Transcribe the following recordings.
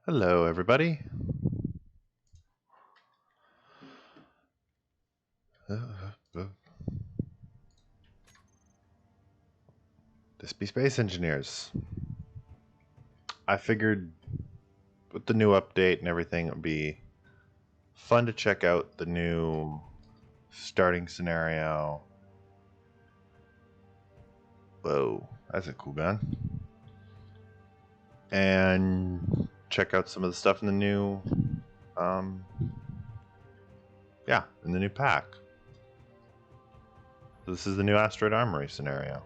Hello, everybody. This be Space Engineers. I figured with the new update and everything, it would be fun to check out the new starting scenario. Whoa, that's a cool gun. And check out some of the stuff in the new, in the new pack. This is the new Asteroid Armory scenario.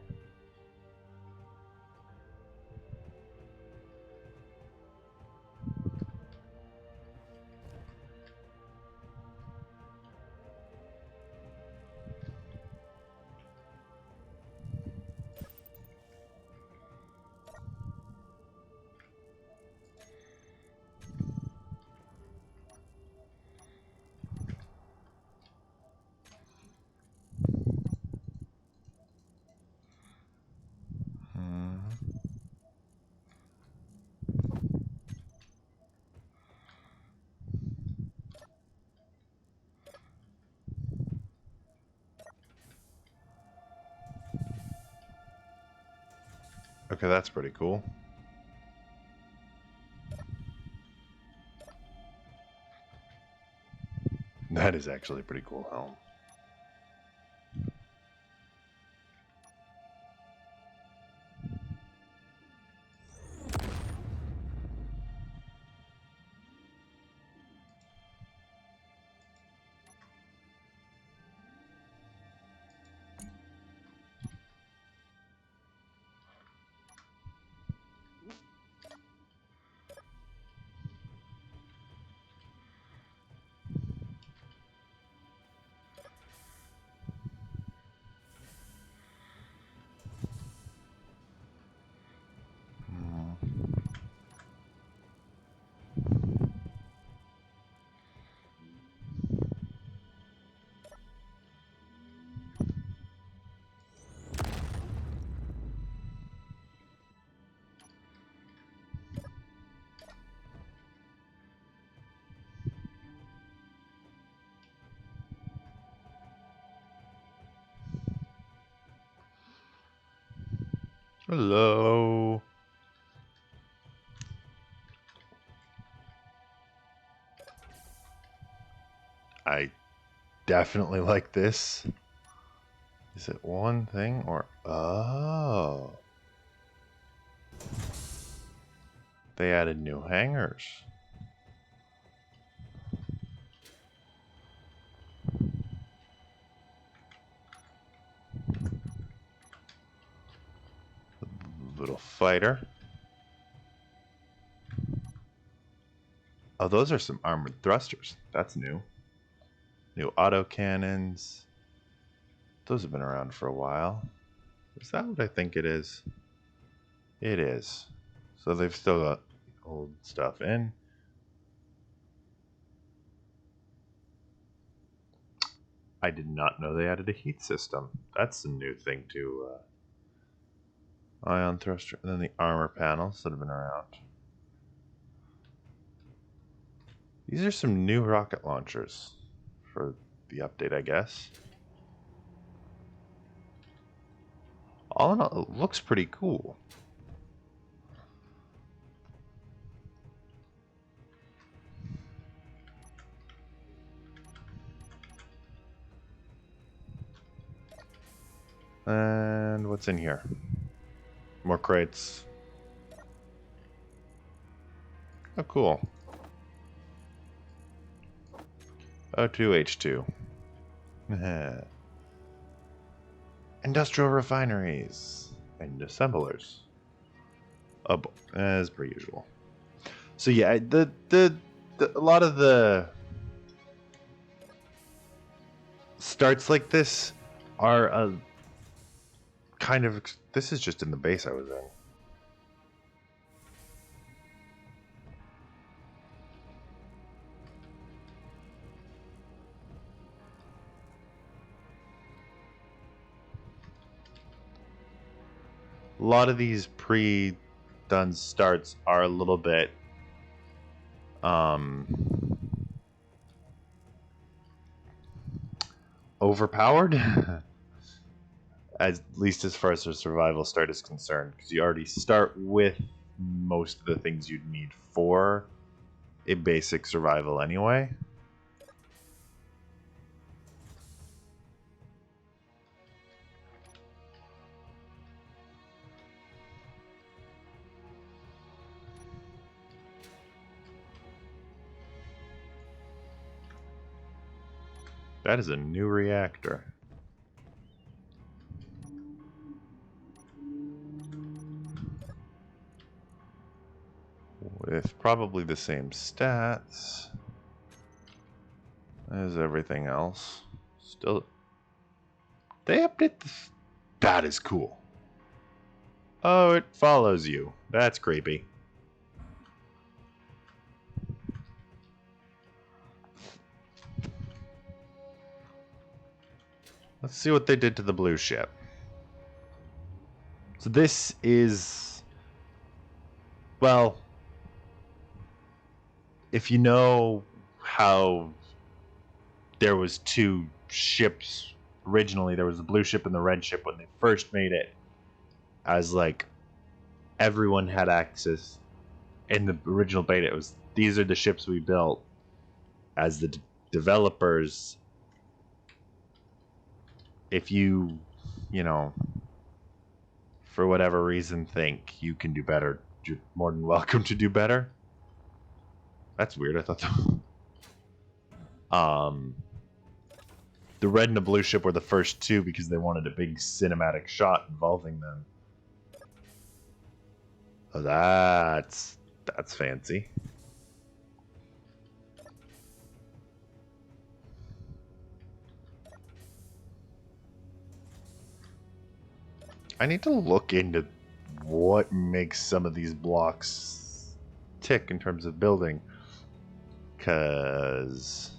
Okay, that's pretty cool. That is actually a pretty cool helm. Hello. I definitely like this. Is it one thing or... Oh. They added new hangars. Little fighter. Oh, those are some armored thrusters. That's new. New auto cannons. Those have been around for a while. Is that what I think it is? It is. So they've still got old stuff in. I did not know they added a heat system. That's a new thing to ion thruster. And then the armor panels that have been around. These are some new rocket launchers for the update, I guess. All in all, it looks pretty cool. And what's in here? More crates. Oh, cool. O2H2. Industrial refineries and assemblers. As per usual. So yeah, a lot of the starts like this are a kind of... This is just in the base I was in. A lot of these pre-done starts are a little bit overpowered. At least as far as the survival start is concerned, because you already start with most of the things you'd need for a basic survival anyway. That is a new reactor. With probably the same stats as everything else. Still, they update this. That is cool. Oh, it follows you. That's creepy. Let's see what they did to the blue ship. So this is, well, if you know how there was two ships originally, there was the blue ship and the red ship when they first made it, as like everyone had access in the original beta. It was, these are the ships we built. As the developers, if you know, for whatever reason think you can do better, you're more than welcome to do better. That's weird. I thought the red and the blue ship were the first two because they wanted a big cinematic shot involving them. Oh, that's fancy. I need to look into what makes some of these blocks tick in terms of building, because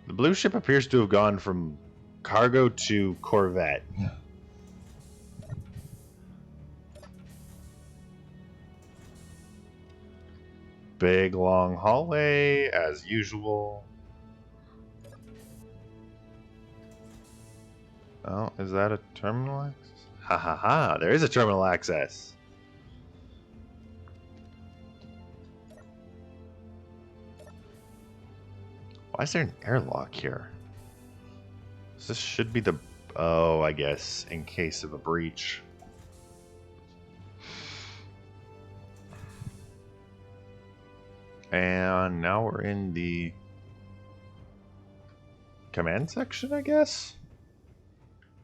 the blue ship appears to have gone from cargo to Corvette. Big long hallway as usual. Oh, is that a terminal access? Ha ha ha, there is a terminal access. Why is there an airlock here? This should be the... Oh, I guess, in case of a breach. And now we're in the command section, I guess?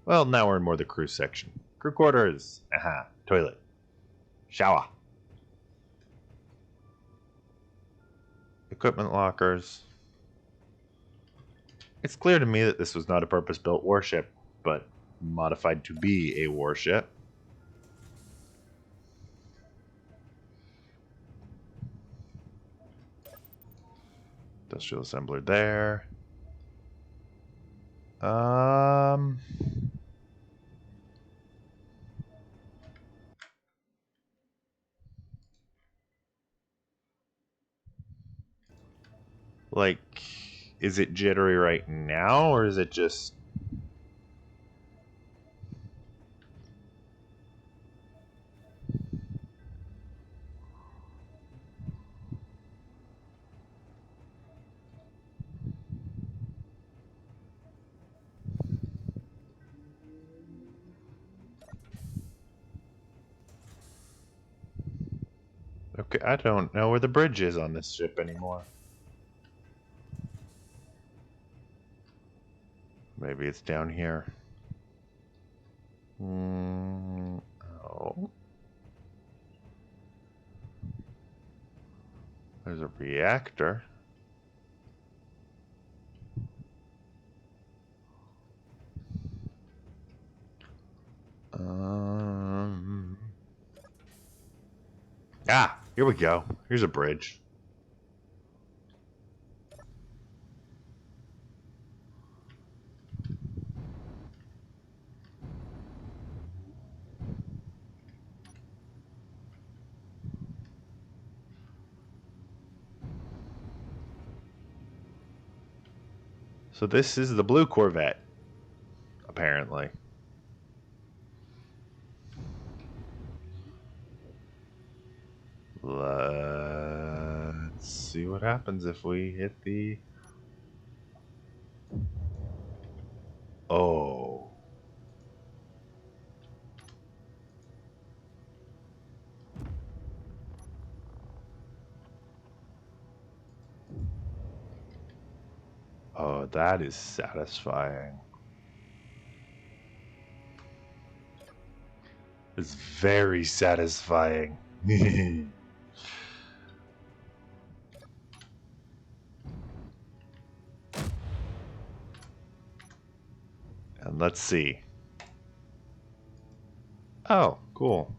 Well, now we're in more the crew section. Crew quarters. Aha. Toilet. Shower. Equipment lockers. It's clear to me that this was not a purpose-built warship, but modified to be a warship. Industrial assembler there. Like, is it jittery right now, or is it just... Okay, I don't know where the bridge is on this ship anymore. Maybe it's down here. Oh. There's a reactor. Ah, here we go. Here's a bridge. So this is the blue Corvette, apparently. Let's see what happens if we hit the... Oh. Oh, that is satisfying. It's very satisfying. And let's see. Oh, cool.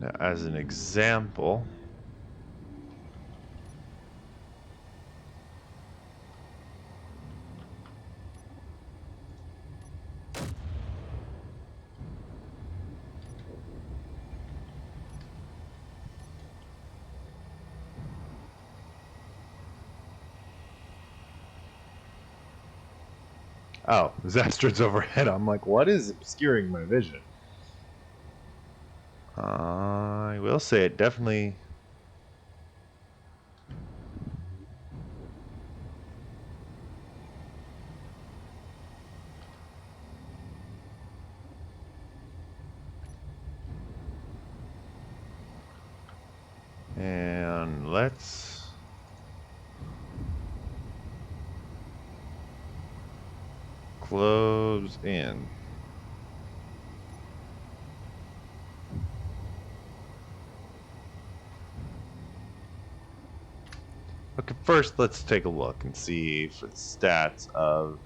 Now, as an example, oh, there's asteroids overhead. I'm like, what is obscuring my vision? I will say it definitely... And let's... close in. Okay, first let's take a look and see for the stats of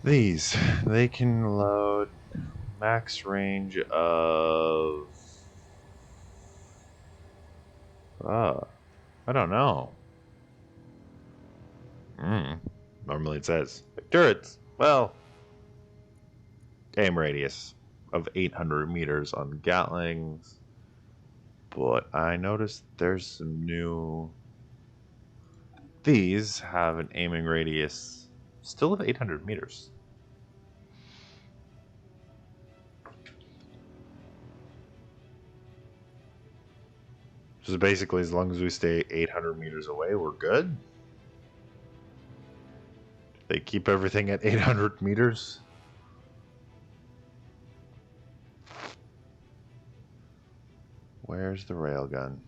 these. They can load max range of... I don't know. Normally it says turrets. Well, aim radius of 800 meters on Gatlings. But I noticed there's some new... These have an aiming radius still of 800 meters. So basically, as long as we stay 800 meters away, we're good. They keep everything at 800 meters. Where's the railgun?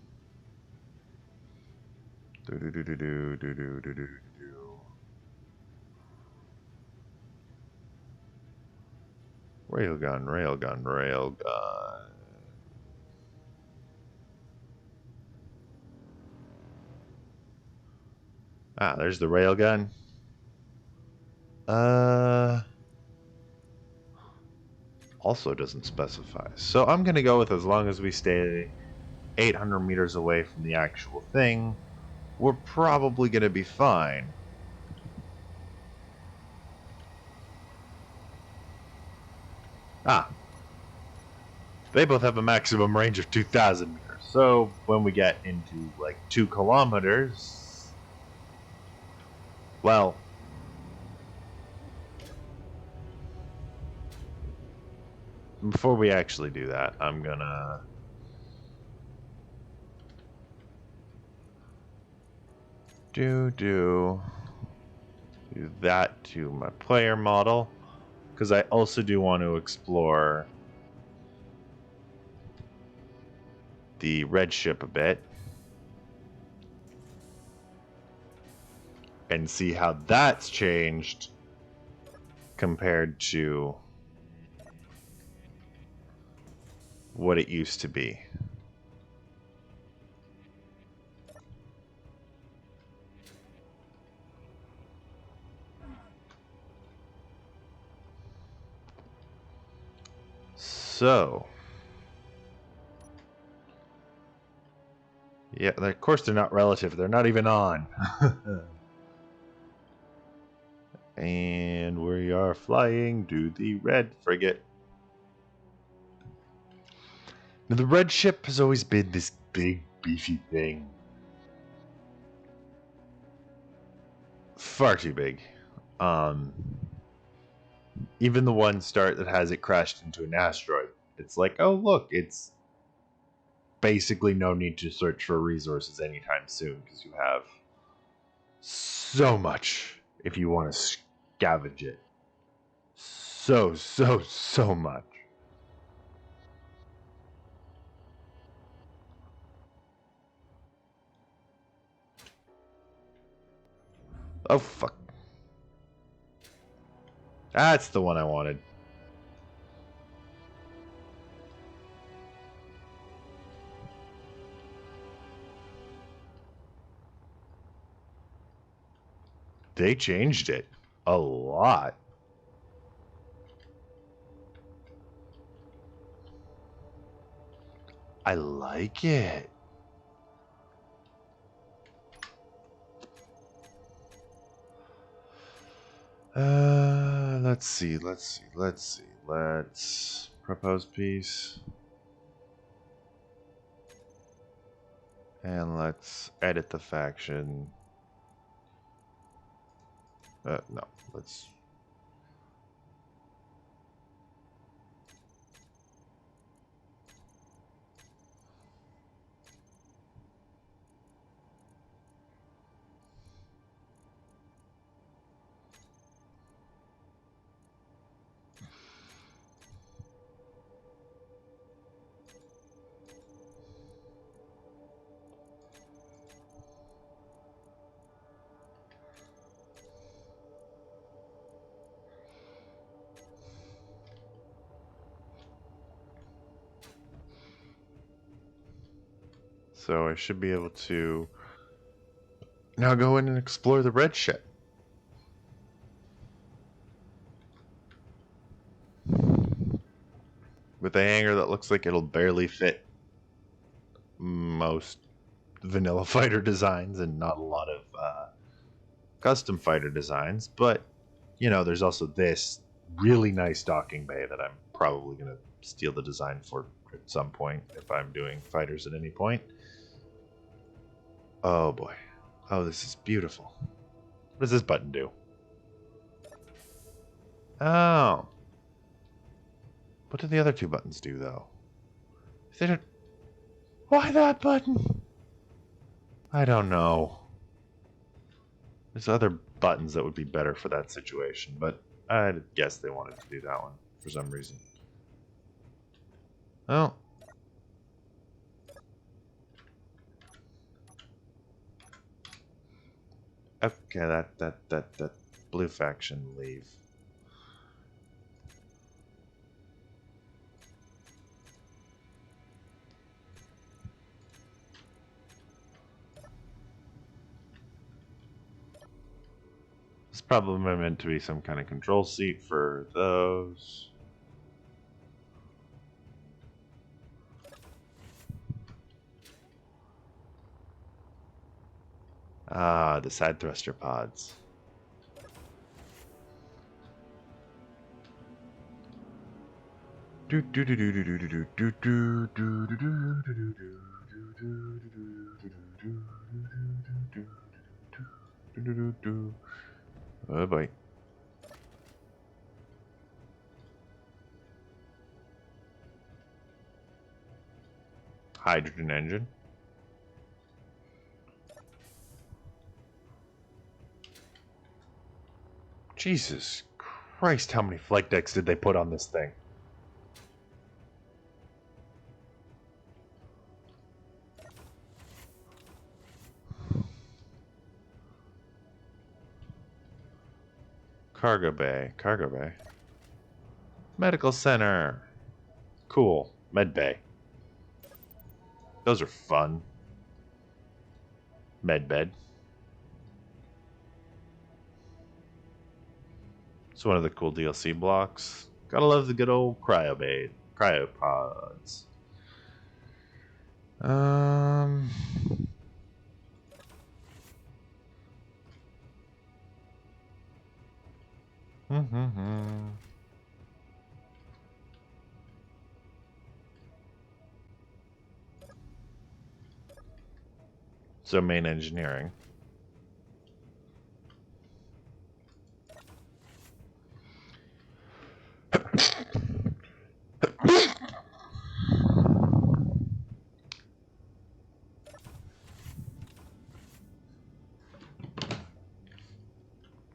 Railgun, railgun, railgun. Ah, there's the railgun. Also doesn't specify. So I'm going to go with as long as we stay 800 meters away from the actual thing, we're probably going to be fine. Ah. They both have a maximum range of 2,000 meters. So when we get into like 2 kilometers, well, before we actually do that, I'm gonna do that to my player model, because I also do want to explore the red ship a bit and see how that's changed compared to what it used to be. So, yeah, of course they're not relative. They're not even on. And we are flying to the red frigate. Now, the red ship has always been this big, beefy thing. Far too big. Even the one start that has it crashed into an asteroid. It's like, oh look, it's basically no need to search for resources anytime soon because you have so much if you want to scavenge it. So much. Oh, fuck. That's the one I wanted. They changed it a lot. I like it. Let's see. Let's propose peace. And let's edit the faction. No, let's. So I should be able to now go in and explore the red ship. With a hangar that looks like it'll barely fit most vanilla fighter designs and not a lot of custom fighter designs. But, you know, there's also this really nice docking bay that I'm probably going to steal the design for at some point if I'm doing fighters at any point. Oh boy. Oh, this is beautiful. What does this button do? Oh. What do the other two buttons do, though? They don't... Why that button? I don't know. There's other buttons that would be better for that situation, but I guess they wanted to do that one for some reason. Oh. Okay, that blue faction leave. It's probably meant to be some kind of control seat for those. Ah, the side thruster pods. Oh boy. Hydrogen engine. Jesus Christ, how many flight decks did they put on this thing? Cargo bay. Medical center. Cool. Med bay. Those are fun. Med bed. It's one of the cool DLC blocks. Gotta love the good old cryopods. Um. So main engineering.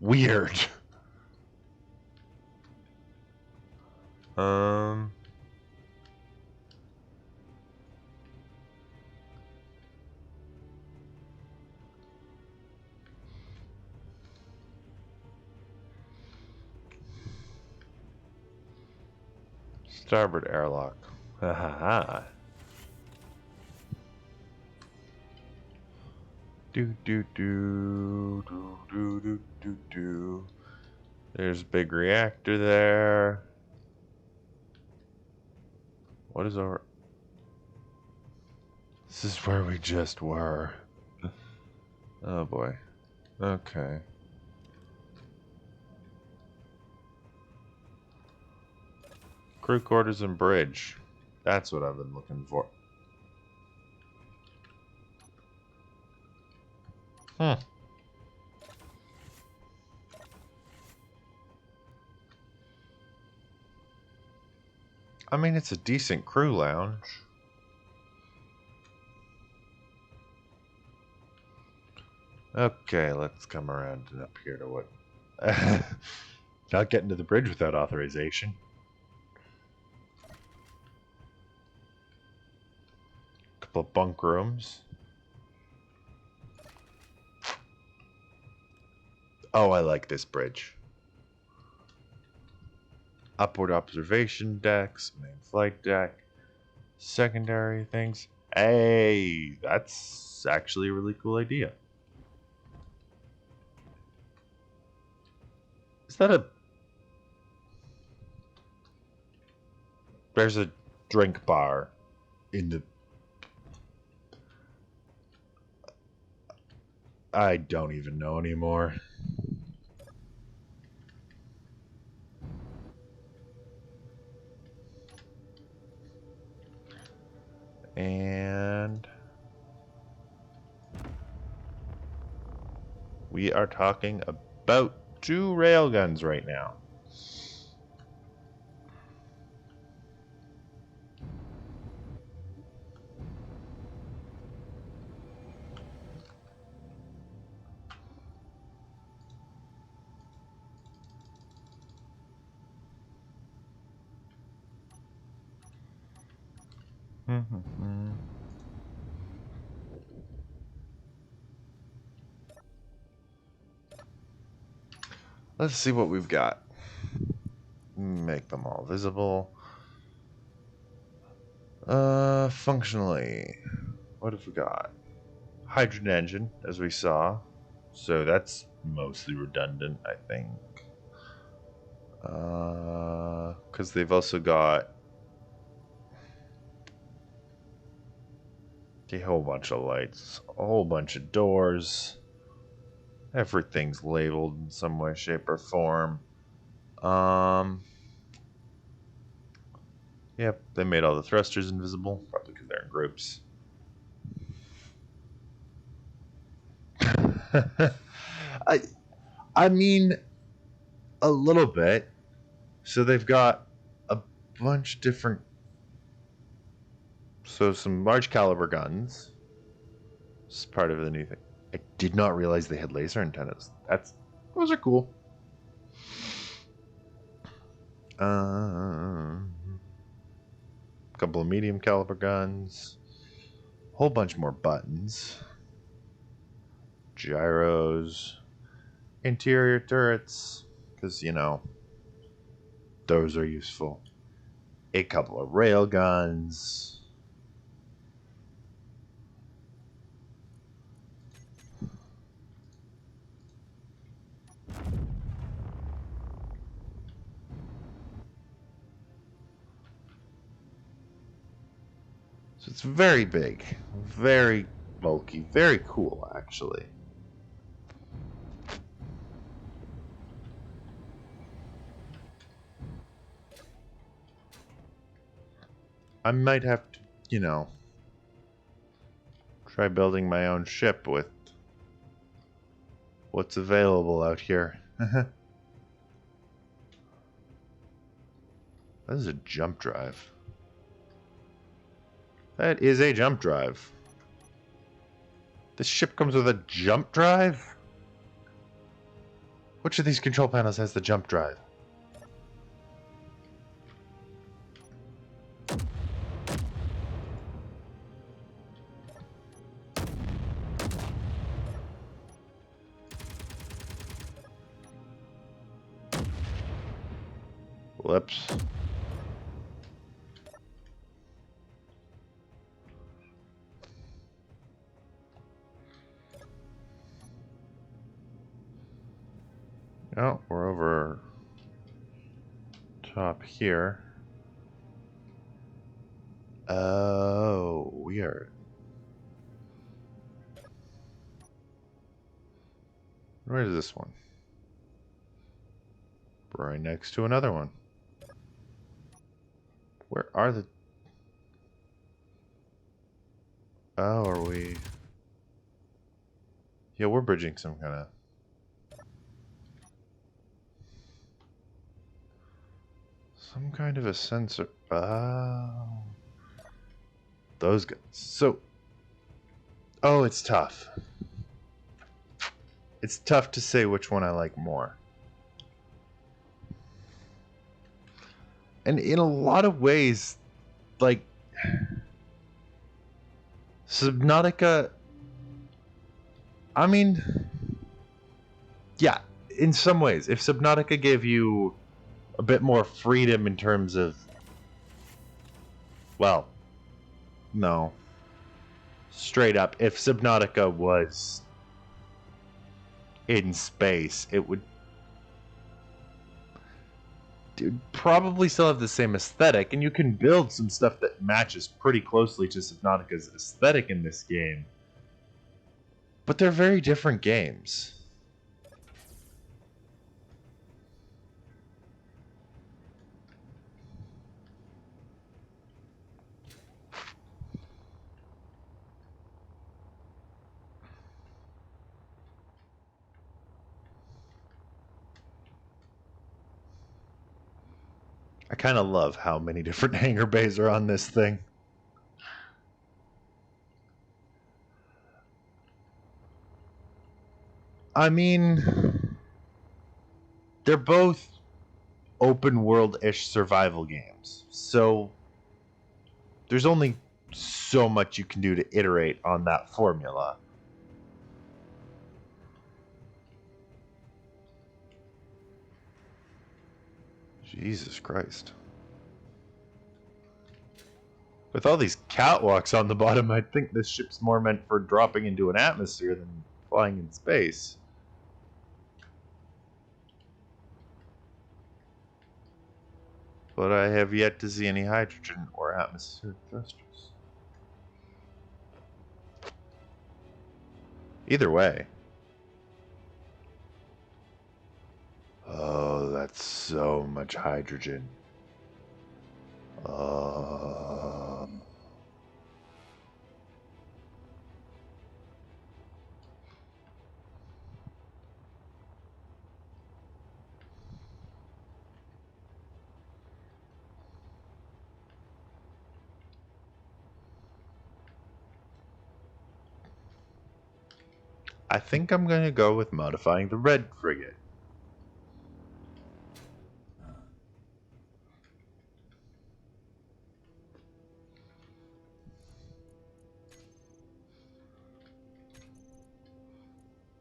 Weird. Starboard airlock. Ha ha ha. Do do do do do do do do. There's a big reactor there. What is our... This is where we just were. Oh boy. Okay. Crew quarters and bridge. That's what I've been looking for. Hmm. I mean, it's a decent crew lounge. Okay, let's come around and up here to what... Not getting to the bridge without authorization. Couple of bunk rooms. Oh, I like this bridge. Upward observation decks, main flight deck, secondary things. Hey, that's actually a really cool idea. Is that a... There's a drink bar in the... I don't even know anymore. And we are talking about 2 railguns right now. Let's see what we've got. Make them all visible. Functionally, what have we got? Hydrogen engine, as we saw. So that's mostly redundant, I think. Because they've also got a whole bunch of lights, a whole bunch of doors. Everything's labeled in some way, shape, or form. Yep, they made all the thrusters invisible, probably because they're in groups. I mean, a little bit. So they've got a bunch of different... So some large caliber guns. This is part of the new thing. I did not realize they had laser antennas. Those are cool. A couple of medium caliber guns. Whole bunch more buttons. Gyros. Interior turrets. Because, you know, those are useful. A couple of rail guns. So it's very big, very bulky, very cool, actually. I might have to, you know, Try building my own ship with what's available out here. That is a jump drive. That is a jump drive. This ship comes with a jump drive? Which of these control panels has the jump drive? Whoops. Oh, we're over top here. Oh, we are. Where is this one? Right next to another one. Where are the... Oh, are we... Yeah, we're bridging some kind of... Some kind of a sensor. Oh. Those guys. So... Oh, it's tough. It's tough to say which one I like more. And in a lot of ways, like... Subnautica... I mean... Yeah, in some ways. If Subnautica gave you a bit more freedom in terms of... Well... No. Straight up, if Subnautica was in space, it would probably still have the same aesthetic, and you can build some stuff that matches pretty closely to Subnautica's aesthetic in this game. But they're very different games. I kind of love how many different hangar bays are on this thing. I mean, they're both open world-ish survival games, so there's only so much you can do to iterate on that formula. Jesus Christ. With all these catwalks on the bottom, I think this ship's more meant for dropping into an atmosphere than flying in space. But I have yet to see any hydrogen or atmospheric thrusters. Either way. Oh, that's so much hydrogen. I think I'm going to go with modifying the red frigate.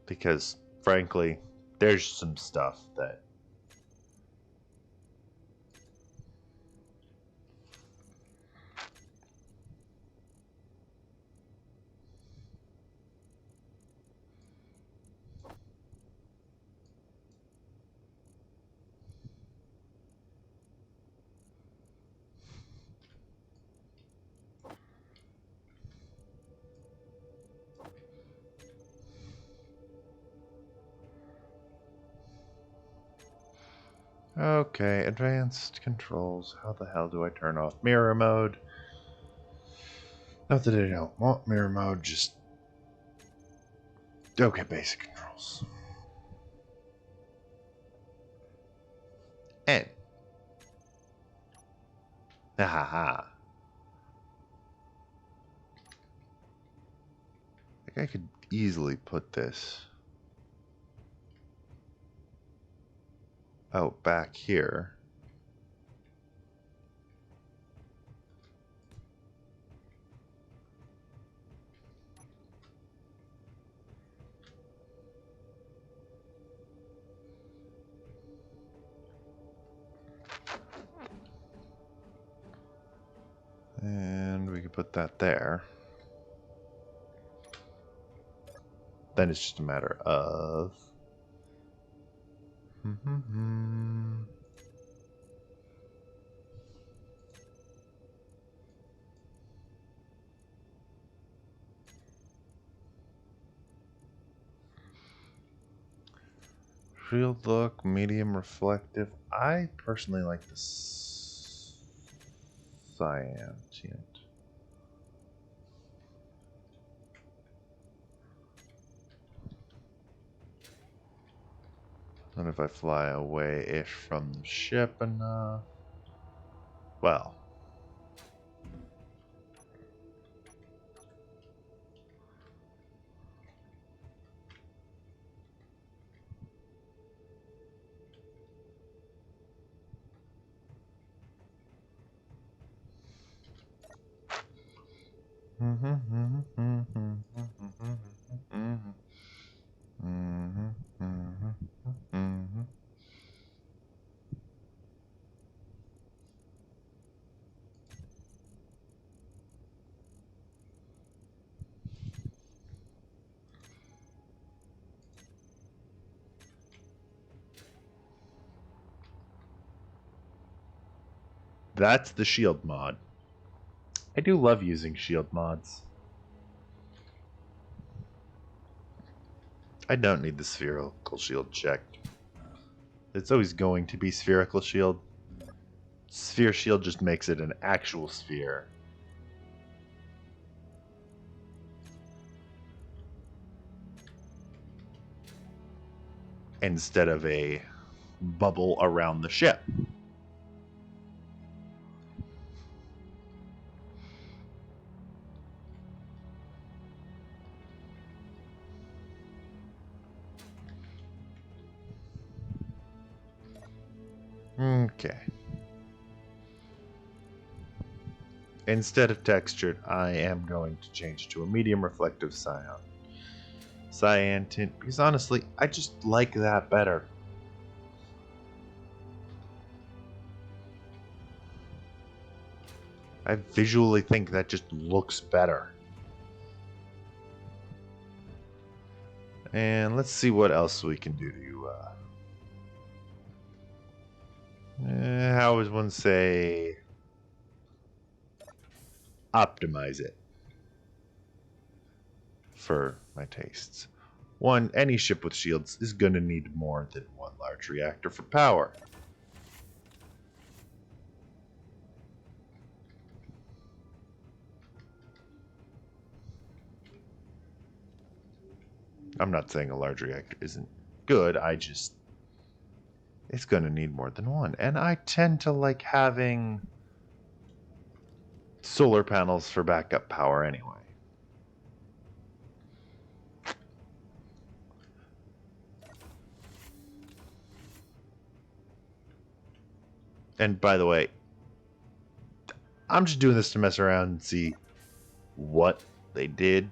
Because, frankly, there's some stuff that... Okay, advanced controls. How the hell do I turn off mirror mode? Not that I don't want mirror mode, just Okay, basic controls. And. Ahaha. I think I could easily put this out back here. And we can put that there. Then it's just a matter of... Shield look, medium reflective. I personally like the cyan tint. And if I fly away-ish from the ship enough... Well... That's the shield mod. I do love using shield mods. I don't need the spherical shield checked. It's always going to be spherical shield. Sphere shield just makes it an actual sphere. Instead of a bubble around the ship. Okay. Instead of textured, I am going to change to a medium reflective cyan tint, because honestly, I just like that better. I visually think that just looks better. And let's see what else we can do to how would one say, optimize it for my tastes. One, any ship with shields is going to need more than one large reactor for power. I'm not saying a large reactor isn't good, it's going to need more than one. And I tend to like having solar panels for backup power anyway. And by the way, I'm just doing this to mess around and see what they did.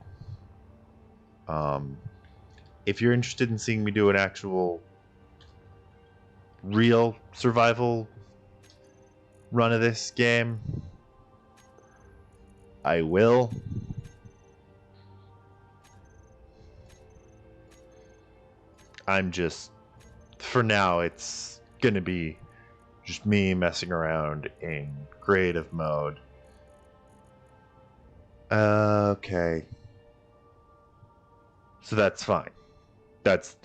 If you're interested in seeing me do an actual real survival run of this game, I will. I'm just, for now, it's gonna be just me messing around in creative mode. Okay. So that's fine. That's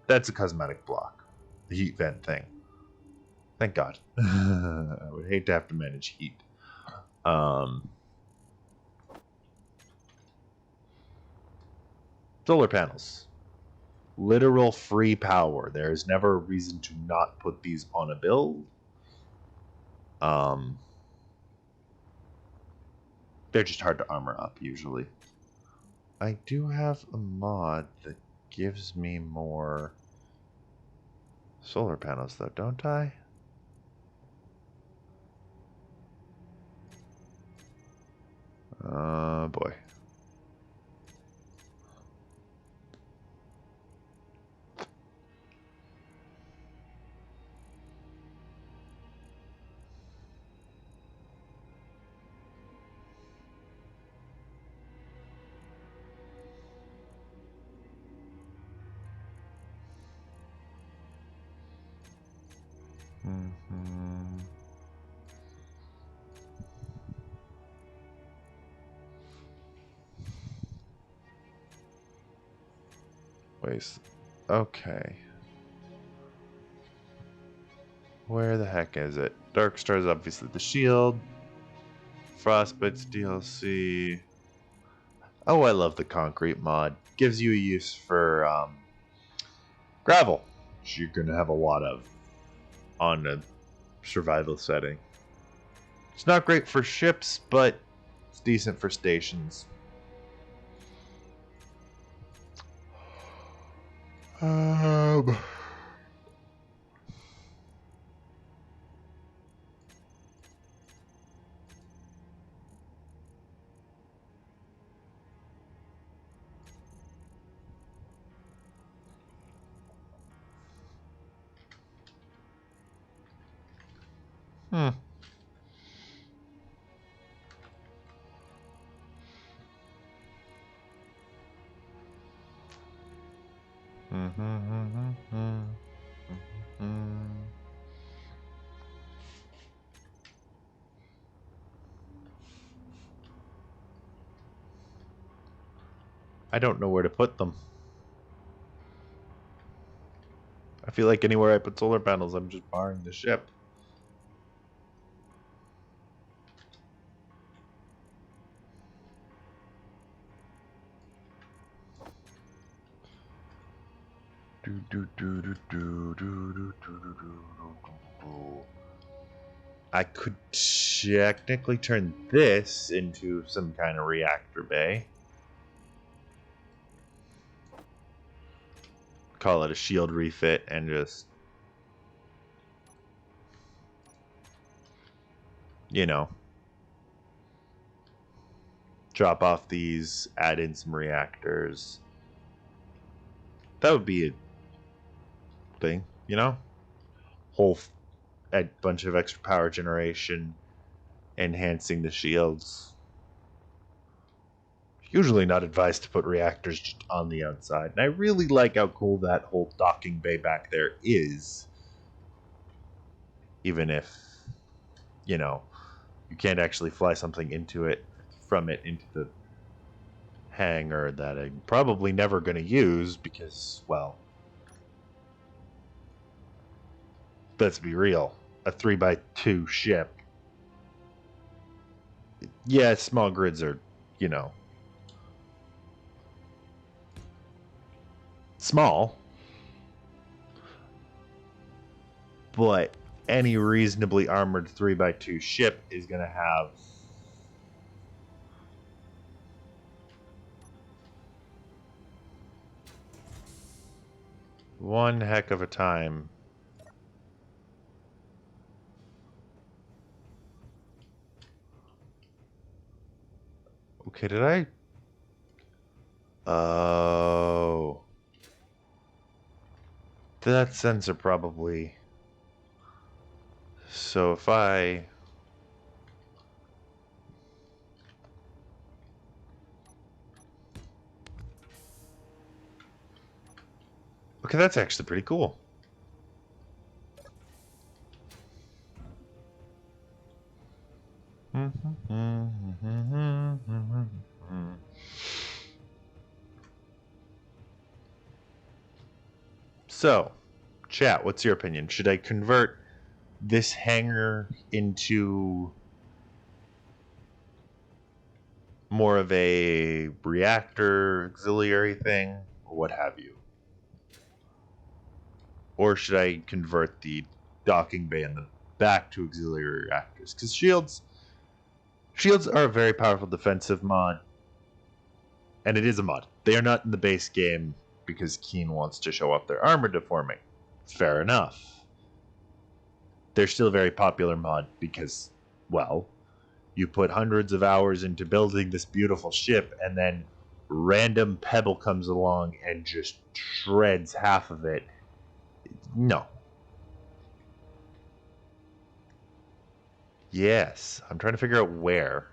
a cosmetic block. The heat vent thing. Thank God. I would hate to have to manage heat. Solar panels. Literal free power. There is never a reason to not put these on a build. They're just hard to armor up, usually. I do have a mod that gives me more solar panels, though, don't I? Boy. Wait. Okay. Where the heck is it? Darkstar is obviously the shield. Frostbite's DLC. Oh, I love the concrete mod. Gives you a use for gravel, which you're going to have a lot of on a survival setting. It's not great for ships, but it's decent for stations. I don't know where to put them. I feel like anywhere I put solar panels, I'm just barring the ship. I could technically turn this into some kind of reactor bay. Call it a shield refit and just, you know, drop off these, add in some reactors. That would be a thing, you know? Whole a bunch of extra power generation, enhancing the shields. Usually not advised to put reactors just on the outside. And I really like how cool that whole docking bay back there is. Even if, you know, you can't actually fly something into it, from it into the hangar that I'm probably never going to use because, well, let's be real. A 3x2 ship. Yeah, small grids are, you know, small, but any reasonably armored 3x2 ship is going to have one heck of a time. Okay, did I? Oh. That sensor probably. So if I... Okay, that's actually pretty cool. So, chat, what's your opinion? Should I convert this hangar into more of a reactor auxiliary thing, or what have you? Or should I convert the docking bay in the back to auxiliary reactors? Because shields are a very powerful defensive mod, and it is a mod. They are not in the base game because Keen wants to show off their armor deforming. Fair enough. They're still a very popular mod because, well, you put hundreds of hours into building this beautiful ship, and then random pebble comes along and just shreds half of it. No. Yes, I'm trying to figure out where.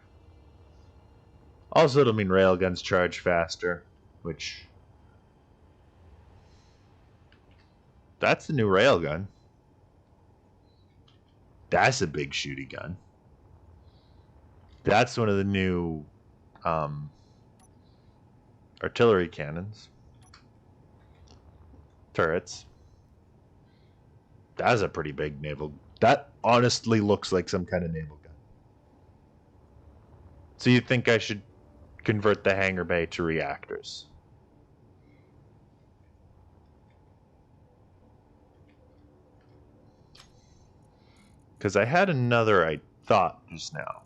Also, it'll mean railguns charge faster, which... That's the new railgun. That's a big shooty gun. That's one of the new artillery cannons. Turrets. That's a pretty big naval... That honestly looks like some kind of naval gun. So you think I should convert the hangar bay to reactors? Because I had another thought just now.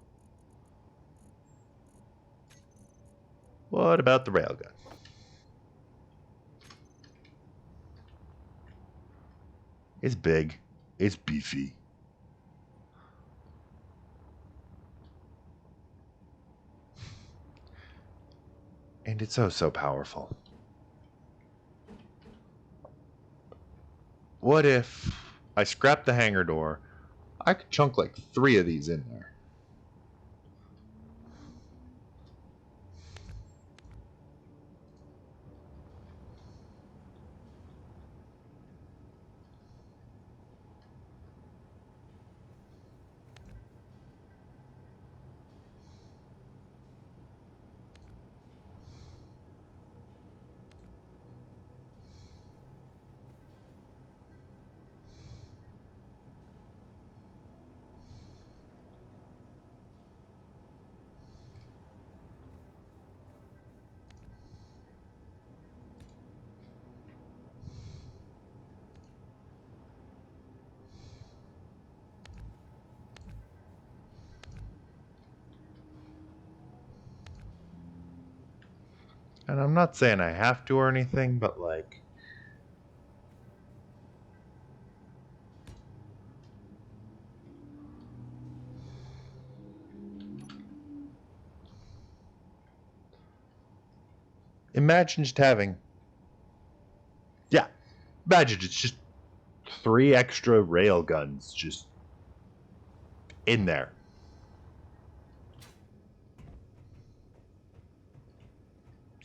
What about the railgun? It's big. It's beefy. And it's so powerful. What if I scrap the hangar door? I could chunk like 3 of these in there. And I'm not saying I have to or anything, but like... Imagine just having... Yeah, imagine it's just 3 extra rail guns just in there.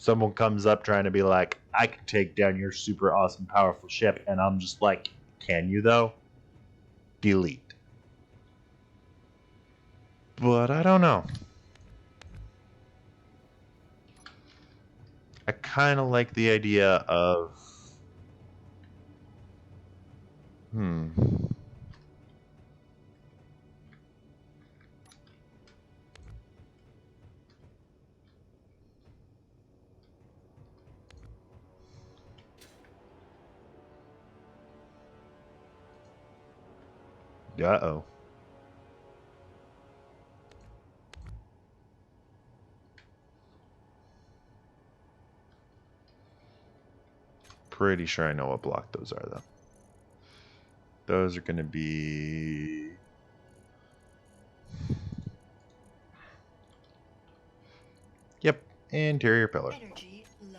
Someone comes up trying to be like, I can take down your super awesome powerful ship, and I'm just like, can you though? Delete. But I don't know. I kind of like the idea of... Uh-oh. Pretty sure I know what block those are, though. Those are going to be... Yep, interior pillar. Energy low.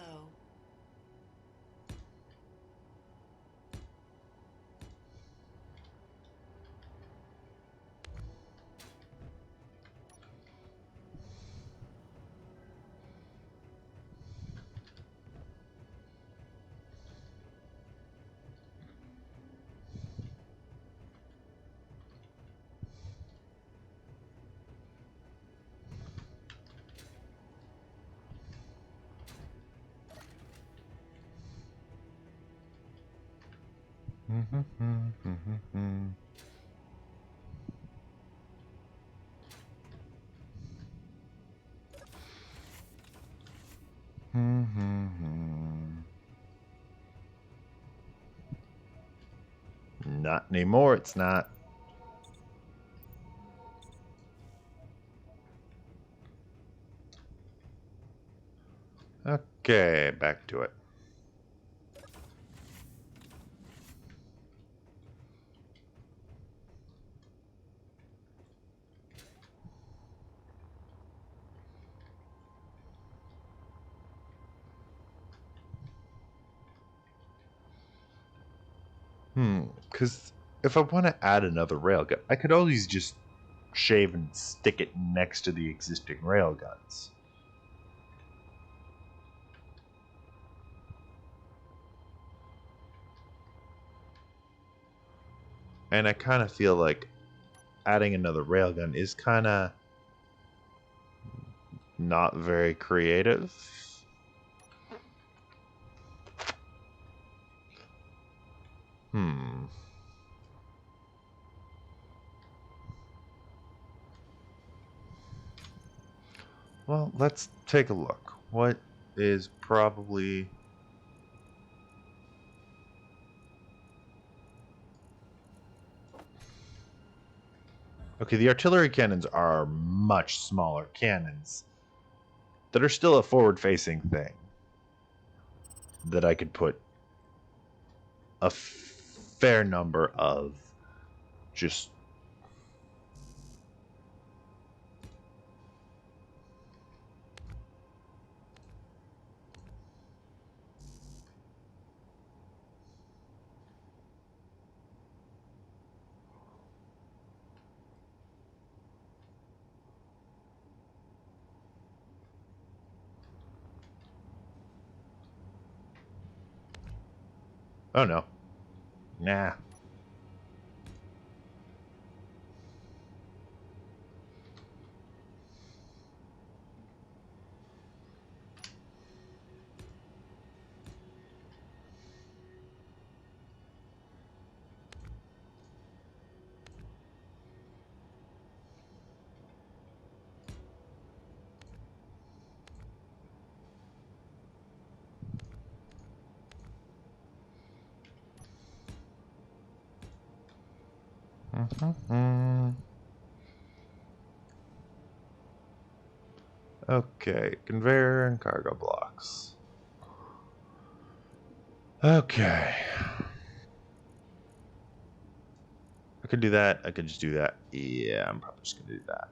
Not anymore, it's not. Okay, back to it. Because if I want to add another railgun, I could always just shave and stick it next to the existing railguns. And I kind of feel like adding another railgun is kind of not very creative. Well, let's take a look. What is probably... Okay, the artillery cannons are much smaller cannons that are still a forward-facing thing that I could put a fair number of just... Oh no. Nah. Okay, conveyor and cargo blocks. Okay. I could do that. I could just do that. Yeah, I'm probably just gonna do that.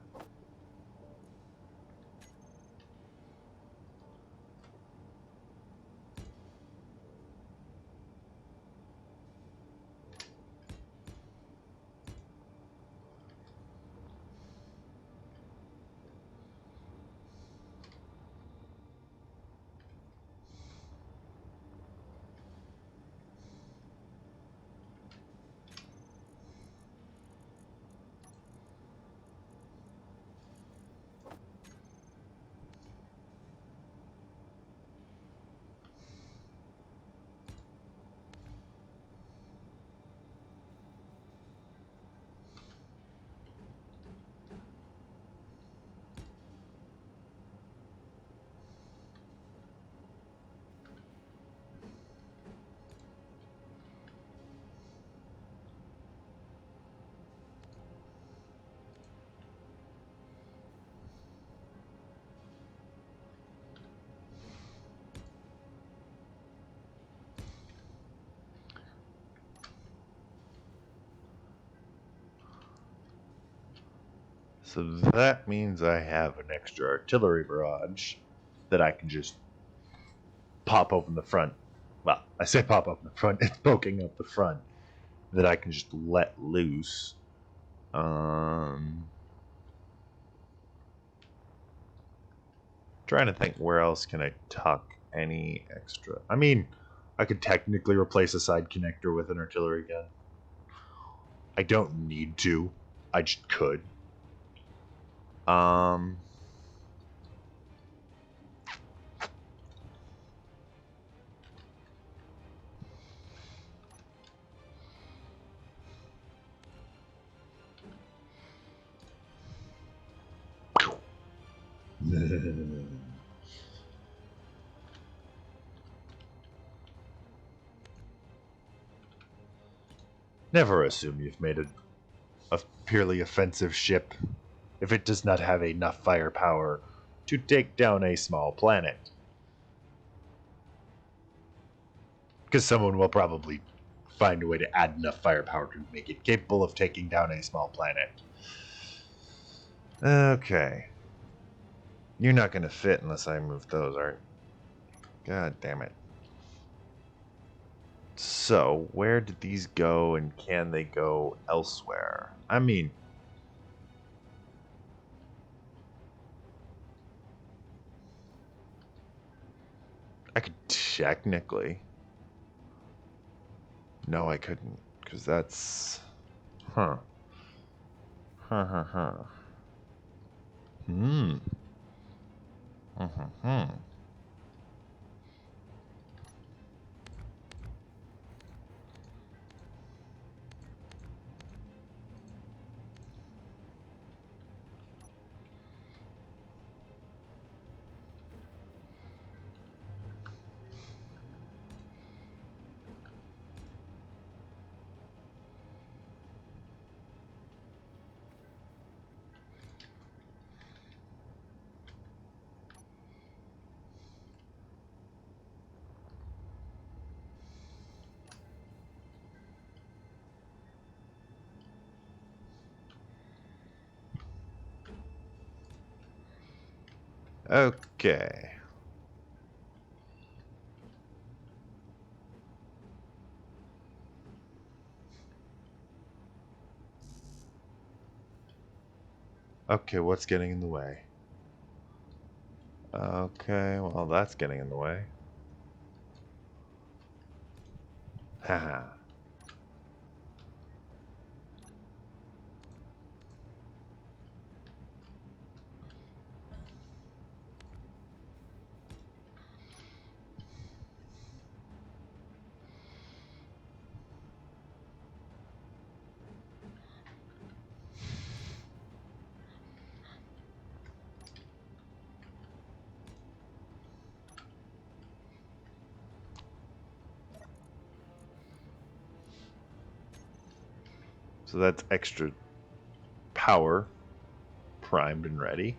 So that means I have an extra artillery barrage that I can just pop open the front. Well, I say pop open the front, it's poking up the front that I can just let loose. Trying to think where else can I tuck any extra. I mean, I could technically replace a side connector with an artillery gun. I don't need to. I just could. Never assume you've made a purely offensive ship if it does not have enough firepower to take down a small planet. Because someone will probably find a way to add enough firepower to make it capable of taking down a small planet. Okay. You're not going to fit unless I move those, are you? God damn it. So, where did these go, and can they go elsewhere? I mean, I could technically. No, I couldn't, because that's... Huh. Huh, huh, huh. Hmm. Hmm. Okay. Okay, what's getting in the way? Okay, well, that's getting in the way. Haha. So that's extra power primed and ready.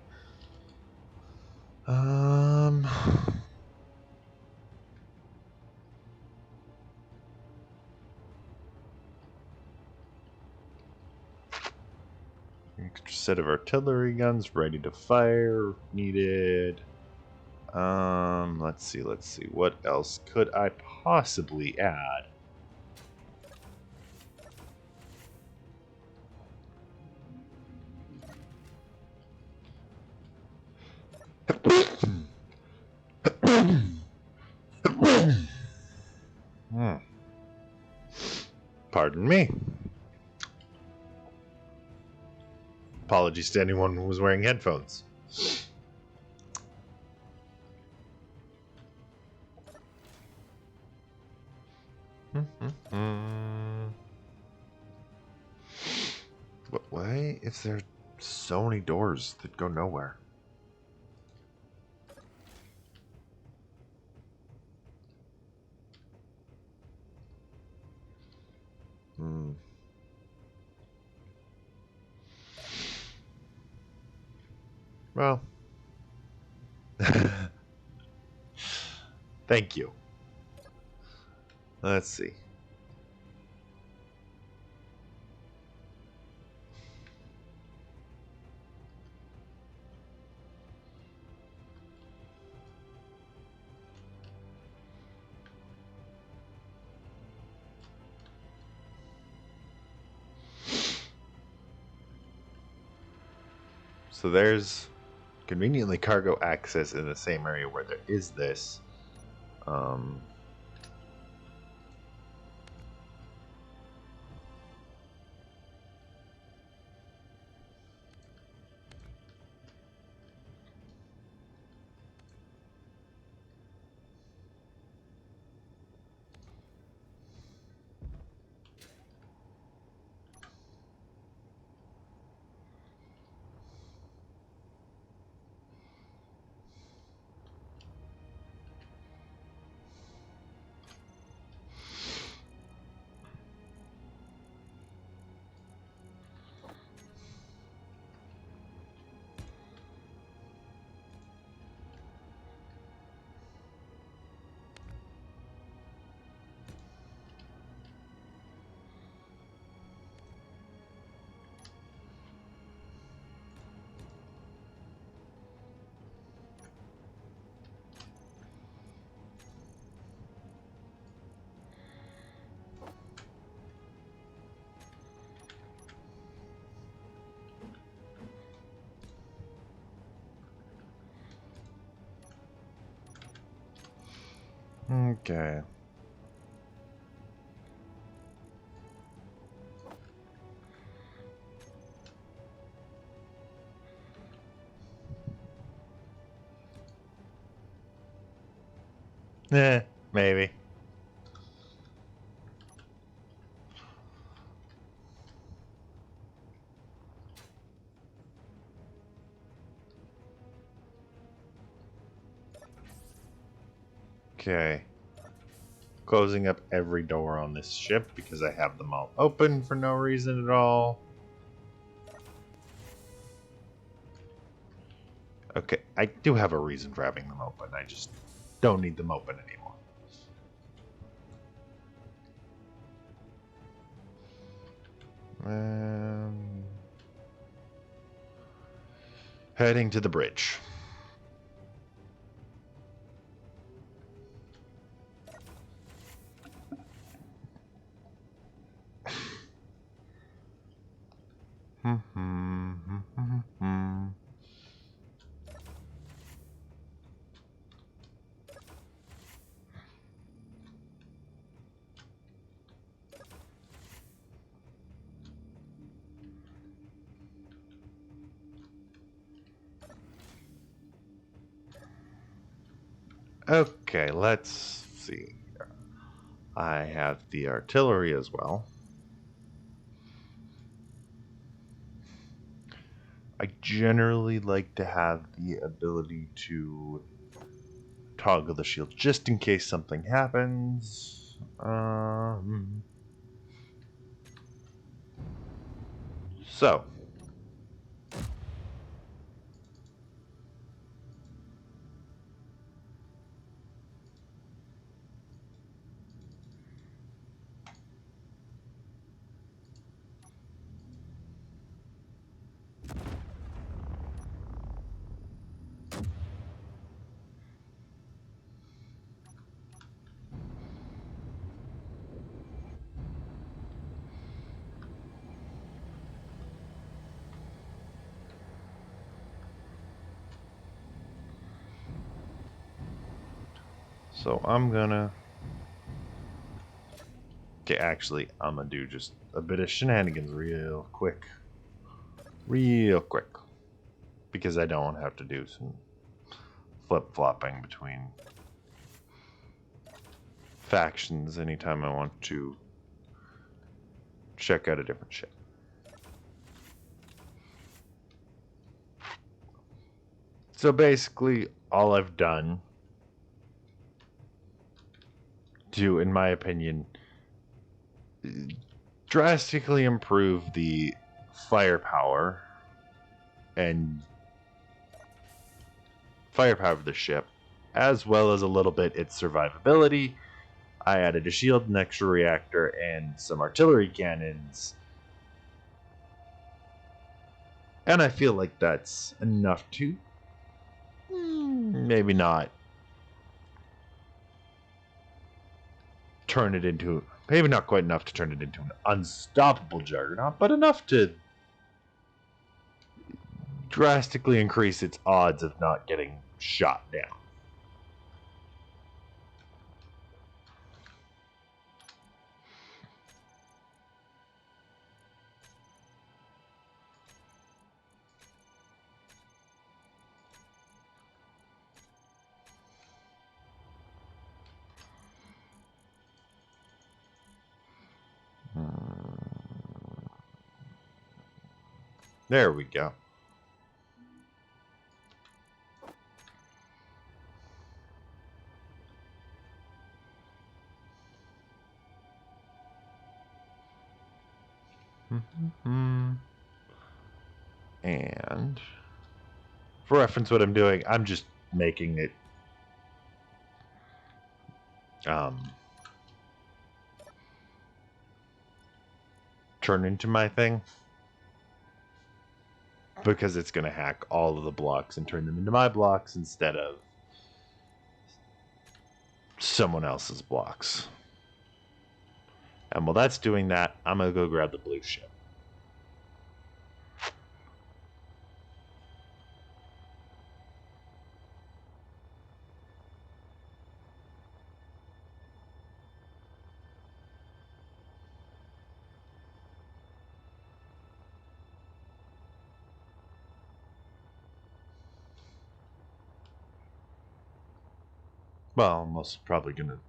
Extra set of artillery guns ready to fire needed. Let's see. What else could I possibly add? Hmm. Pardon me. Apologies to anyone who was wearing headphones. But why is there so many doors that go nowhere? Hmm. Well, thank you. Let's see. So there's conveniently cargo access in the same area where there is this. Um, Okay. Maybe. Okay. Closing up every door on this ship because I have them all open for no reason at all. Okay, I do have a reason for having them open. I just don't need them open anymore. Heading to the bridge. Okay, let's see. I have the artillery as well. I generally like to have the ability to toggle the shield just in case something happens. So. So I'm gonna... Okay, actually, I'm gonna do just a bit of shenanigans real quick. Real quick. Because I don't have to do some flip-flopping between factions anytime I want to check out a different ship. So basically, all I've done to, in my opinion, drastically improve the firepower of the ship, as well as a little bit its survivability. I added a shield, an extra reactor, and some artillery cannons. And I feel like that's enough to... maybe not turn it into... maybe not quite enough to turn it into an unstoppable juggernaut, but enough to drastically increase its odds of not getting shot down. There we go. And for reference, what I'm doing, I'm just making it turn into my thing, because it's going to hack all of the blocks and turn them into my blocks instead of someone else's blocks. And while that's doing that, I'm going to go grab the blue ship. Well, I'm most probably gonna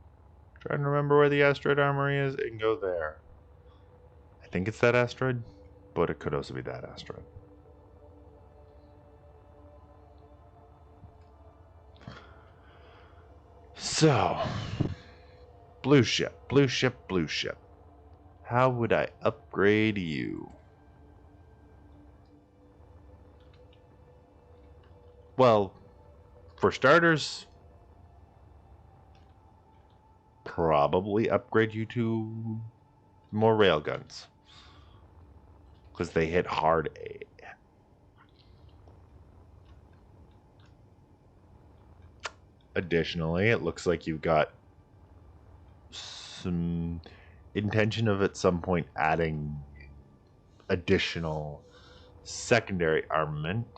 try and remember where the asteroid armory is and go there. I think it's that asteroid, but it could also be that asteroid. So, blue ship, blue ship, blue ship. How would I upgrade you? Well, for starters, probably upgrade you to more railguns. Because they hit hard. Additionally, it looks like you've got some intention of at some point adding additional secondary armament.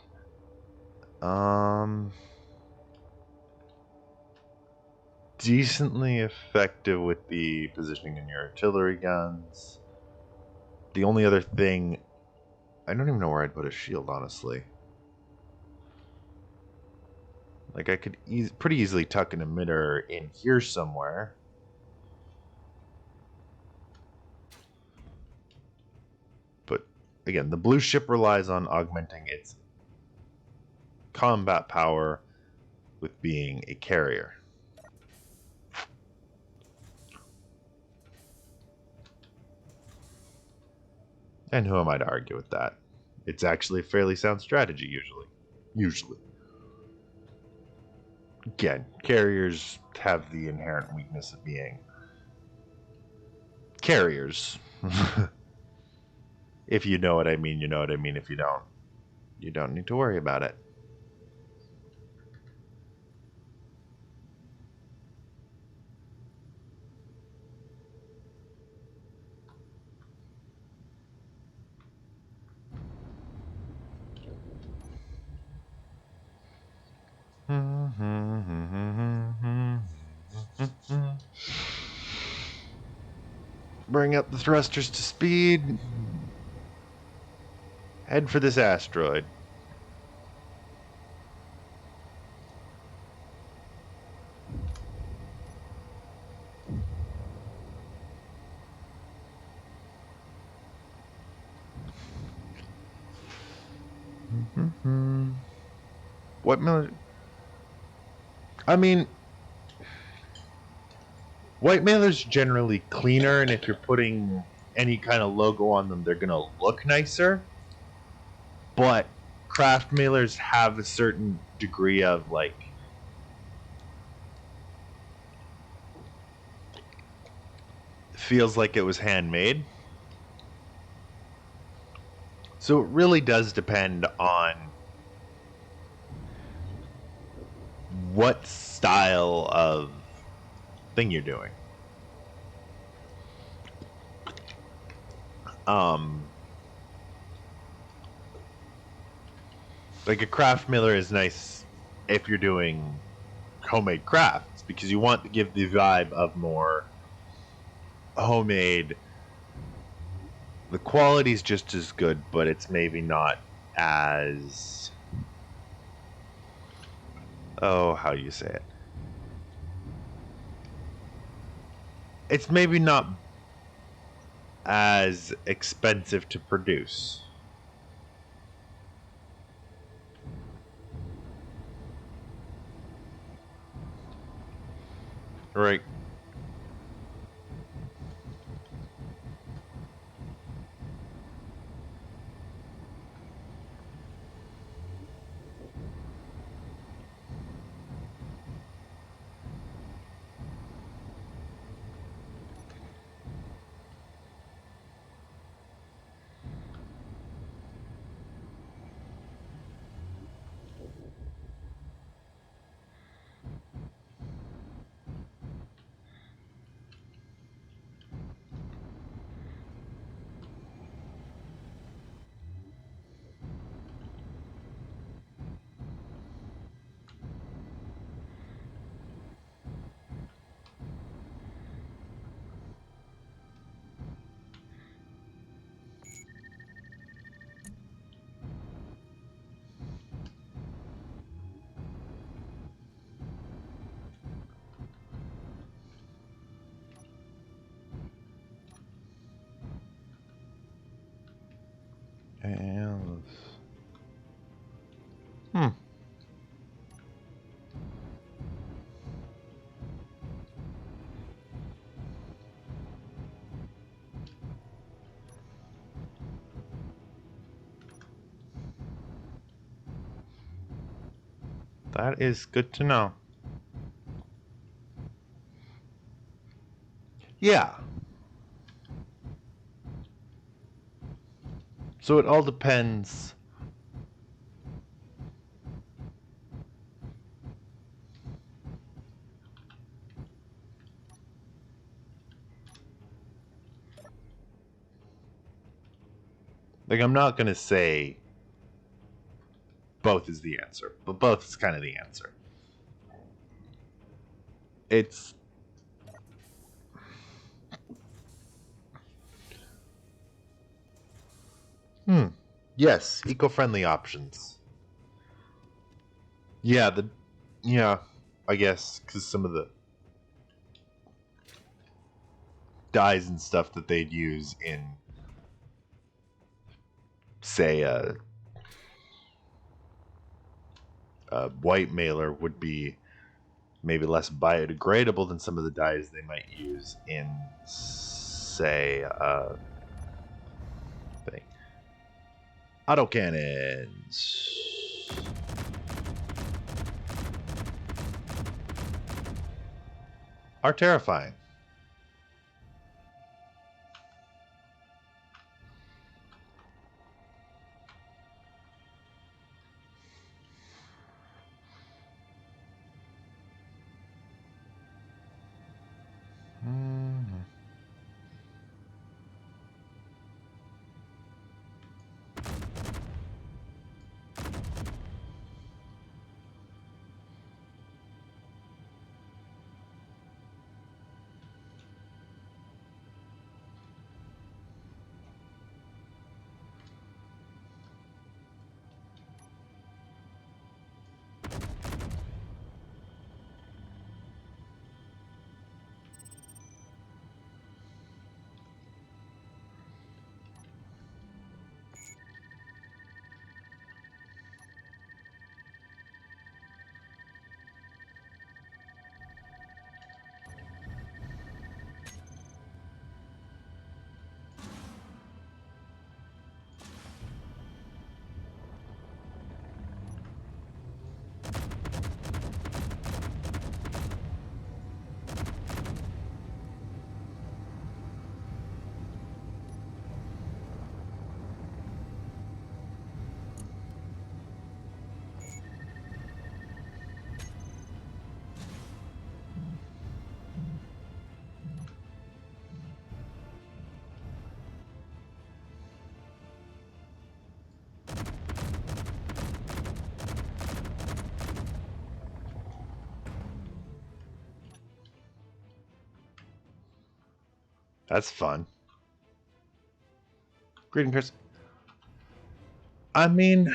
Decently effective with the positioning in your artillery guns. The only other thing, I don't even know where I'd put a shield, honestly. Like, I could pretty easily tuck an emitter in here somewhere. But, again, the blue ship relies on augmenting its combat power with being a carrier. And who am I to argue with that? It's actually a fairly sound strategy, usually. Again, carriers have the inherent weakness of being carriers. If you know what I mean, you know what I mean. If you don't need to worry about it. Bring up the thrusters to speed. Head for this asteroid. What military? I mean, white mailers generally cleaner, and if you're putting any kind of logo on them, they're gonna look nicer. But craft mailers have a certain degree of like feels like it was handmade. So it really does depend on what style of thing you're doing. Like a craft mailer is nice if you're doing homemade crafts because you want to give the vibe of more homemade. The quality's just as good, but it's maybe not as how do you say it? It's maybe not as expensive to produce. Right. Hmm. That is good to know. Yeah. So it all depends. Like, I'm not going to say both is the answer, but both is kind of the answer. It's yes, eco-friendly options. Yeah, yeah, I guess cuz some of the dyes and stuff that they'd use in say a white mailer would be maybe less biodegradable than some of the dyes they might use in say thing. Autocannons are terrifying. Mm-hmm. That's fun. Greeting, Chris. I mean,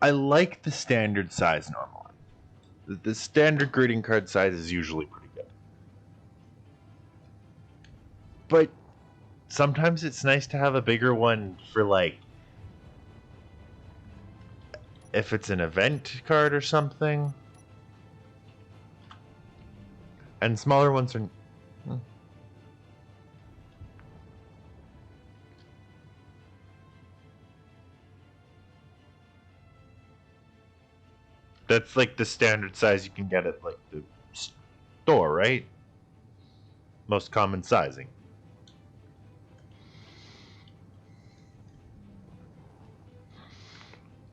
I like the standard size normally. The standard greeting card size is usually pretty good. But sometimes it's nice to have a bigger one for, like, if it's an event card or something. And smaller ones are. That's like the standard size you can get at, like, the store, right? Most common sizing.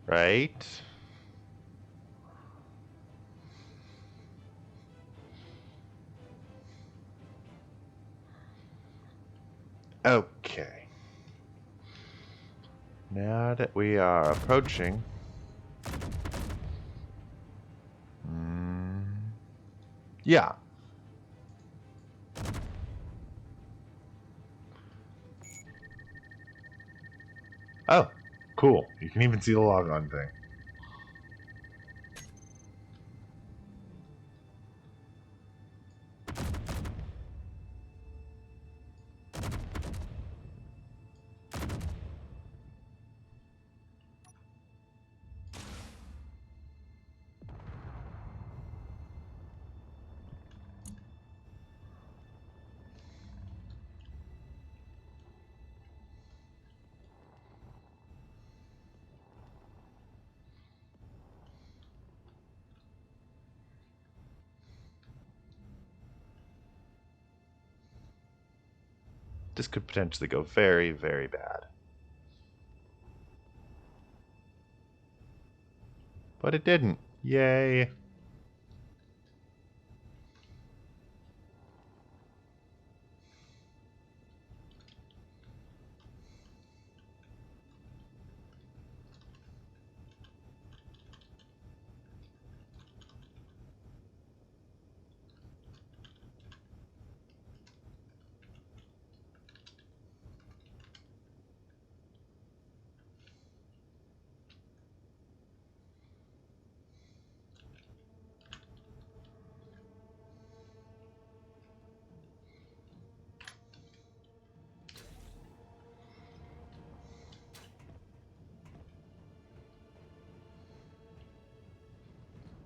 Right? Okay. Now that we are approaching. Yeah. Oh, cool. You can even see the logon thing. This could potentially go very, very bad. But it didn't. Yay.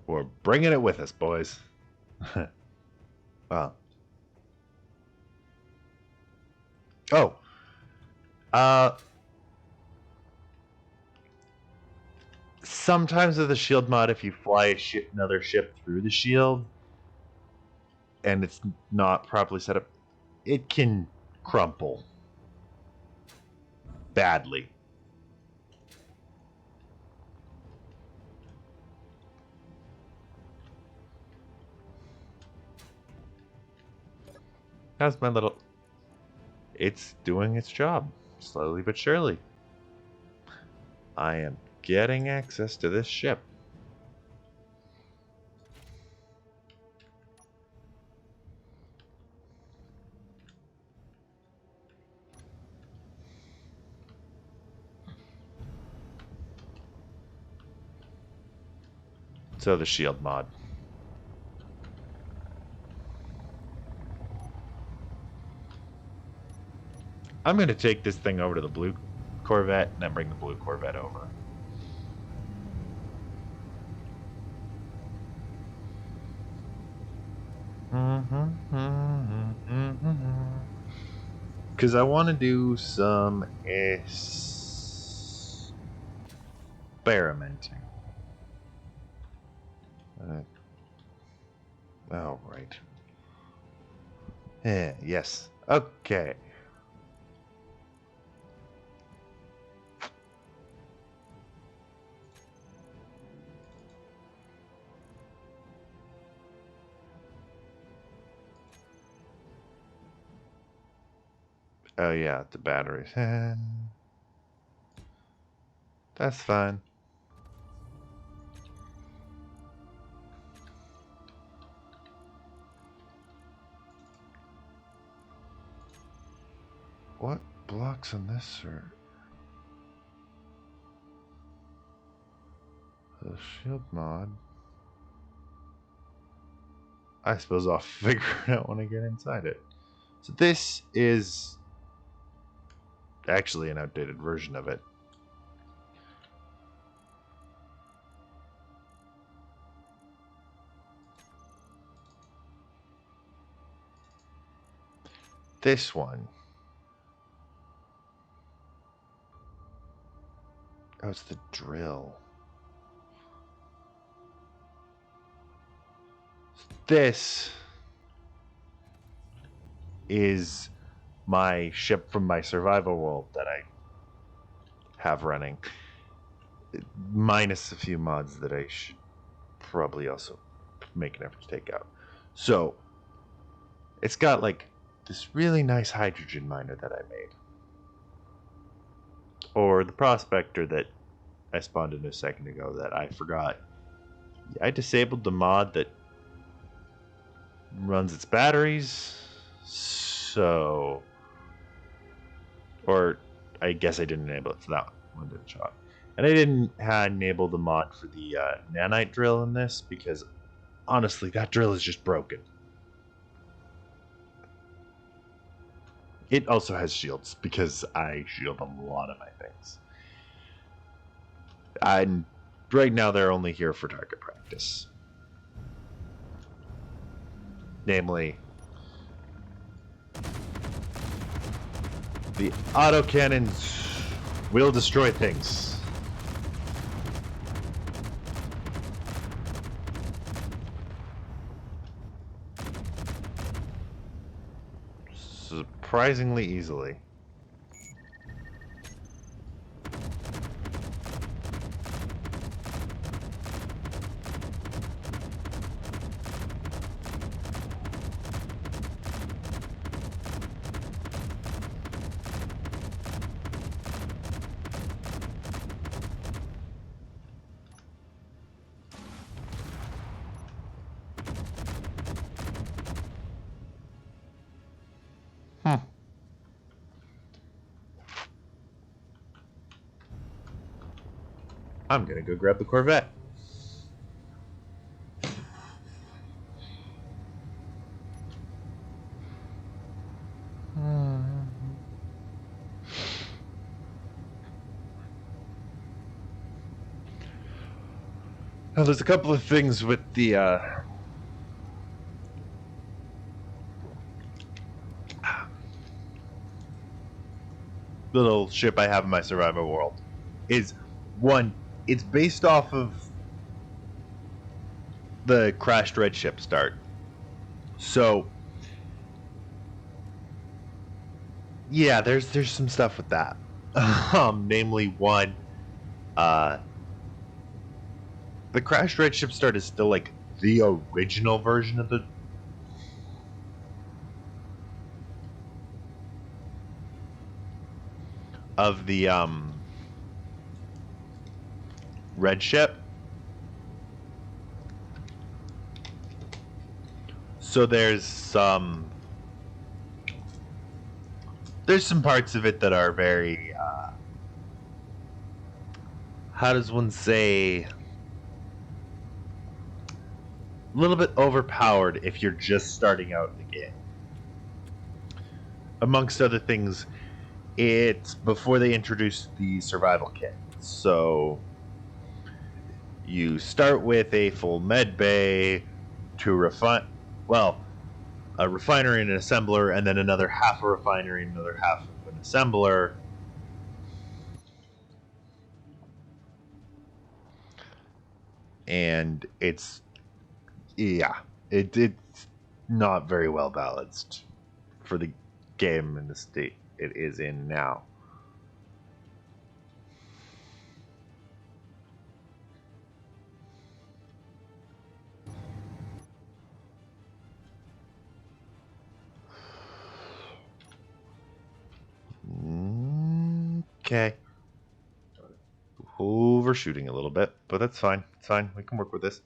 We're bringing it with us, boys. Well. Oh. Sometimes with the shield mod, if you fly another ship through the shield and it's not properly set up, it can crumple badly. That's my little... It's doing its job, slowly but surely. I am getting access to this ship. So the shield mod. I'm going to take this thing over to the blue Corvette and then bring the blue Corvette over. Because I want to do some experimenting. Oh, right. Yeah, yes. Okay. Oh, yeah, the batteries. That's fine. What blocks on this, sir? The shield mod. I suppose I'll figure it out when I get inside it. So this is actually an outdated version of it. This one. Oh, it's the drill. This is my ship from my survival world that I have running. Minus a few mods that I should probably also make an effort to take out. So, it's got like this really nice hydrogen miner that I made. Or the prospector that I spawned in a second ago that I forgot. I disabled the mod that runs its batteries, so... Or, I guess I didn't enable it, so that one didn't show up. And I didn't enable the mod for the nanite drill in this, because honestly, that drill is just broken. It also has shields, because I shield a lot of my things. And right now, they're only here for target practice. Namely, the autocannons will destroy things. surprisingly easily. I'm gonna go grab the Corvette. Now, there's a couple of things with the little ship I have in my survival world. Is one, it's based off of the crashed red ship start. So yeah, there's some stuff with that. Namely one, the crashed red ship start is still like the original version of the red ship. So there's some parts of it that are very how does one say, a little bit overpowered if you're just starting out in the game. Amongst other things, it's before they introduced the survival kit. So you start with a full med bay to refine, well, a refinery and an assembler, and then another half a refinery and another half of an assembler. And it's not very well balanced for the game in the state it is in now. Okay. Overshooting a little bit, but that's fine. It's fine. We can work with this.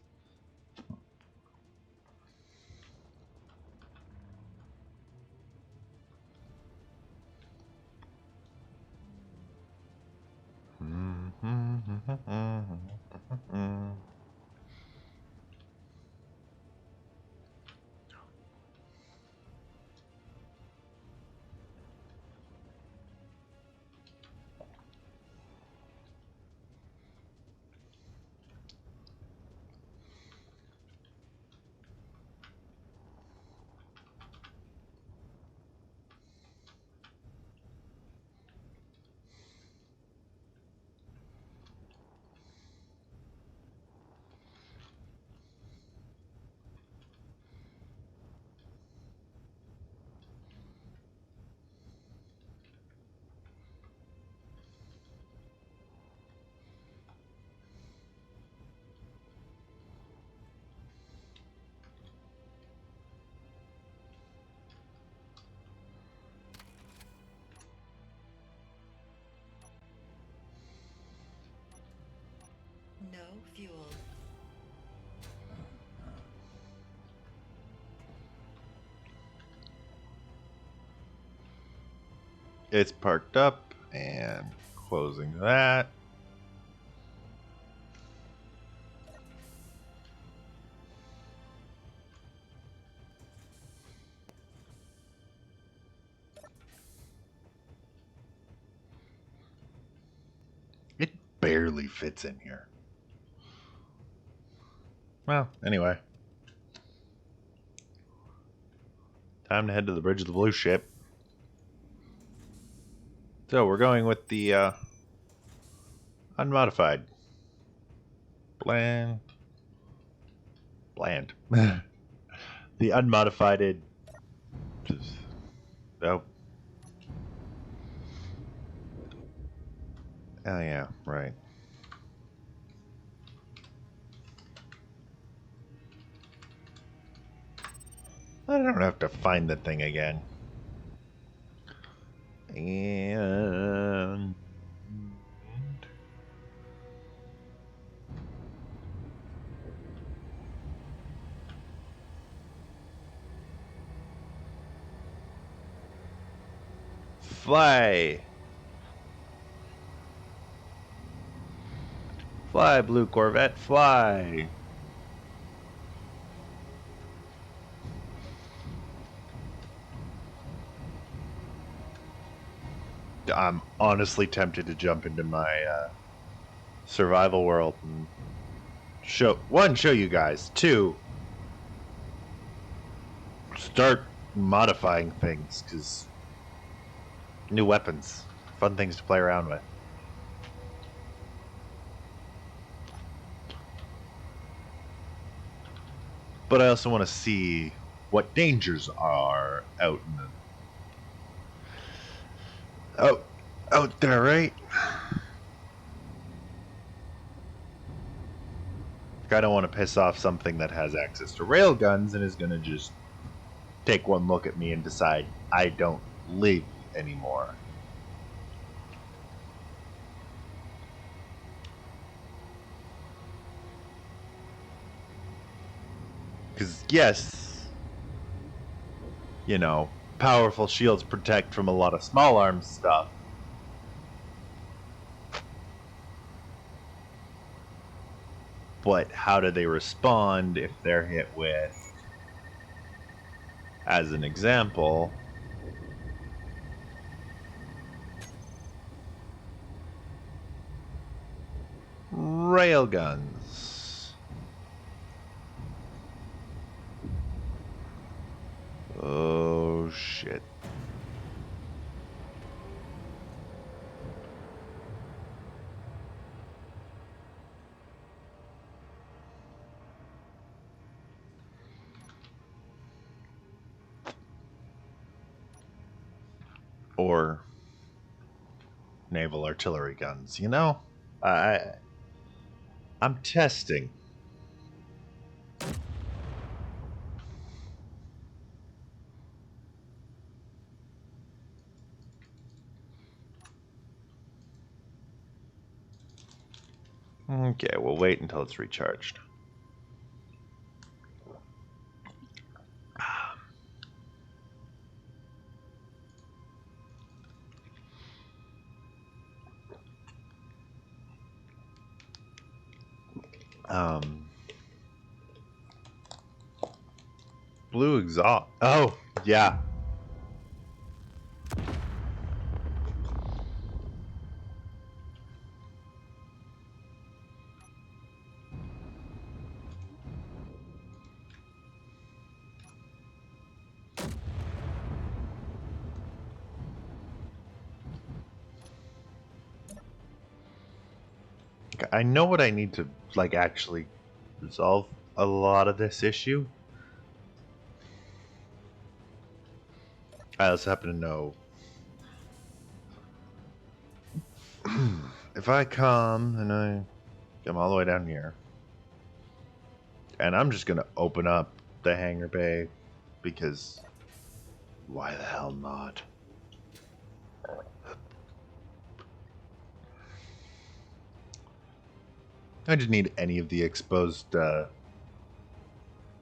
No fuel. It's parked up and closing that. It barely fits in here. Well, anyway. Time to head to the bridge of the blue ship. So we're going with the unmodified. Bland. The unmodified. Oh, Oh yeah, right. I don't have to find the thing again. And fly. Fly, blue Corvette, fly. I'm honestly tempted to jump into my survival world and show you guys. Two, start modifying things because new weapons, fun things to play around with. But I also want to see what dangers are out in the out there, right? I don't want to piss off something that has access to railguns and is going to just take one look at me and decide I don't live anymore. Because, yes, you know, powerful shields protect from a lot of small arms stuff. But how do they respond if they're hit with, as an example, railguns? Oh, shit. Or naval artillery guns, you know? I'm testing. Okay, we'll wait until it's recharged. Blue exhaust. Oh, yeah. I know what I need to, like, actually resolve a lot of this issue. I also happen to know if I come and I come all the way down here, and I'm just gonna open up the hangar bay because why the hell not? I just need any of the exposed,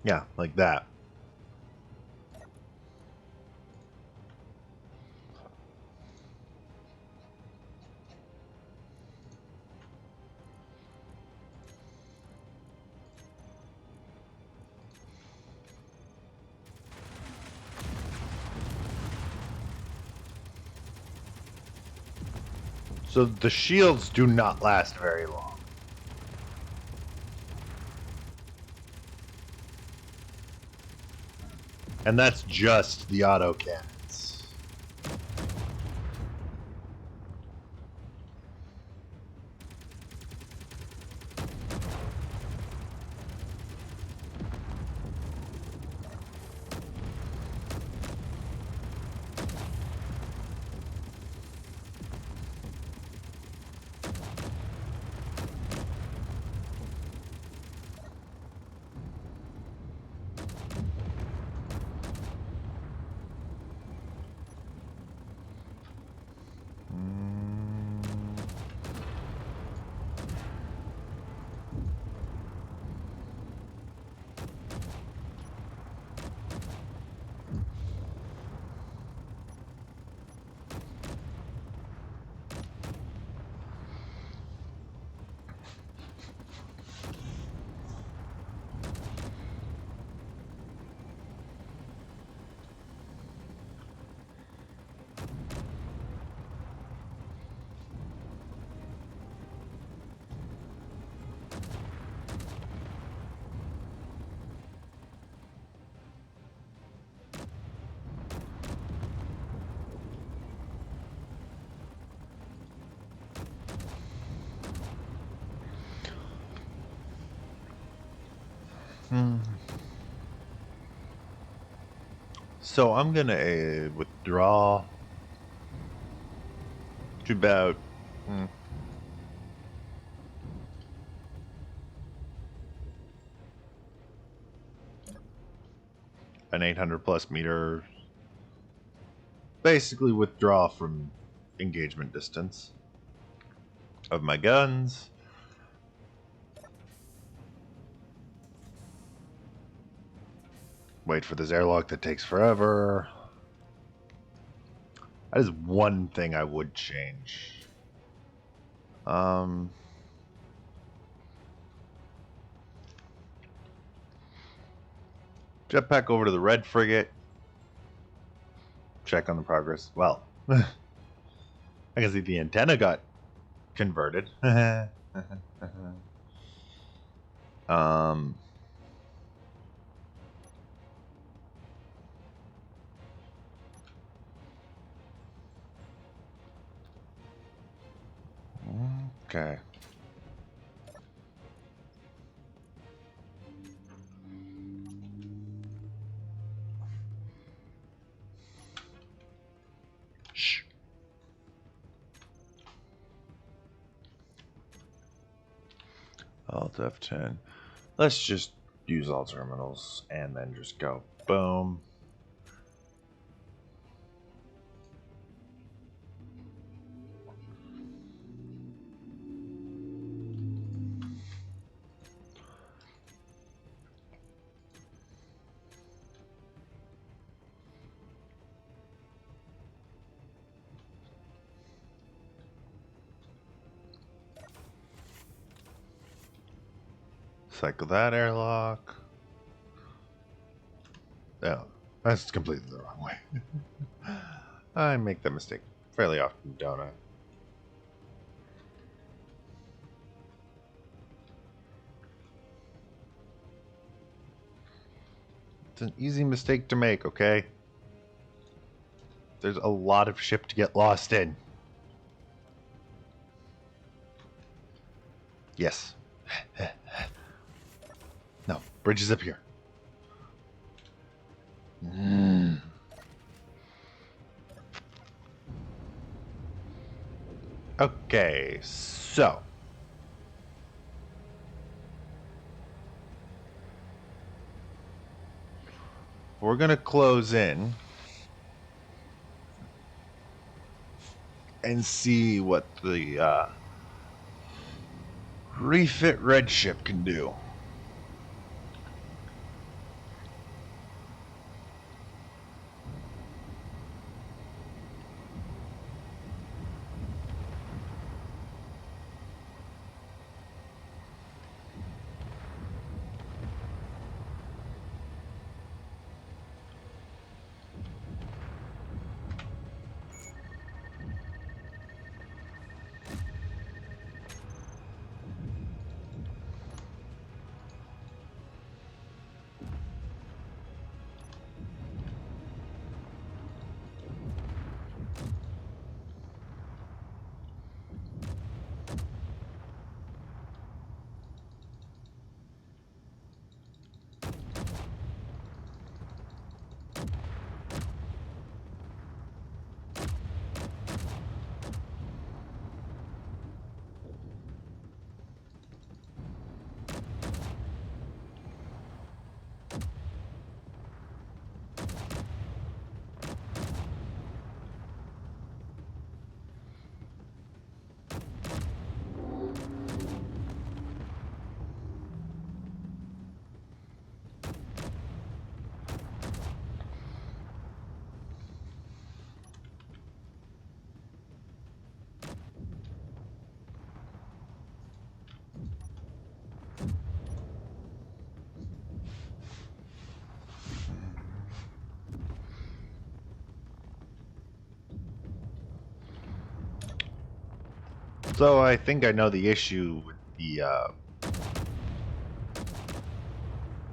yeah, like that. So the shields do not last very long. And that's just the autocannons. So I'm gonna withdraw to about an 800 plus meter. Basically withdraw from engagement distance of my guns. Wait for this airlock that takes forever. That is one thing I would change. Jetpack over to the red frigate. Check on the progress. Well, I can see the antenna got converted. Okay. Shh. Alt F10. Let's just use all terminals and then just go boom. Cycle that airlock. Oh, that's completely the wrong way. I make that mistake fairly often, don't I? It's an easy mistake to make, okay? There's a lot of ship to get lost in. Yes. No, bridge is up here. Okay, so we're gonna close in and see what the refit red ship can do. So I think I know the issue with the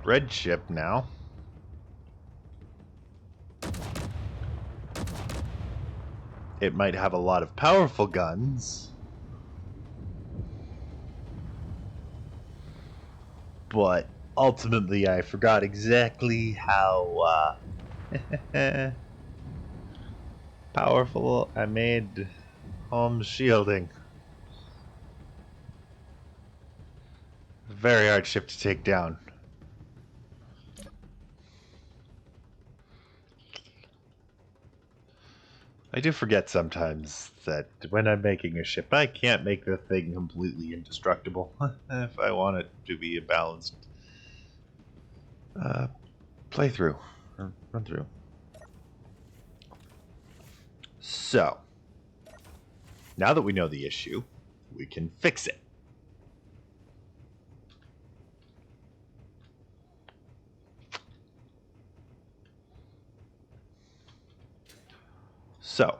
red ship now. It might have a lot of powerful guns, but ultimately, I forgot exactly how powerful I made Holmes shielding. Very hard ship to take down. I do forget sometimes that when I'm making a ship, I can't make the thing completely indestructible if I want it to be a balanced playthrough or run through. So, now that we know the issue, we can fix it. So,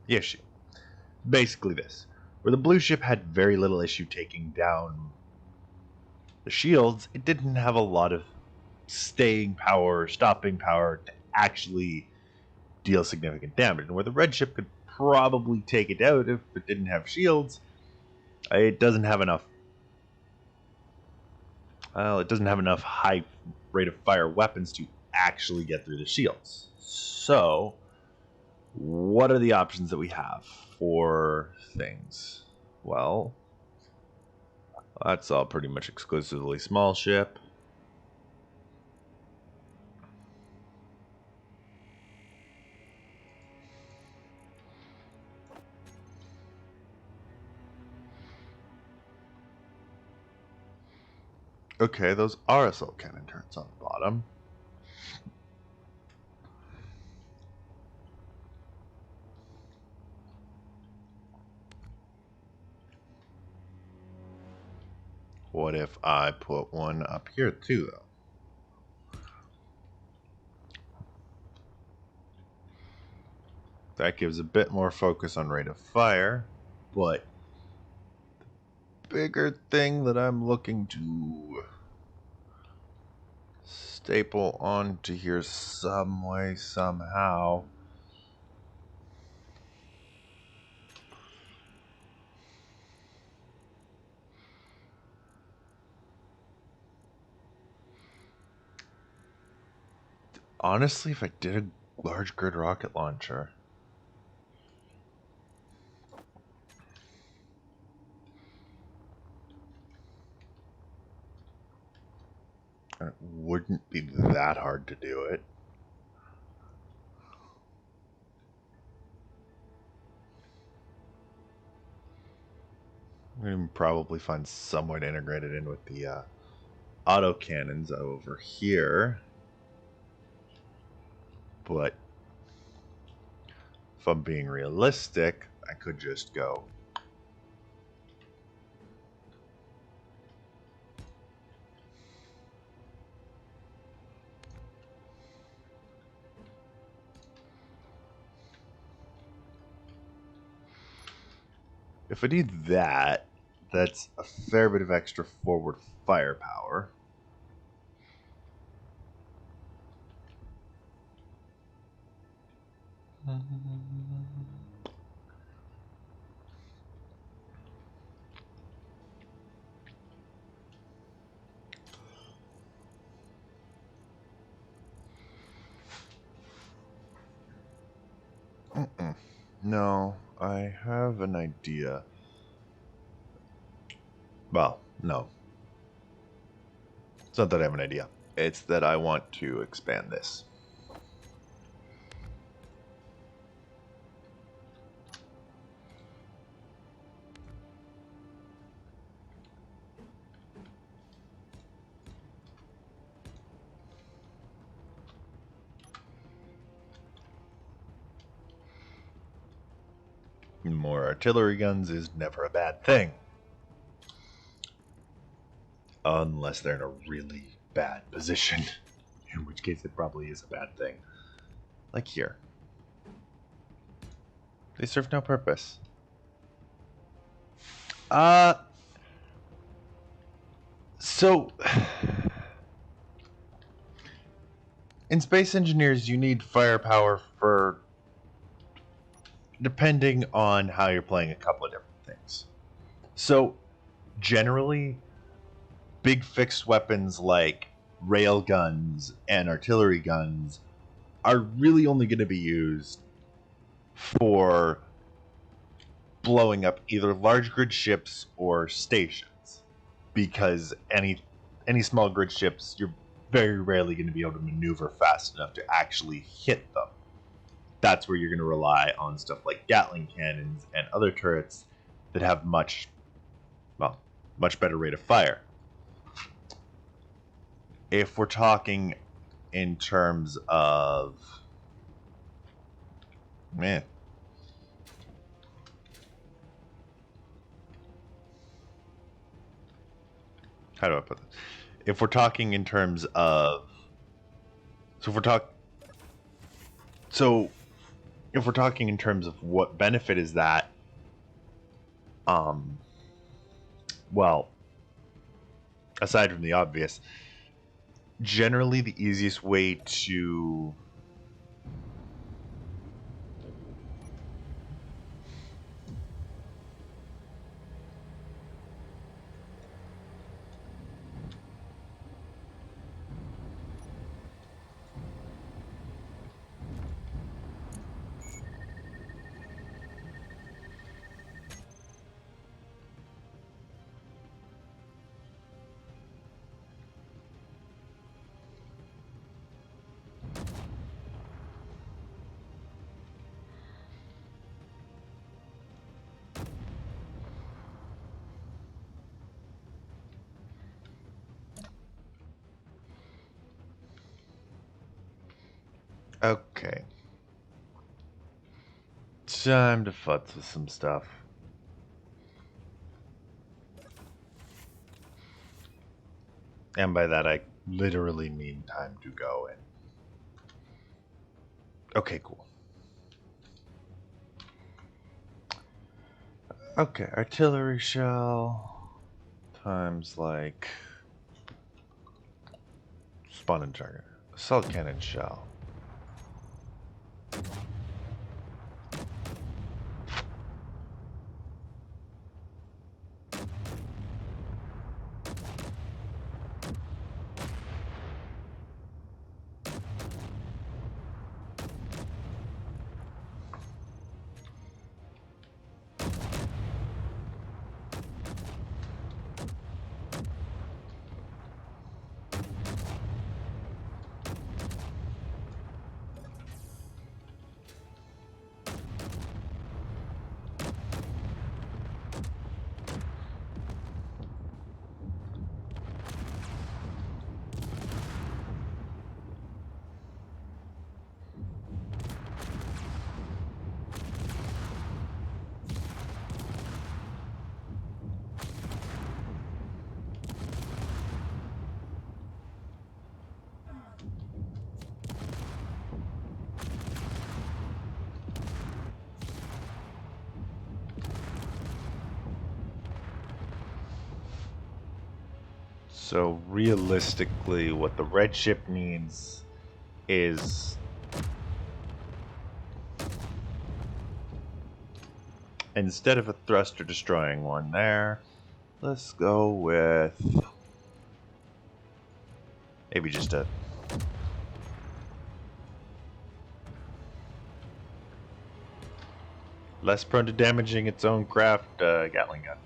the issue. Basically this. Where the blue ship had very little issue taking down the shields, it didn't have a lot of staying power, stopping power to actually deal significant damage. And where the red ship could probably take it out if it didn't have shields, it doesn't have enough. Well, it doesn't have enough high rate of fire weapons to actually get through the shields. So, what are the options that we have for things? Well, that's all pretty much exclusively small ship. Okay, those are assault cannon turrets on the bottom. What if I put one up here too, though? That gives a bit more focus on rate of fire, but the bigger thing that I'm looking to staple onto here some way, somehow. Honestly, if I did a large grid rocket launcher, it wouldn't be that hard to do it. We can probably find some way to integrate it in with the auto cannons over here. But if I'm being realistic, I could just go if I do that, that's a fair bit of extra forward firepower. No, I have an idea. Well, no. It's not that I have an idea. It's that I want to expand this. More artillery guns is never a bad thing. Unless they're in a really bad position. In which case it probably is a bad thing. Like here. They serve no purpose. So in Space Engineers you need firepower for depending on how you're playing a couple of different things. So generally big fixed weapons like rail guns and artillery guns are really only going to be used for blowing up either large grid ships or stations, because any small grid ships, you're very rarely going to be able to maneuver fast enough to actually hit them. That's where you're going to rely on stuff like Gatling cannons and other turrets that have much better rate of fire. If we're talking in terms of how do I put this? If we're talking in terms of if we're talking in terms of what benefit is that, well, aside from the obvious, generally the easiest way to okay. Time to futz with some stuff. And by that, I literally mean time to go in. Okay, cool. Okay, artillery shell times like spawn and target. Assault cannon shell. So realistically, what the red ship needs is instead of a thruster destroying one there, let's go with maybe just a less prone to damaging its own craft Gatling gun.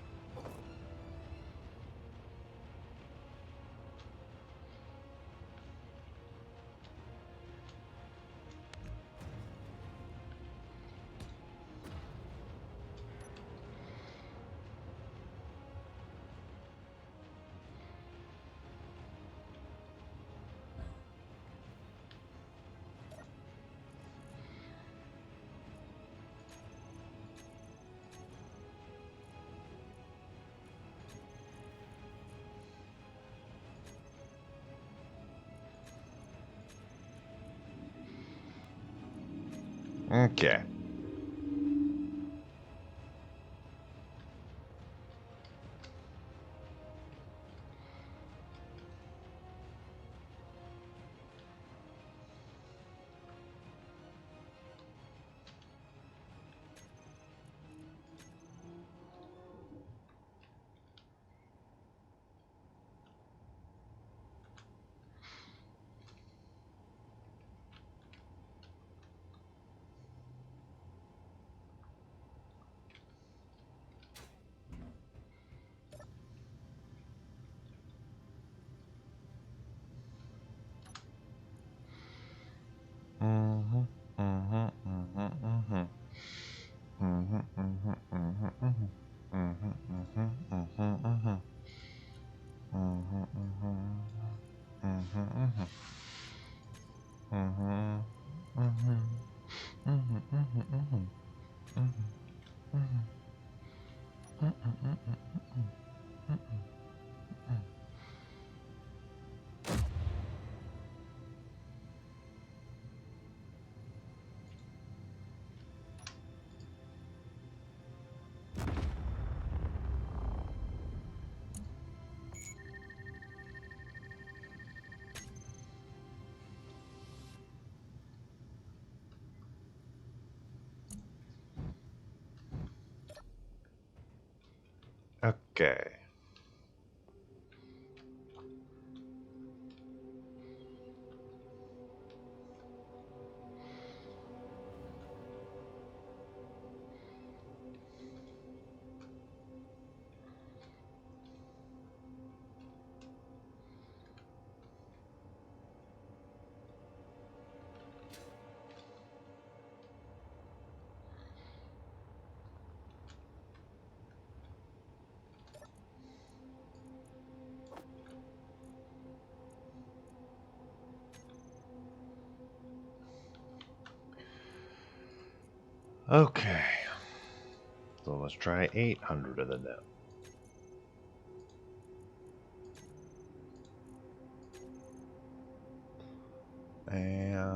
Okay. Okay. Okay. So let's try 800 of them. And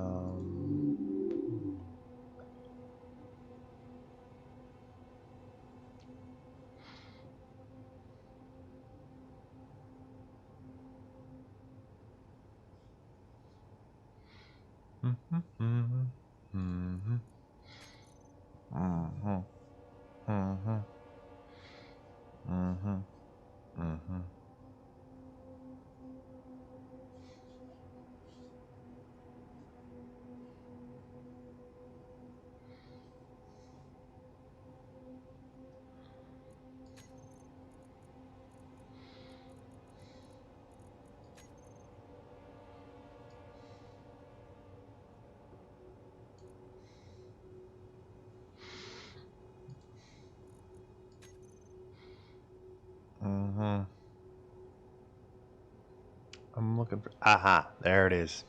I'm looking for. Aha! There it is.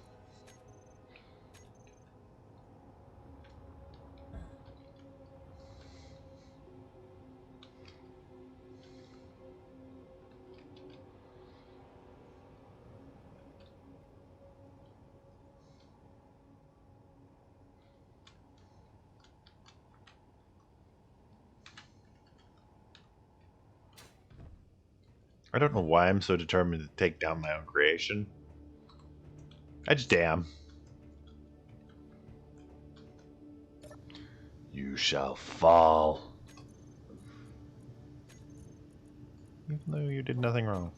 I don't know why I'm so determined to take down my own creation. I just am. You shall fall. Even though you did nothing wrong.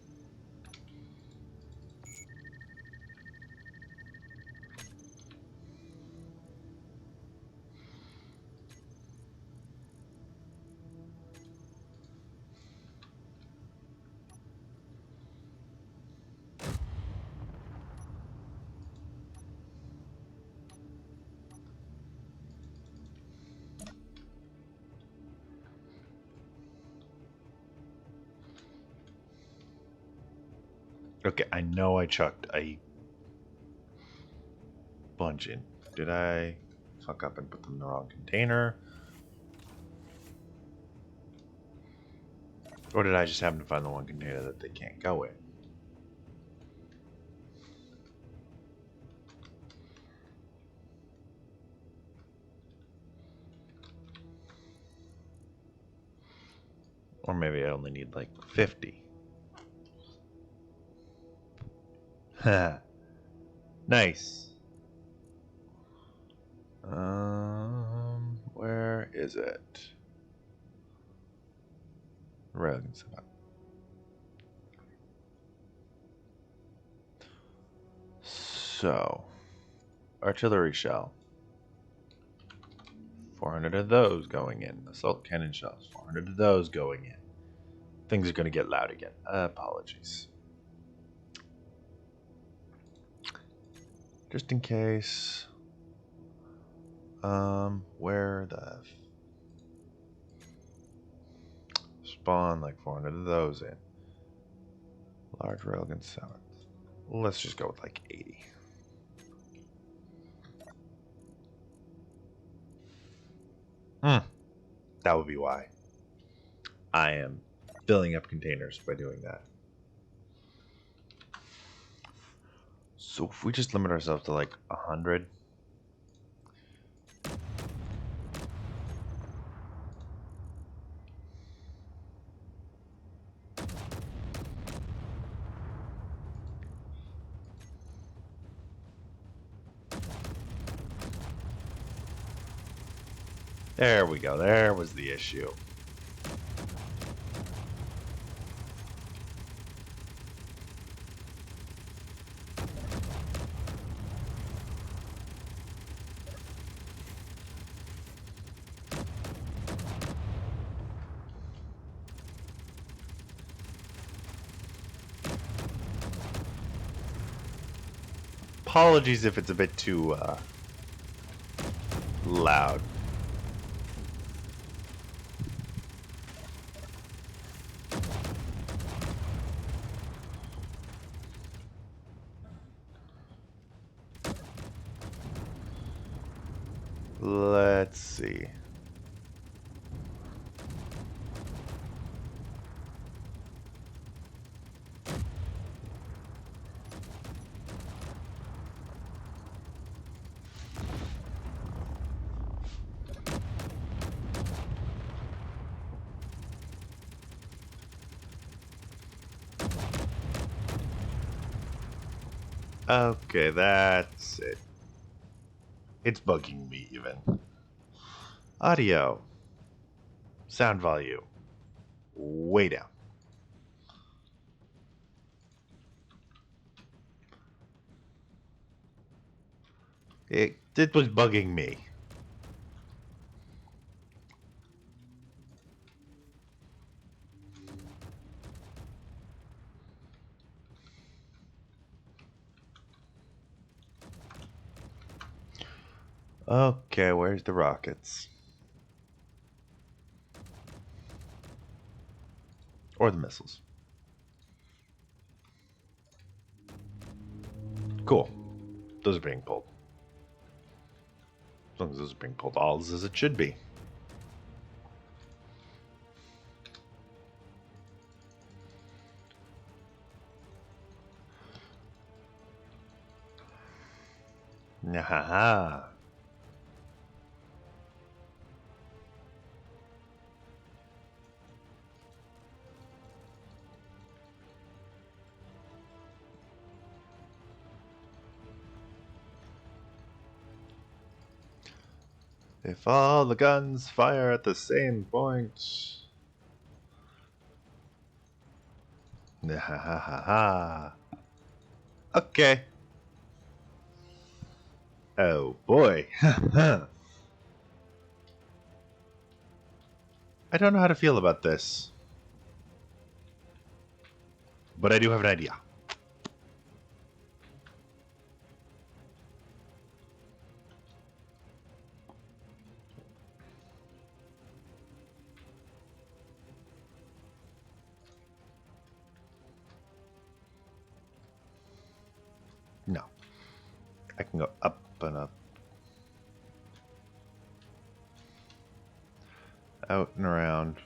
Okay, I know I chucked a bunch in. Did I fuck up and put them in the wrong container? Or did I just happen to find the one container that they can't go in? Or maybe I only need like 50. Ha. Nice. Where is it? Railgun setup. So, artillery shell. 400 of those going in. Assault cannon shells. 400 of those going in. Things are going to get loud again. Apologies. Just in case. Where the spawn like 400 of those in. Large railgun setup. Let's just go with like 80. That would be why. I am filling up containers by doing that. So if we just limit ourselves to like 100. There we go. There was the issue. Apologies if it's a bit too loud. Let's see. Okay, that's it. It's bugging me even. Audio. Sound volume. Way down. It was bugging me. Okay, where's the rockets? Or the missiles. Cool. Those are being pulled. As long as those are being pulled, all as it should be. Nahaha. If all the guns fire at the same point. Nahaha. Okay. Oh boy. I don't know how to feel about this. But I do have an idea. No. I can go up and up. Out and around.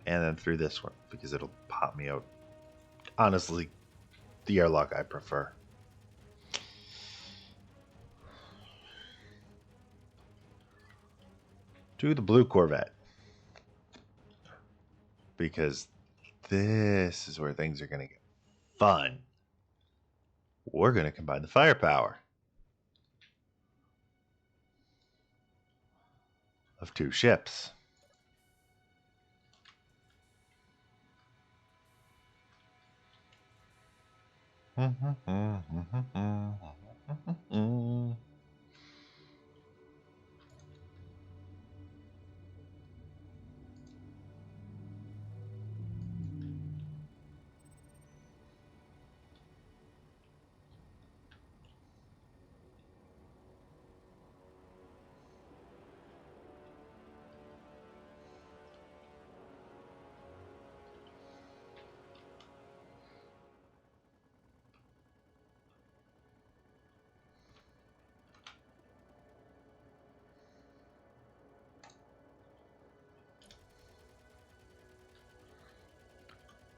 And then through this one, because it'll pop me out. Honestly, the airlock I prefer. To the blue Corvette. Because this is where things are going to get fun. We're going to combine the firepower of two ships.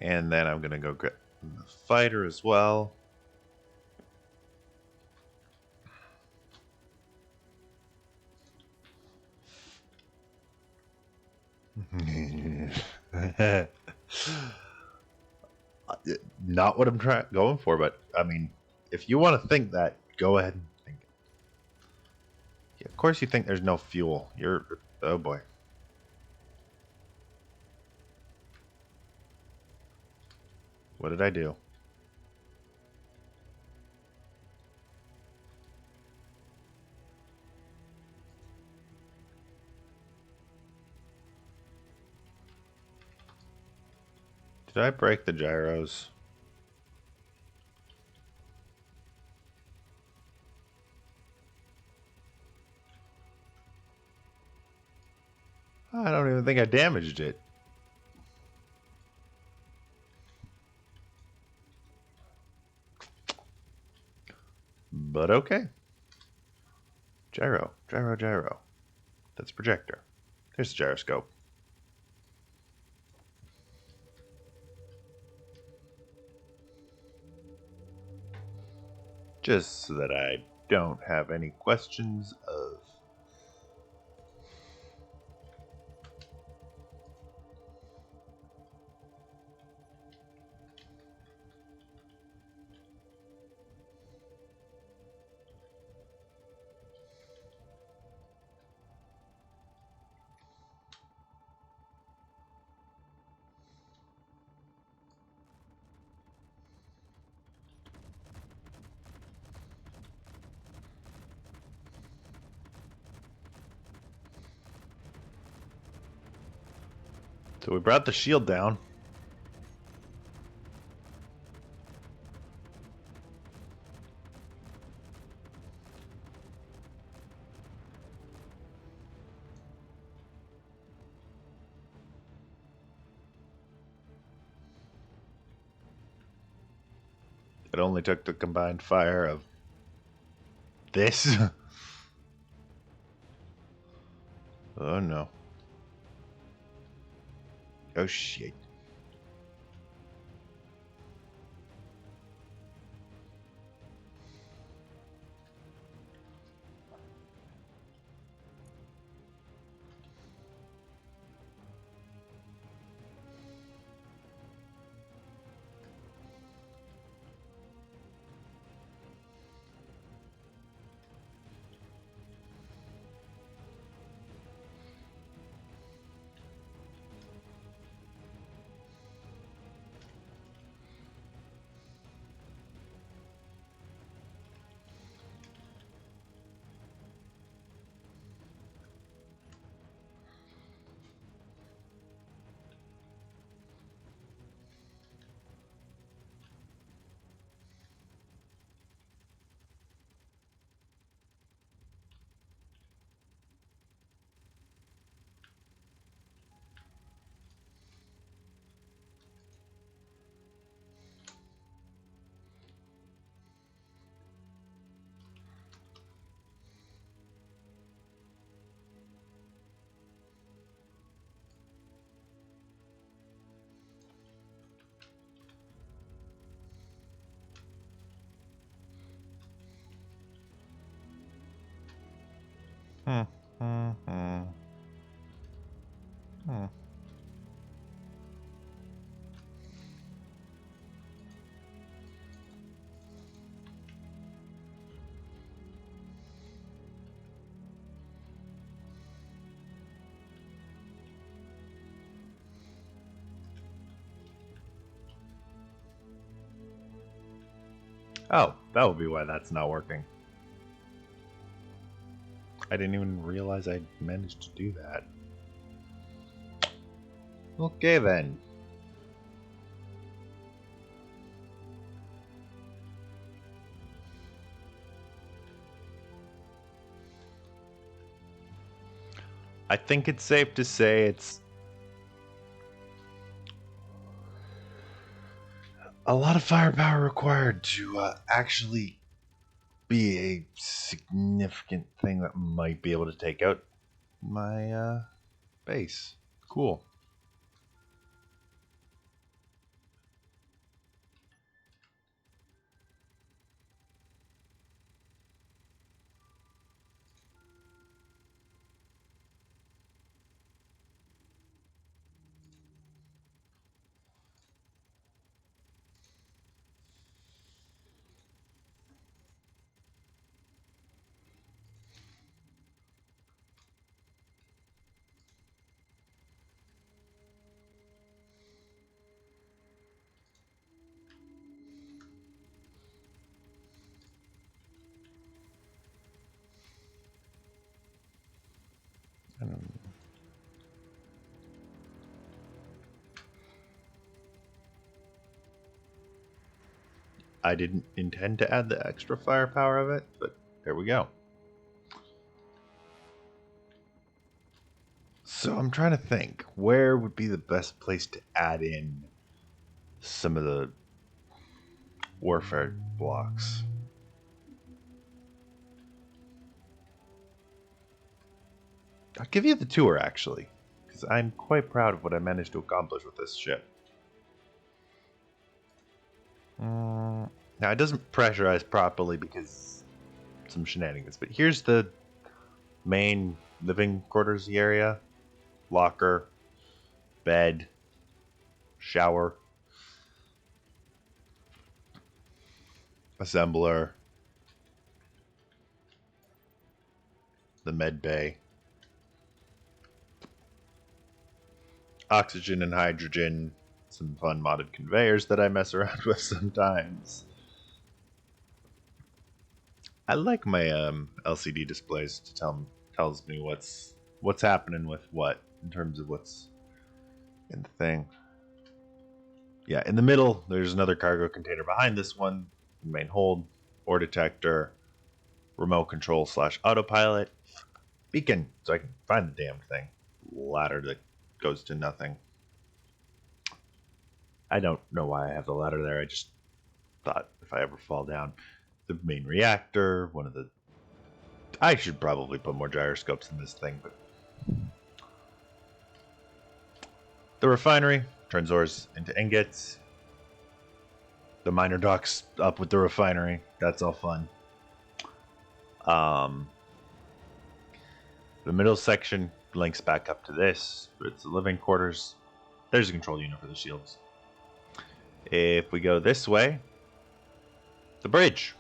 And then I'm going to go get the fighter as well. Not what I'm going for, but I mean, if you want to think that, go ahead and think it. Yeah, of course you think there's no fuel. Oh boy. What did I do? Did I break the gyros? I don't even think I damaged it. But okay. Gyro, gyro, gyro. That's projector. There's the gyroscope. Just so that I don't have any questions of... So we brought the shield down. It only took the combined fire of this. Oh no. Oh shit. Hmm. Hmm. Hmm. Hmm. Oh, that would be why that's not working. I didn't even realize I managed to do that. Okay then. I think it's safe to say it's a lot of firepower required to actually be a significant thing that might be able to take out my base. Cool. I didn't intend to add the extra firepower of it, but there we go. So I'm trying to think, where would be the best place to add in some of the warfare blocks? I'll give you the tour, actually, because I'm quite proud of what I managed to accomplish with this ship. Now, it doesn't pressurize properly because some shenanigans, but here's the main living quarters area. Locker, bed, shower, assembler, the med bay, oxygen and hydrogen, some fun modded conveyors that I mess around with sometimes. I like my LCD displays to tells me what's happening with what in terms of what's in the thing. Yeah, in the middle, there's another cargo container behind this one, main hold, ore detector, remote control / autopilot, beacon, so I can find the damn thing. Ladder that goes to nothing. I don't know why I have the ladder there. I just thought if I ever fall down, the main reactor, one of the... I should probably put more gyroscopes in this thing, but... The refinery turns ores into ingots. The miner docks up with the refinery. That's all fun. The middle section links back up to this. It's the living quarters. There's a control unit for the shields. If we go this way, the bridge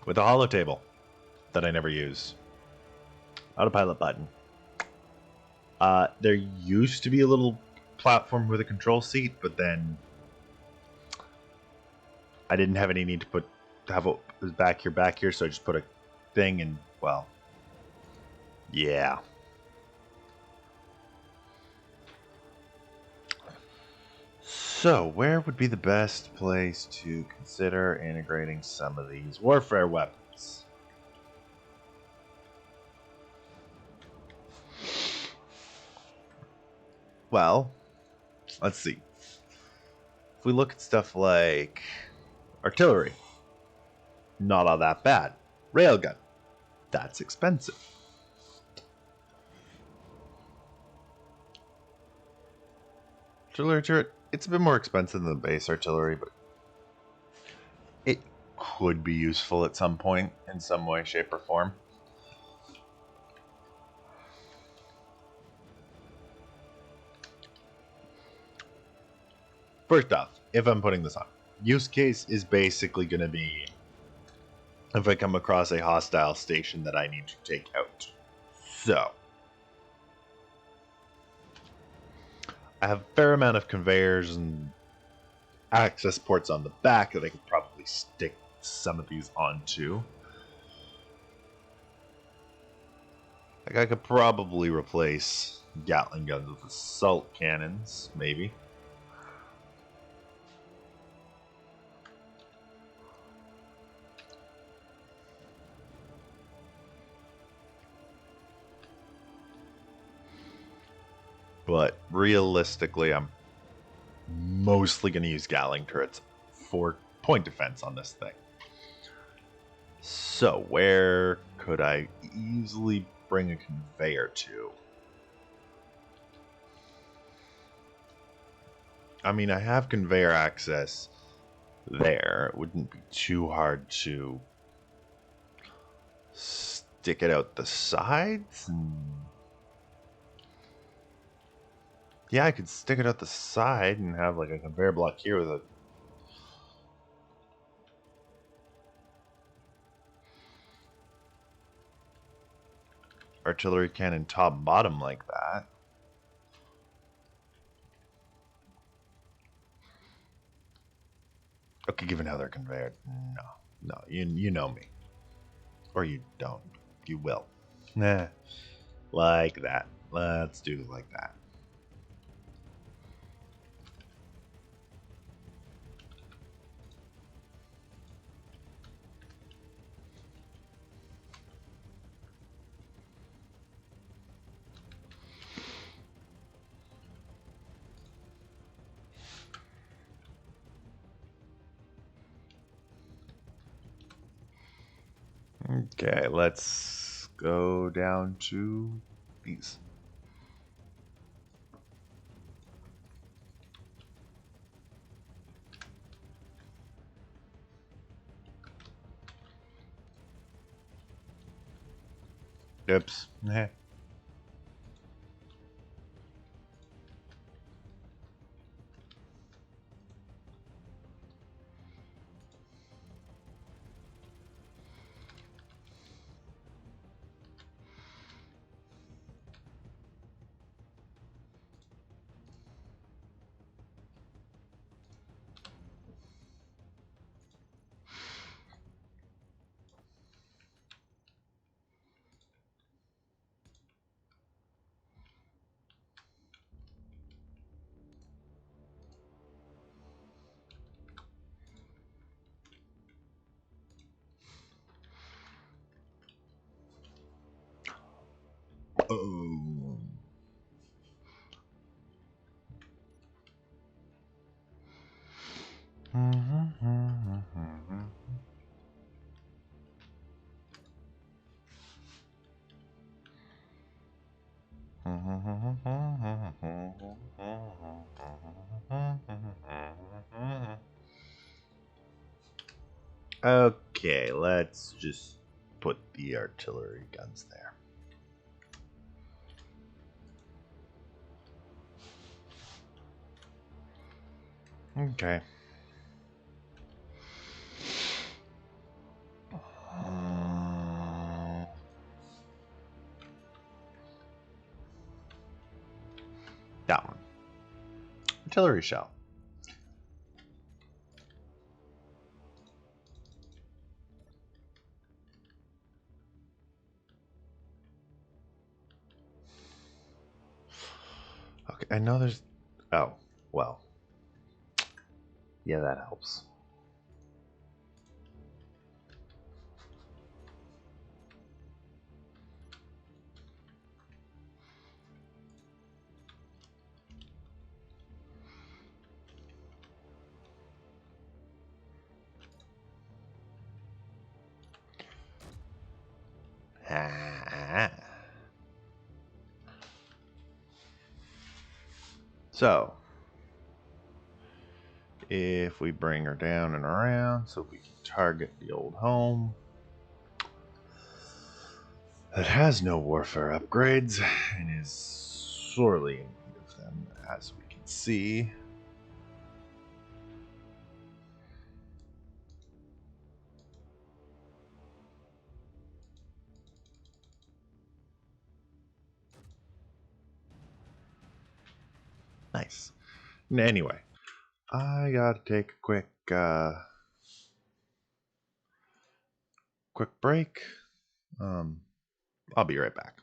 with a holo table that I never use. Autopilot button. There used to be a little platform with a control seat, but then I didn't have any need to have it was back here, so I just put a thing and, well, yeah. So, where would be the best place to consider integrating some of these warfare weapons? Well, let's see. If we look at stuff like artillery, not all that bad. Railgun, that's expensive. Artillery turret, it's a bit more expensive than the base artillery, but it could be useful at some point in some way, shape, or form. First off, if I'm putting this on, use case is basically going to be if I come across a hostile station that I need to take out. So, I have a fair amount of conveyors and access ports on the back that I could probably stick some of these onto. Like, I could probably replace Gatling guns with assault cannons, maybe. But realistically, I'm mostly going to use Gatling turrets for point defense on this thing. So, where could I easily bring a conveyor to? I mean, I have conveyor access there. It wouldn't be too hard to stick it out the sides. Yeah, I could stick it out the side and have like a conveyor block here with a... artillery cannon top bottom like that. Okay, given how they're conveyed, no, you know me, or you don't, you will. Nah, like that. Let's do it like that. Okay, let's go down to these. Oops. Oh. Okay, let's just put the artillery guns there. Okay. That one. Artillery shell. Okay, I know there's... Oh, well. Yeah, that helps. So, if we bring her down and around so we can target the old home that has no warfare upgrades and is sorely in need of them, as we can see. Nice. Anyway, I gotta take a quick break. I'll be right back.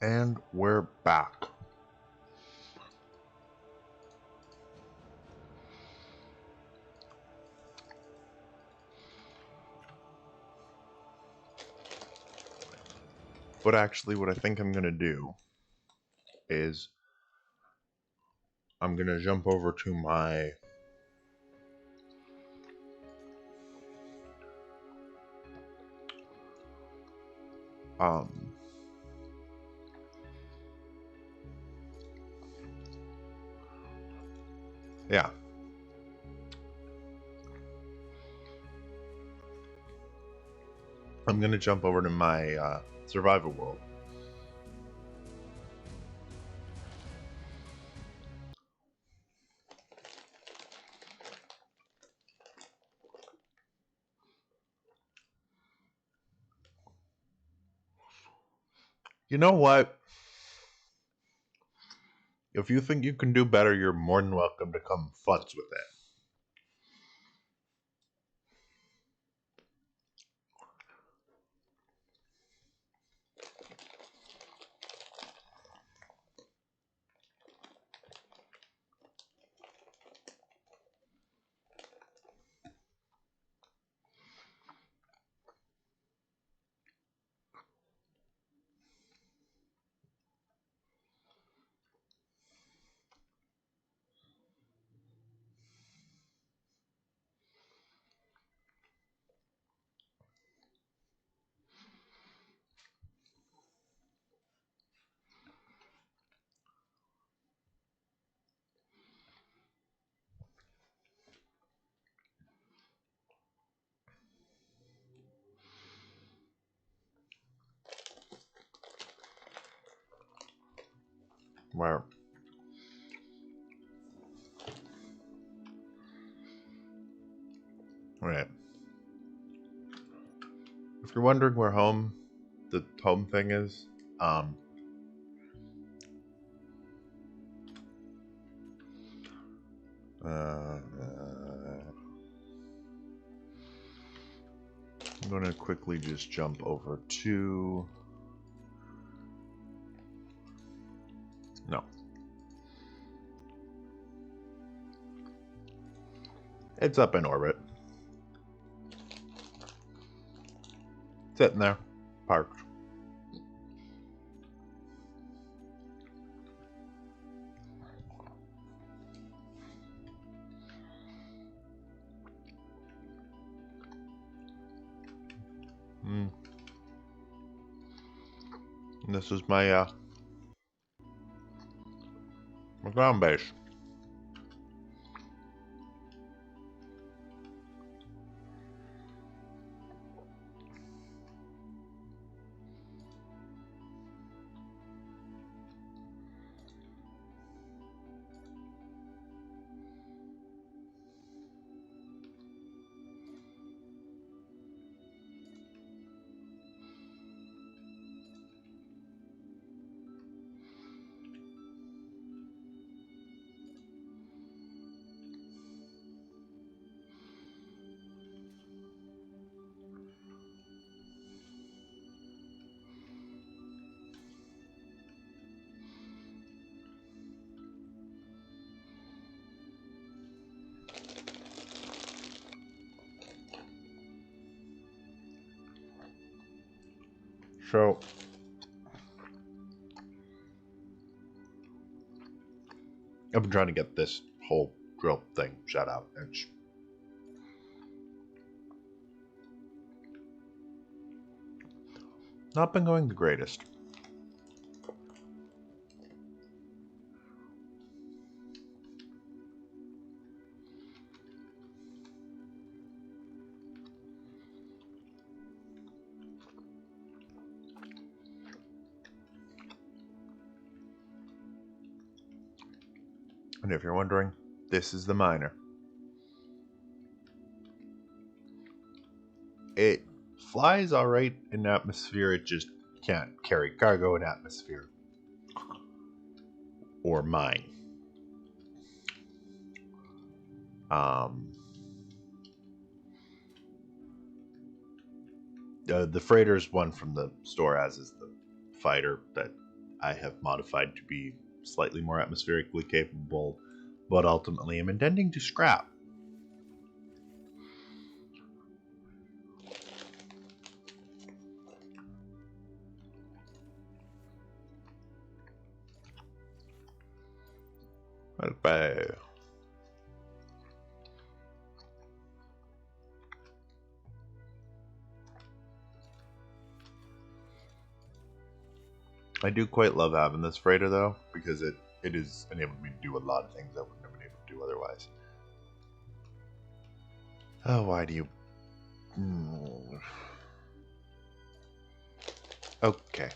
And we're back. But actually, what I think I'm going to do is I'm going to jump over to my yeah. I'm going to jump over to my survival world. You know what? If you think you can do better, you're more than welcome to come futz with it. Where? Right. If you're wondering where the home thing is, I'm going to quickly just jump over to... No. It's up in orbit. Sitting there. Parked. And this is my ground base. So, I've been trying to get this whole drill thing shut out. It's not been going the greatest. And if you're wondering, this is the miner. It flies alright in atmosphere, it just can't carry cargo in atmosphere. Or mine. The freighter's one from the store, as is the fighter that I have modified to be slightly more atmospherically capable, but ultimately am intending to scrap. Okay. I do quite love having this freighter though, because it has enabled me to do a lot of things I wouldn't have been able to do otherwise. Oh, why do you... Okay.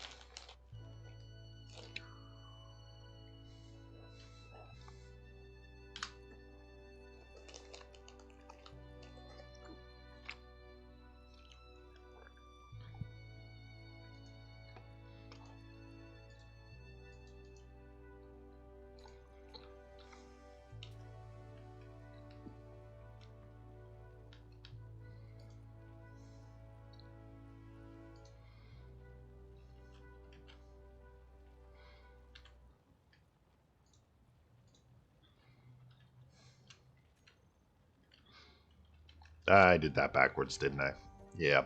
I did that backwards, didn't I? Yeah.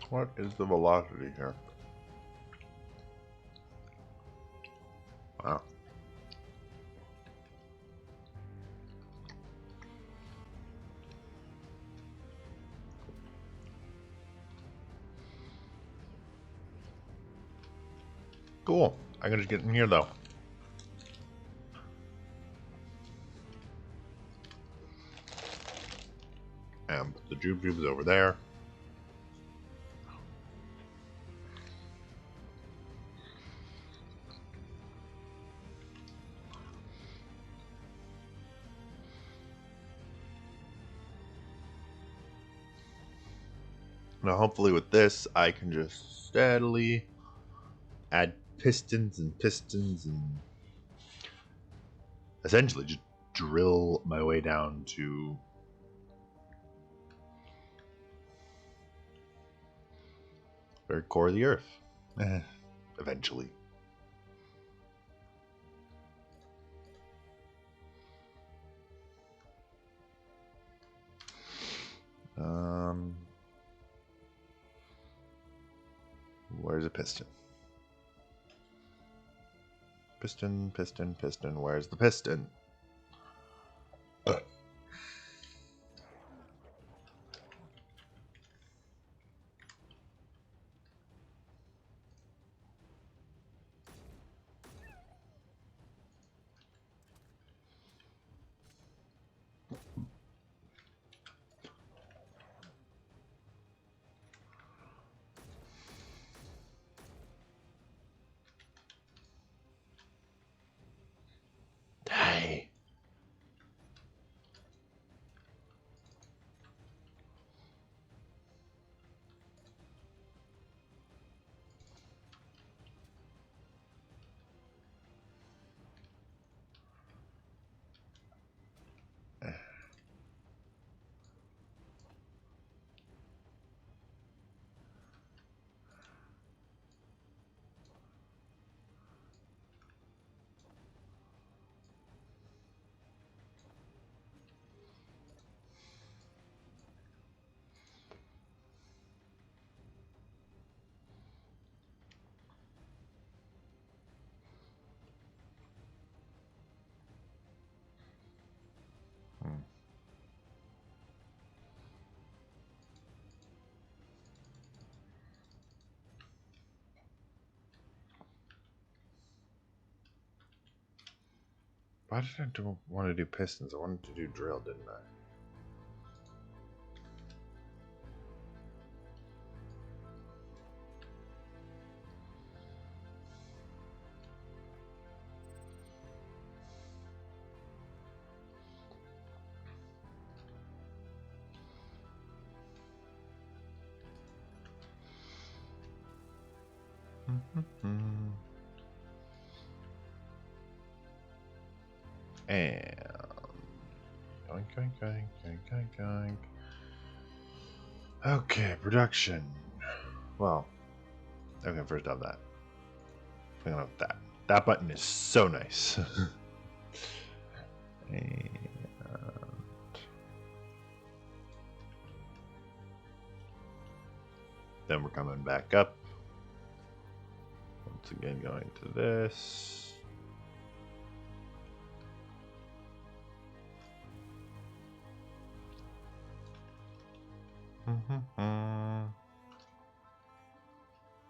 What is the velocity here? Wow. Cool. I can just get in here though. And the Jube Jube is over there. Now hopefully with this I can just steadily add pistons and essentially just drill my way down to the very core of the Earth. Eventually. Where's a piston? Piston, piston, piston. Where's the piston? Hey. Why did I want to do pistons? I wanted to do drill, didn't I? And going, going. Okay, production. Well, okay, first off that. Hang on with that. That button is so nice. And then we're coming back up. Once again, going to this.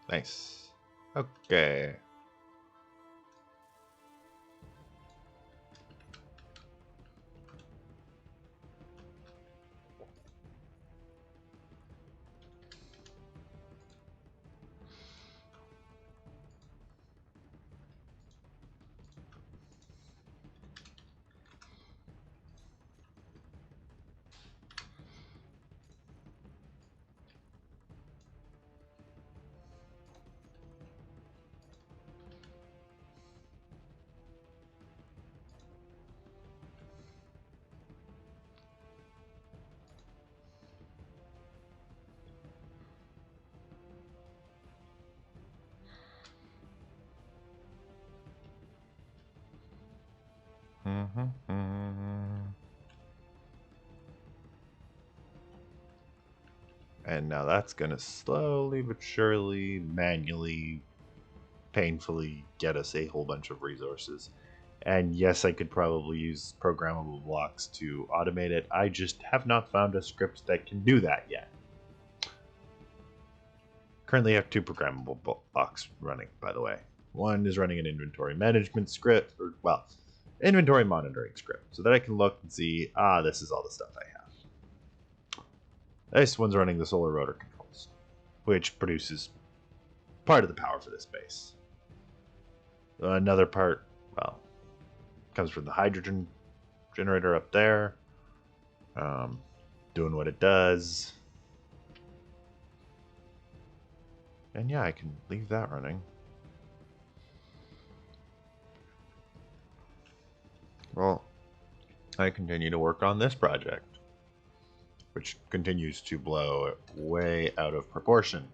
Nice. Okay. And now that's going to slowly but surely, manually, painfully get us a whole bunch of resources. And yes, I could probably use programmable blocks to automate it. I just have not found a script that can do that yet. Currently have 2 programmable blocks running, by the way. One is running an inventory management script, or, well, inventory monitoring script, so that I can look and see, this is all the stuff I have. This one's running the solar rotor controls, which produces part of the power for this base. Another part, well, comes from the hydrogen generator up there, doing what it does. And yeah, I can leave that running. Well, I continue to work on this project, which continues to blow way out of proportion.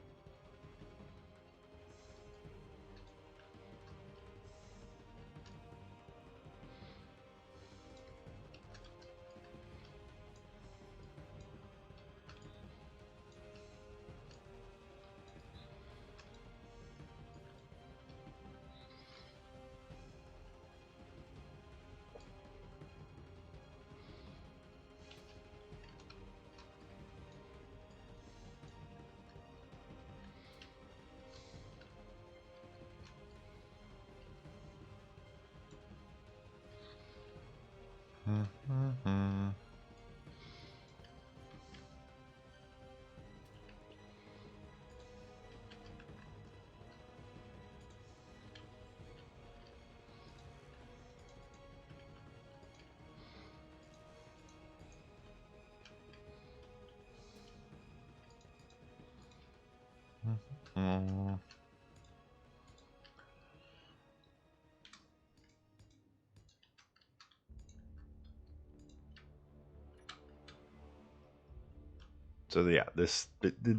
So yeah, this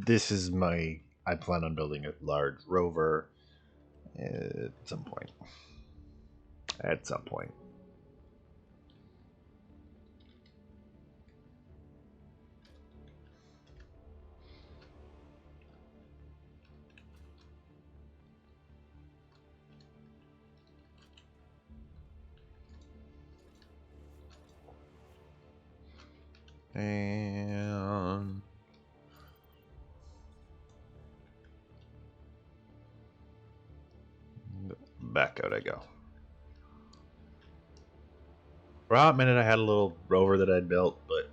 is my. I plan on building a large rover at some point. At some point. And back out I go. For a hot minute, I had a little rover that I'd built, but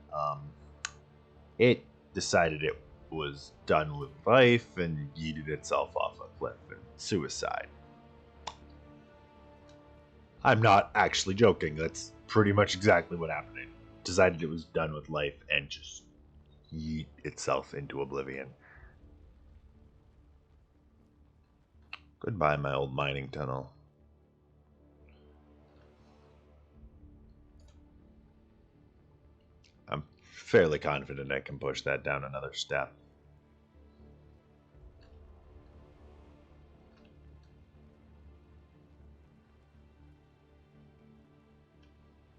it decided it was done with life and yeeted itself off a cliff and suicide. I'm not actually joking. That's pretty much exactly what happened. It decided it was done with life and just yeet itself into oblivion. Goodbye, my old mining tunnel. I'm fairly confident I can push that down another step.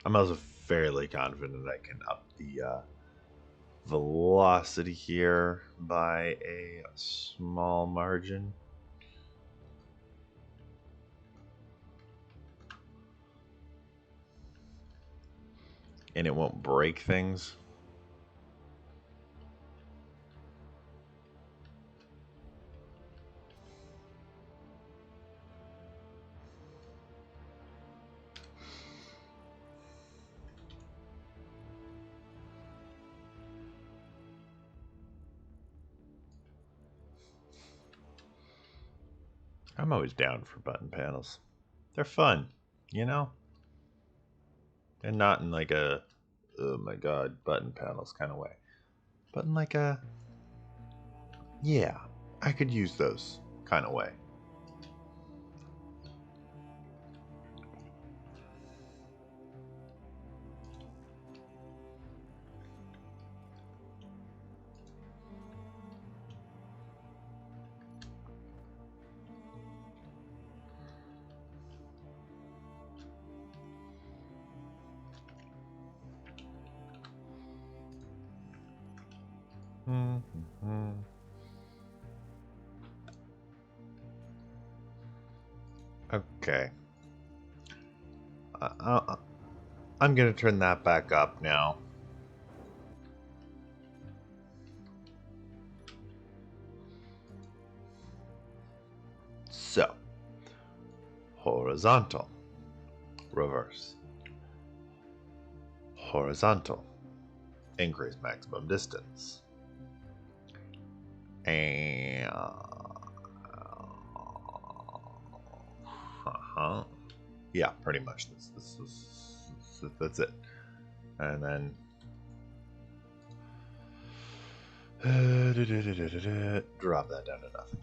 I'm also fairly confident I can up the velocity here by a small margin. And it won't break things. I'm always down for button panels. They're fun, you know? And not in like a, oh my god, button panels kind of way. But in like a, yeah, I could use those kind of way. Mm-hmm. Okay. I'm going to turn that back up now. So, horizontal, reverse. Horizontal, increase maximum distance. And yeah, pretty much. That's it. And then drop that down to nothing.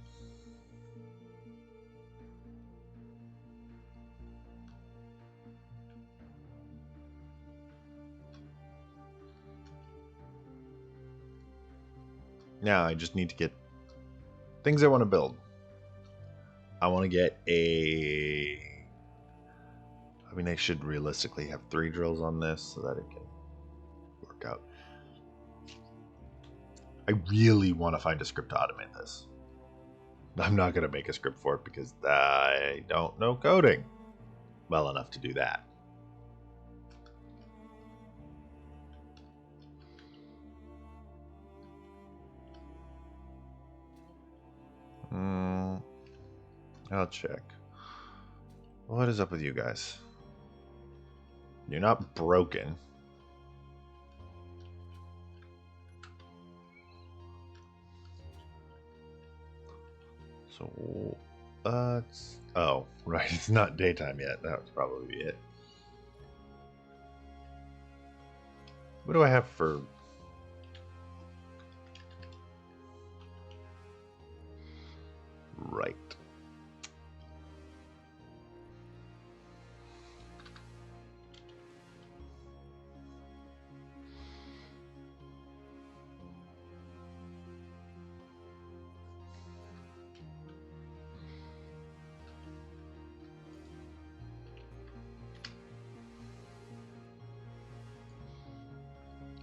Now I just need to get things I want to build. I want to get a... I mean, I should realistically have 3 drills on this so that it can work out. I really want to find a script to automate this. I'm not going to make a script for it because I don't know coding well enough to do that. I'll check. What is up with you guys? You're not broken. So, oh, right, it's not daytime yet. That was probably it. What do I have for... Right.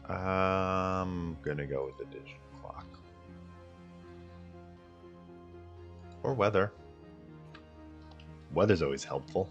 I'm gonna go with the digital clock. Or weather. Weather's always helpful.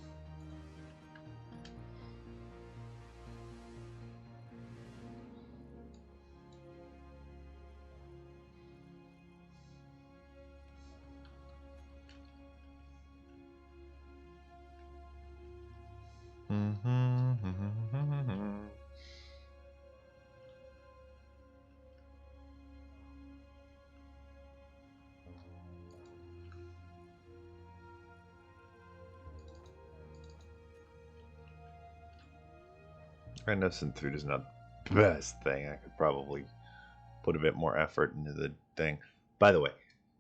I know synth food is not the best thing. I could probably put a bit more effort into the thing. By the way,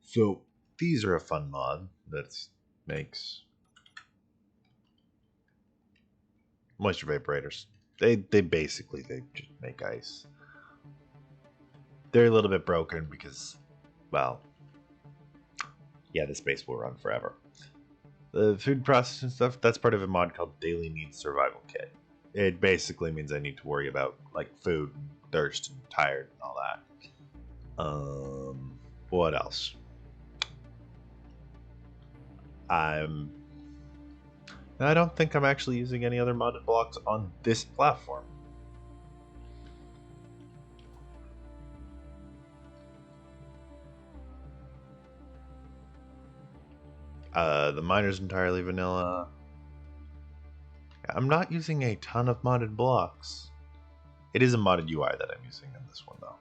so these are a fun mod that makes moisture vaporators. They basically they just make ice. They're a little bit broken because, well, yeah, the space will run forever. The food processing stuff, that's part of a mod called Daily Needs Survival Kit. It basically means I need to worry about like food, and thirst, and tired, and all that. What else? I don't think I'm actually using any other modded blocks on this platform. The miner's entirely vanilla. I'm not using a ton of modded blocks. It is a modded UI that I'm using in this one, though.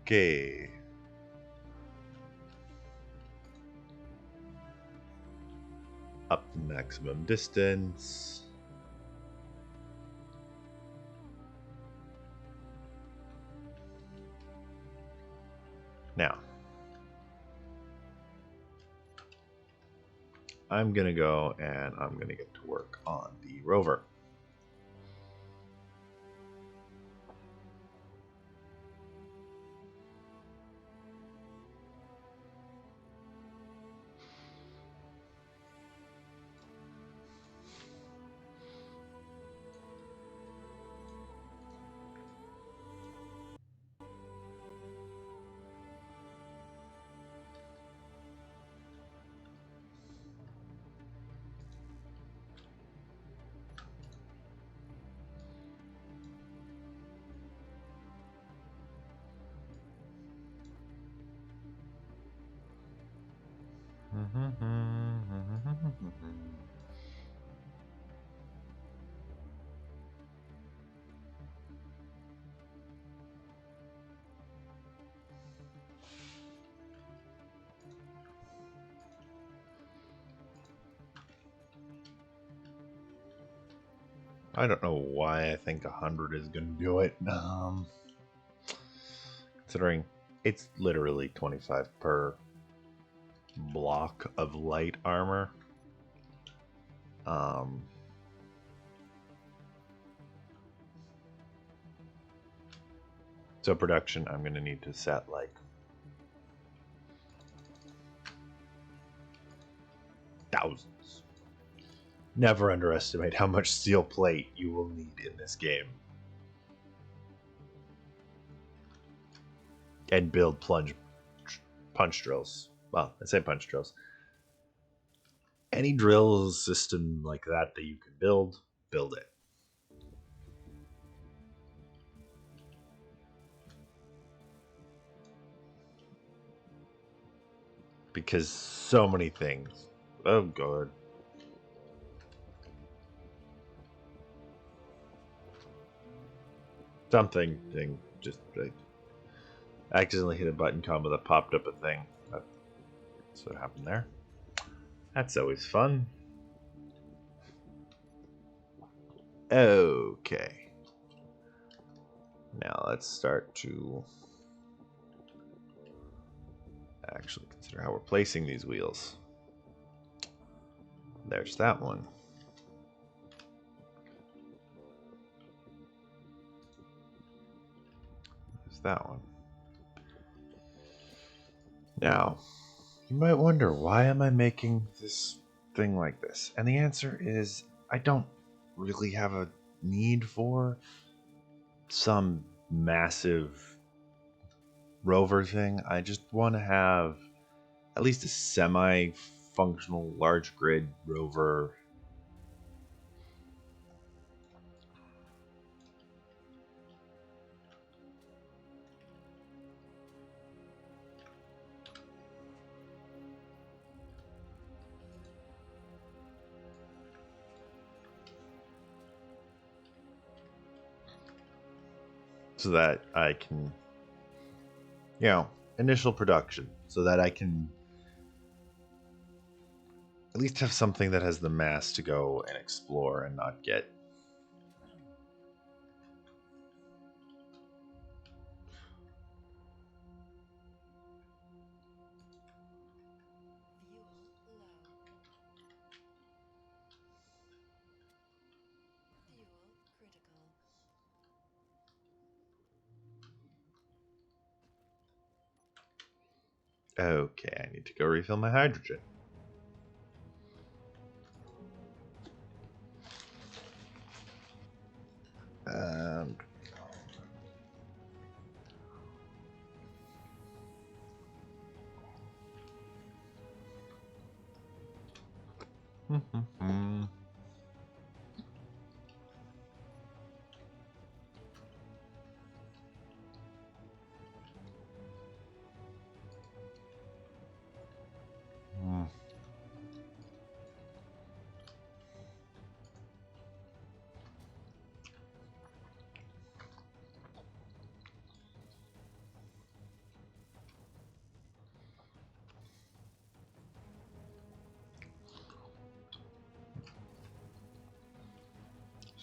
Okay. Up to maximum distance. Now, I'm going to go and I'm going to get to work on the rover. I don't know why I think 100 is going to do it. Considering it's literally 25 per block of light armor. So production, I'm going to need to set like thousands. Never underestimate how much steel plate you will need in this game. And build punch drills. Well, I say punch drills. Any drill system like that you can build it. Because so many things. Oh, God. Something thing just like accidentally hit a button combo that popped up a thing. That's what happened there. That's always fun. Okay. Now let's start to actually consider how we're placing these wheels. There's that one. There's that one. Now, you might wonder, why am I making this thing like this? And the answer is, I don't really have a need for some massive rover thing. I just want to have at least a semi-functional large grid rover. So that I can initial production so that I can at least have something that has the mass to go and explore and not get Fuel low. Fuel critical. okay, I need to go refill my hydrogen. And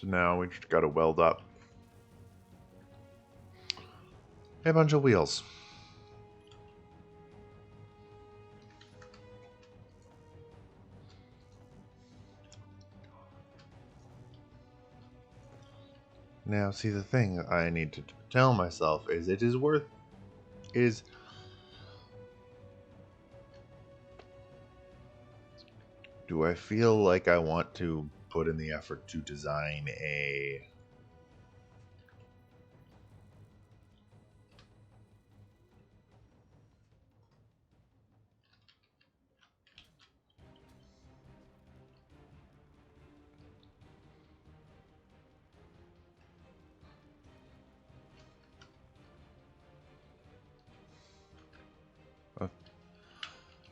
so now we just gotta weld up a bunch of wheels. Now, see, the thing I need to tell myself is it is worth is do I feel like I want to put in the effort to design a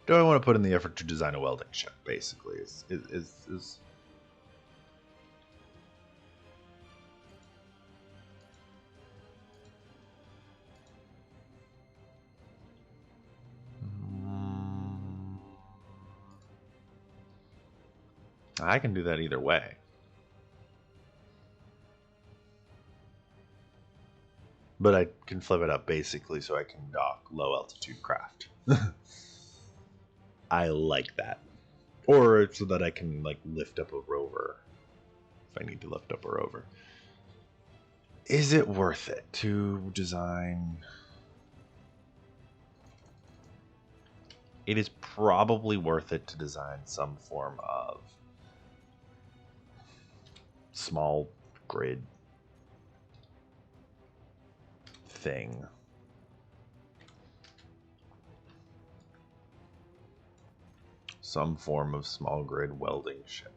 do I want to put in the effort to design a welding ship? Basically, is I can do that either way. But I can flip it up basically so I can dock low altitude craft. I like that. Or so that I can like lift up a rover if I need to lift up a rover. Is it worth it to design? It is probably worth it to design some form of small grid thing. Some form of small grid welding ship.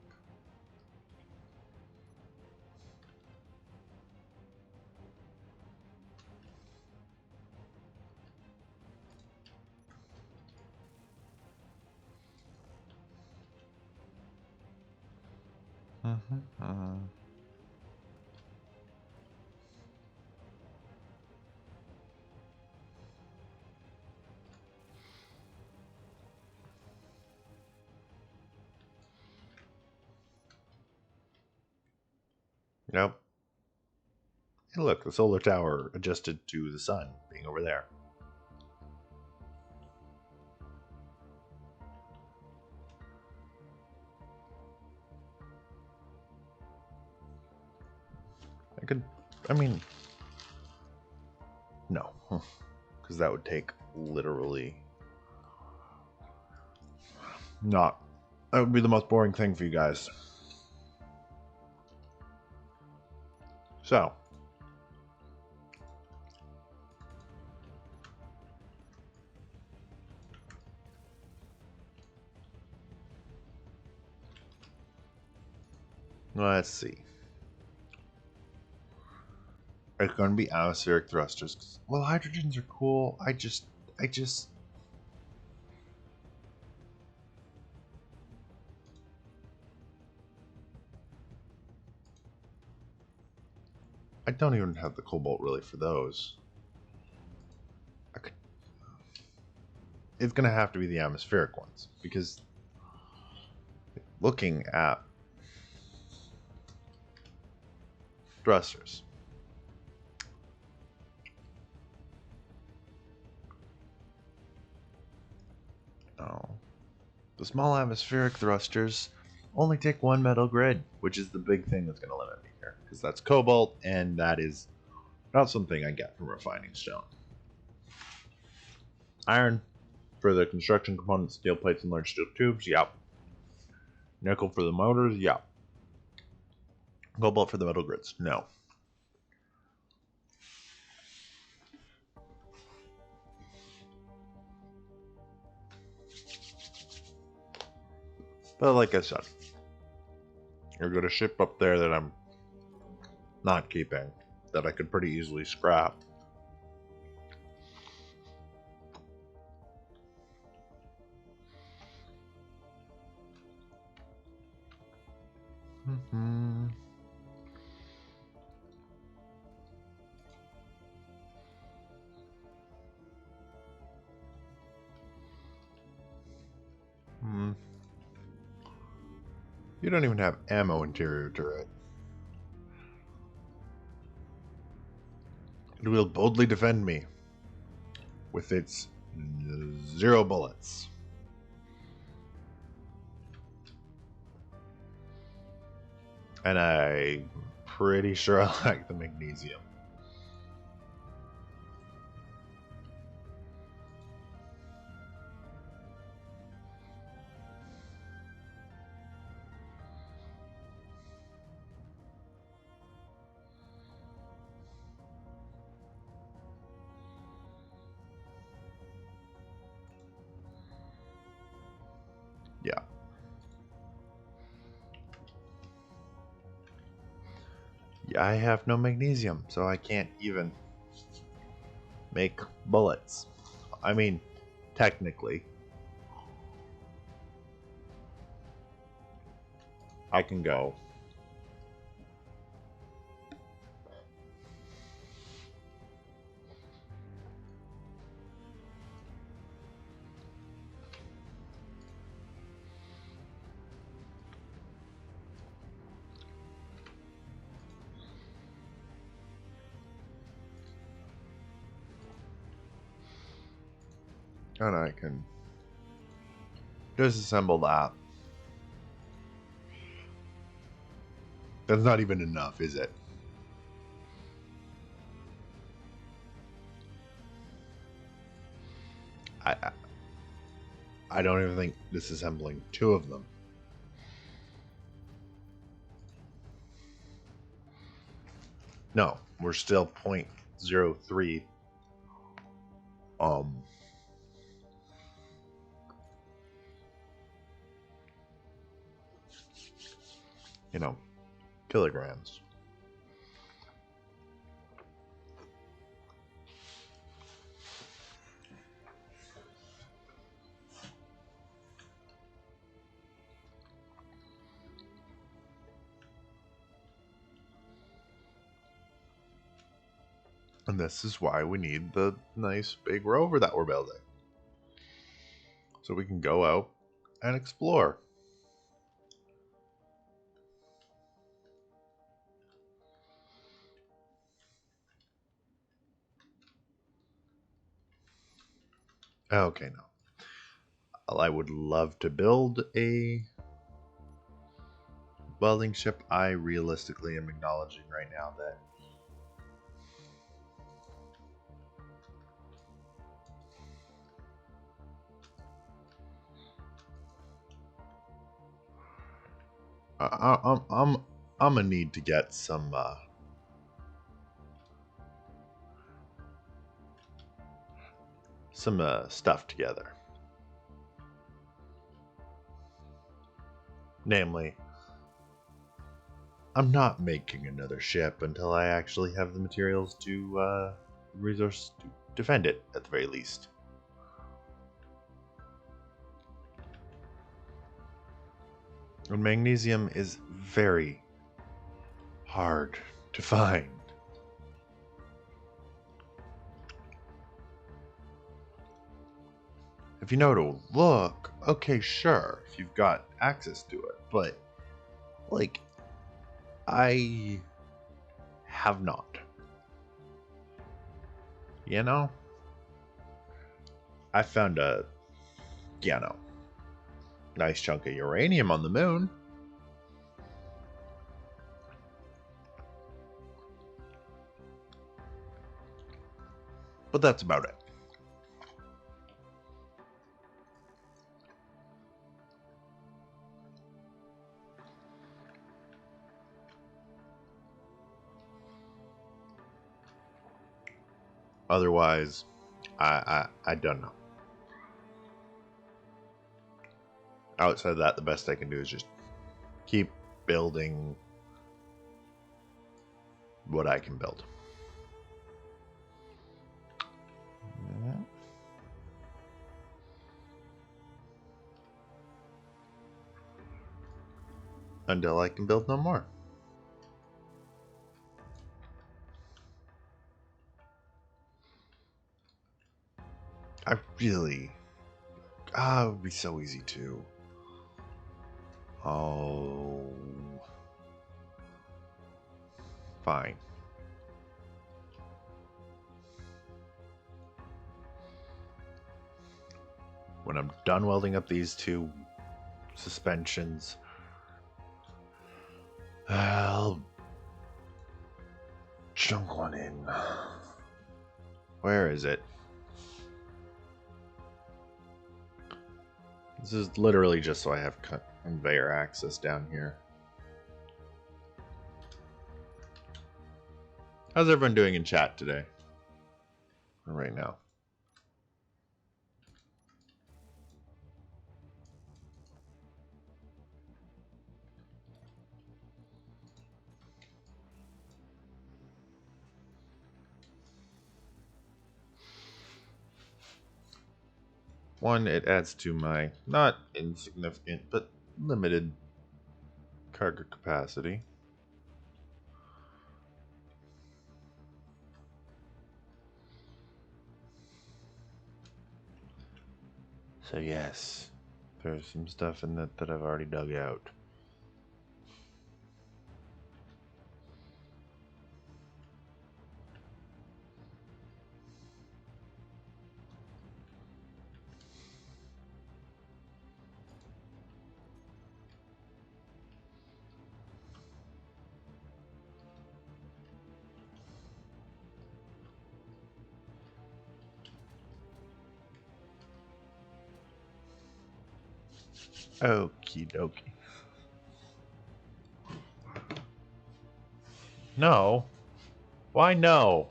Nope. Hey, look, the solar tower adjusted to the sun being over there. I mean, no, because that would take literally that would be the most boring thing for you guys. So, let's see. It's going to be atmospheric thrusters. Well, hydrogens are cool. I don't even have the cobalt really for those. it's going to have to be the atmospheric ones, because looking at thrusters, oh, the small atmospheric thrusters only take one metal grid, which is the big thing that's going to limit me here, because that's cobalt, and that is not something I get from refining stone. Iron for the construction components, steel plates, and large steel tubes, yep. Nickel for the motors, yep. Cobalt for the metal grids, no. But like I said, you're got a ship up there that I'm not keeping, that I could pretty easily scrap. Mm-hmm. You don't even have ammo interior turret. It will boldly defend me with its 0 bullets. And I'm pretty sure I like the magnesium. Yeah. Yeah, I have no magnesium, so I can't even make bullets. I mean, technically, I can go. And I can disassemble that. That's not even enough, is it? I don't even think disassembling 2 of them. No, we're still 0.03 you know, kilograms. And this is why we need the nice big rover that we're building. So we can go out and explore. Okay, no. I would love to build a welding ship. I realistically am acknowledging right now that I'm gonna need to get some stuff together. Namely, I'm not making another ship until I actually have the materials to resource to defend it at the very least. And magnesium is very hard to find. If you know to look, okay, sure, if you've got access to it. But, like, I have not. You know? I found a, nice chunk of uranium on the moon. But that's about it. Otherwise, I don't know. Outside of that, the best I can do is just keep building what I can build. Until I can build no more. I really... it would be so easy to... Oh... Fine. When I'm done welding up these two suspensions, I'll chunk one in. Where is it? This is literally just so I have conveyor access down here. How's everyone doing in chat today? Right now. One, it adds to my not insignificant but limited cargo capacity. So yes, there's some stuff in that I've already dug out. Okie dokie. No. Why no?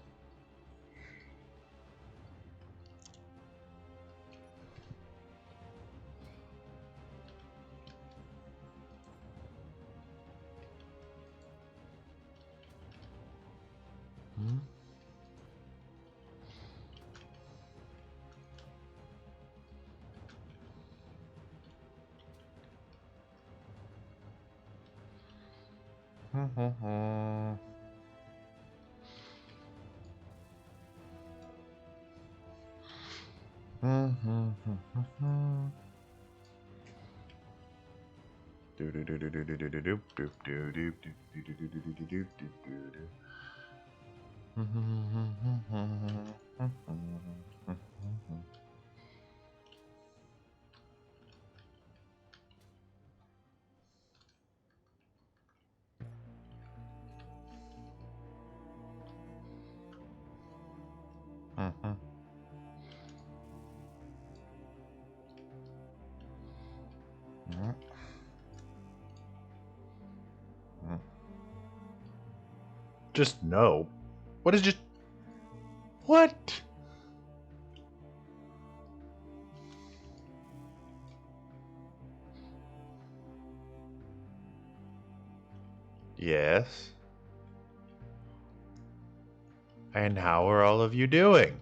Hmm? Just no. What is just... What? Yes. And how are all of you doing?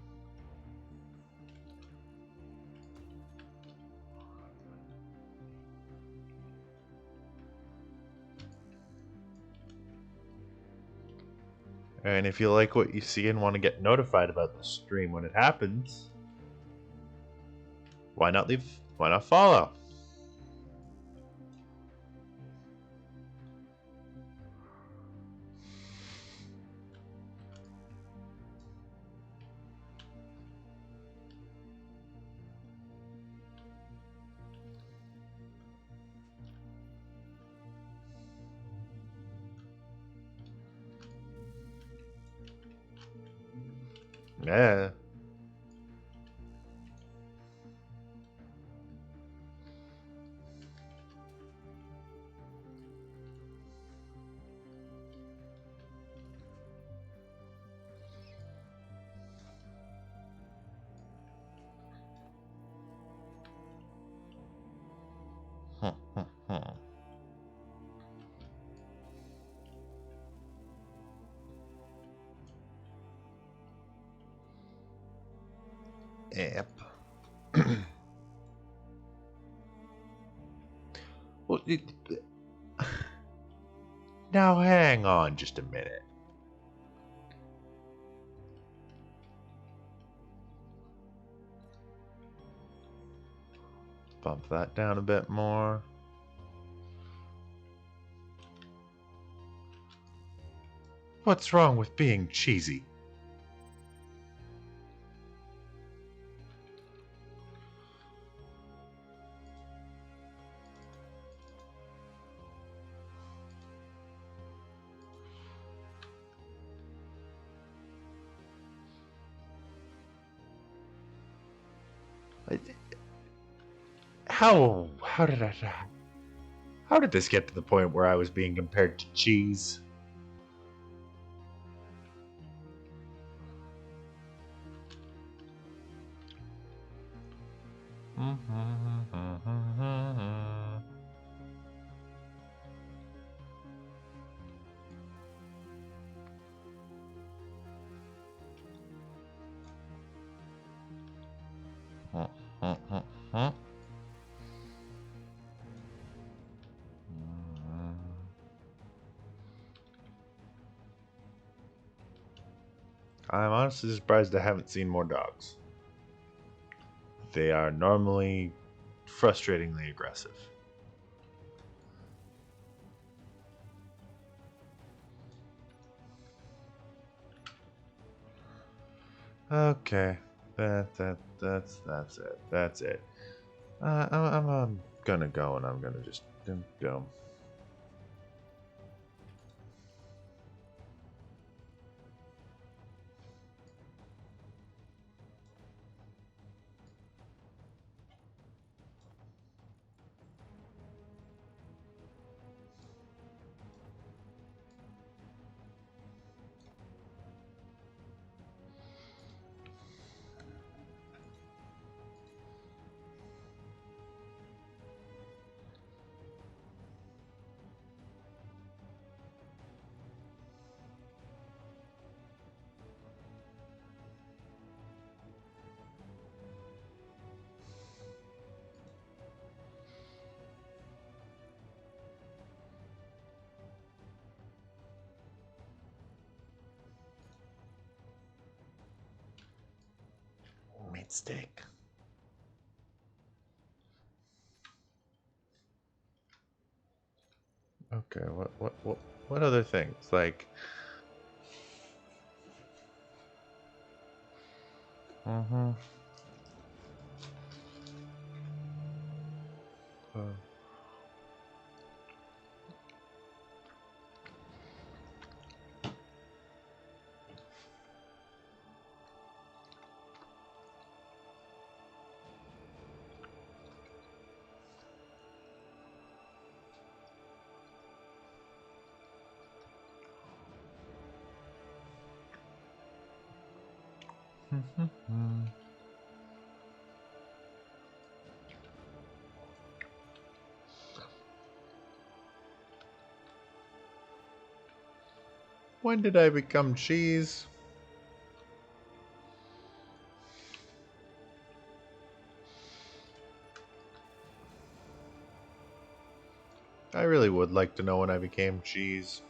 And if you like what you see and want to get notified about the stream when it happens, Why not leave? Why not follow? Yeah. Yep. Well, now hang on just a minute. Bump that down a bit more. What's wrong with being cheesy? How did I how did this get to the point where I was being compared to cheese? I'm honestly surprised I haven't seen more dogs. They are normally frustratingly aggressive. Okay, that's it. That's it. I'm gonna go and I'm gonna just go. Meat steak. Okay, what other things? Like uh-huh. Uh, when did I become cheese? I really would like to know when I became cheese.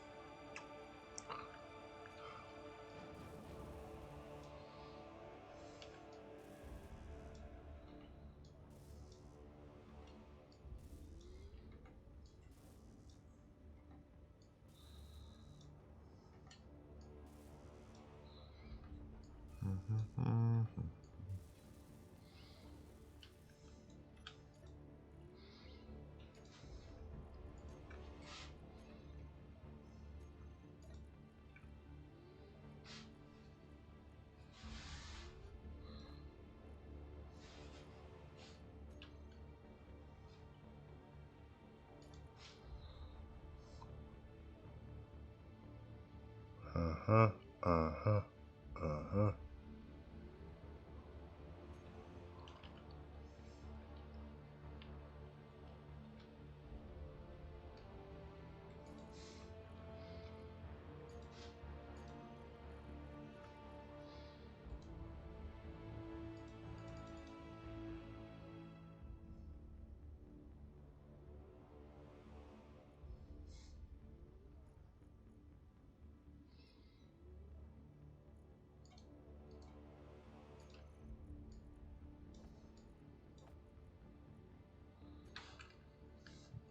Uh-huh. Uh-huh. Uh-huh.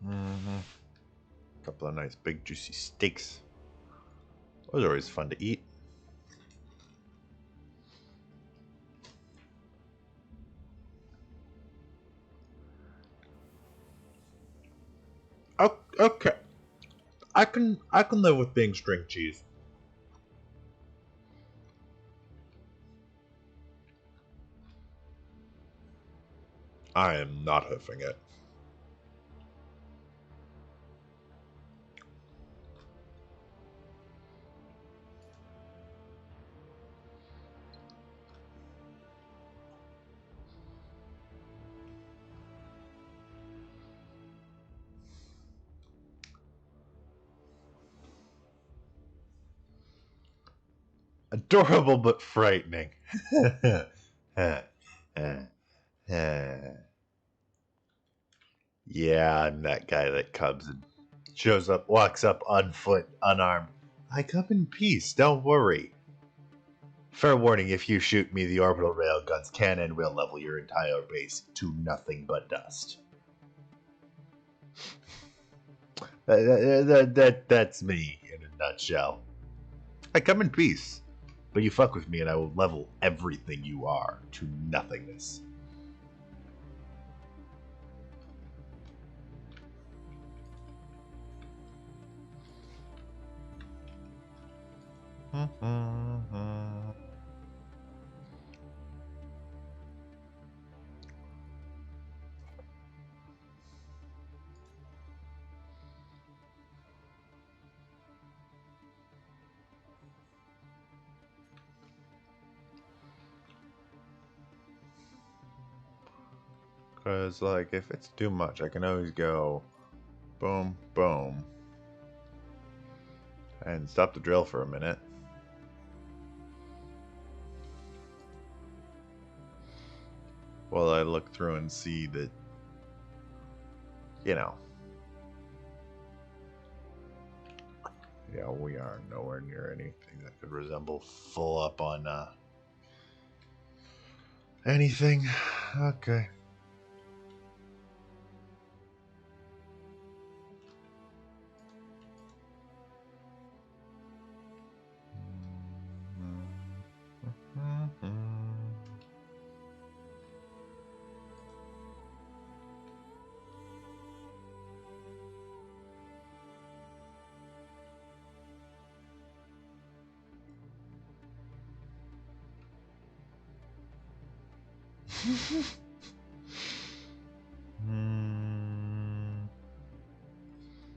Mm-hmm. Couple of nice big juicy steaks. Those are always fun to eat. Okay. I can live with being string cheese. I am not hoofing it. Adorable but frightening. Yeah, I'm that guy that comes and shows up, walks up on foot, unarmed. I come in peace, don't worry. Fair warning, if you shoot me, the orbital railgun's cannon will level your entire base to nothing but dust. That's me in a nutshell. I come in peace, but you fuck with me and I will level everything you are to nothingness. Because, like, if it's too much, I can always go boom, boom, and stop the drill for a minute. While I look through and see that, you know, yeah, we are nowhere near anything that could resemble full up on anything. Okay.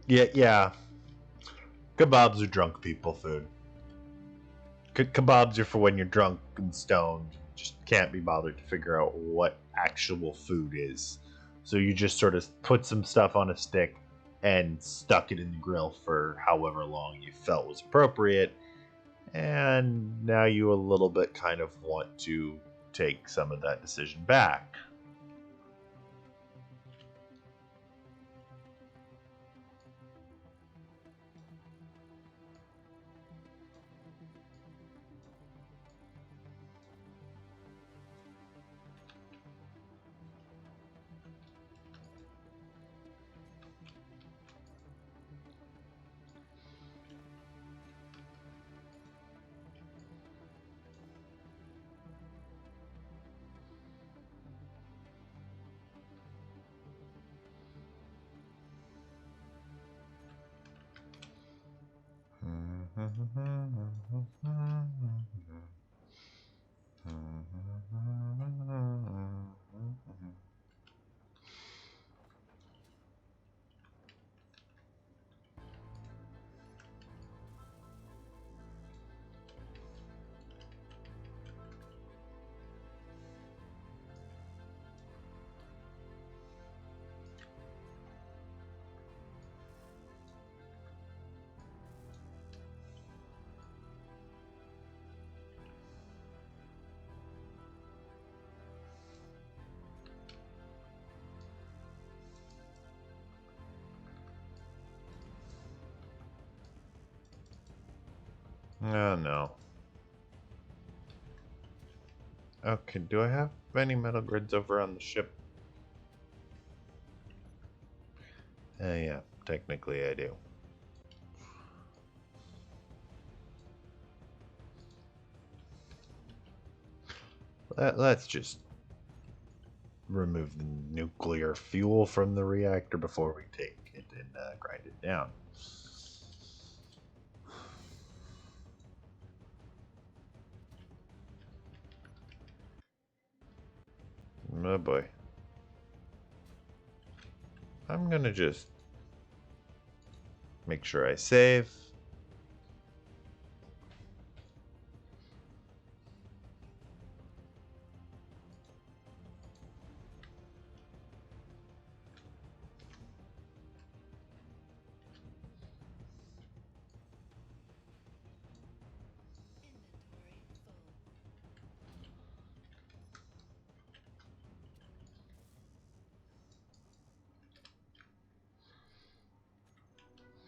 Yeah, yeah. Kebabs are drunk people food. Kebabs are for when you're drunk and stoned. Just can't be bothered to figure out what actual food is. So you just sort of put some stuff on a stick and stuck it in the grill for however long you felt was appropriate. And now you a little bit kind of want to take some of that decision back. Oh no. Okay, do I have any metal grids over on the ship? Yeah, technically I do. Let's just remove the nuclear fuel from the reactor before we take it and grind it down. Oh boy. I'm gonna just make sure I save.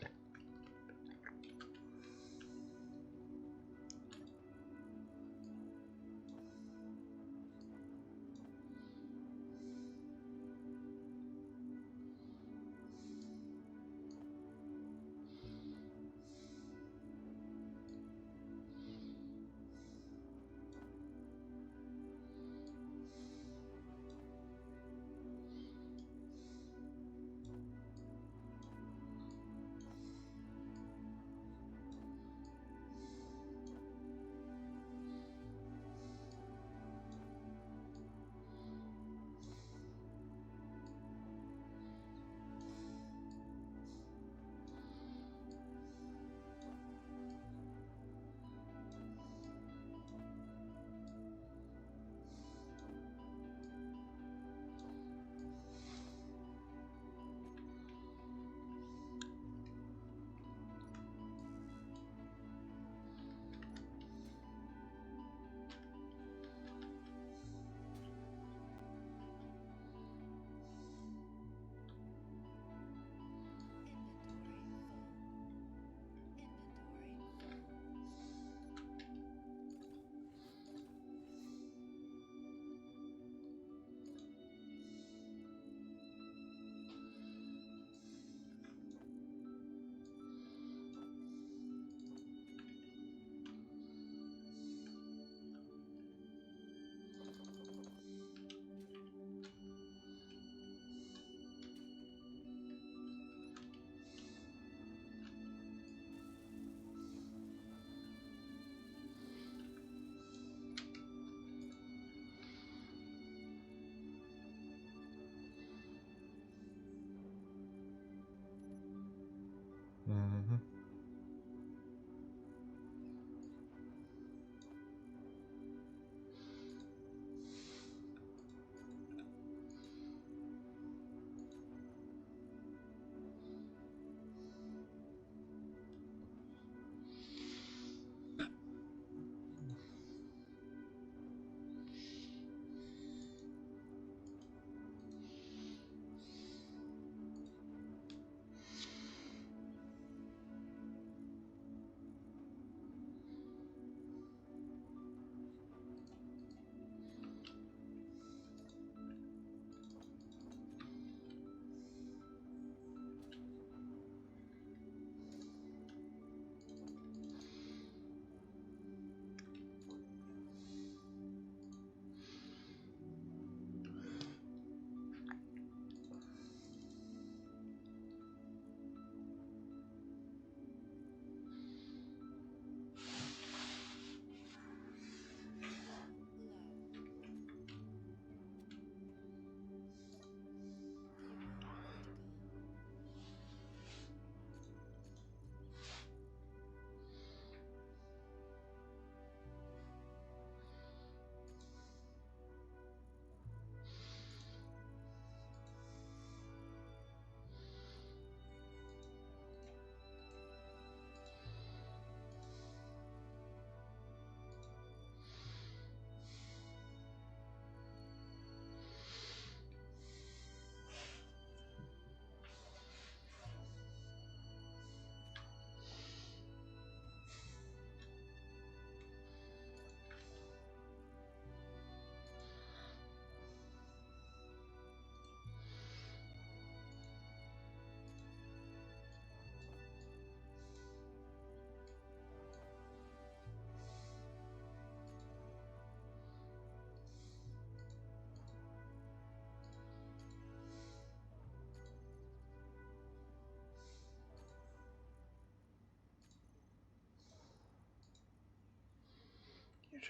Inventory full.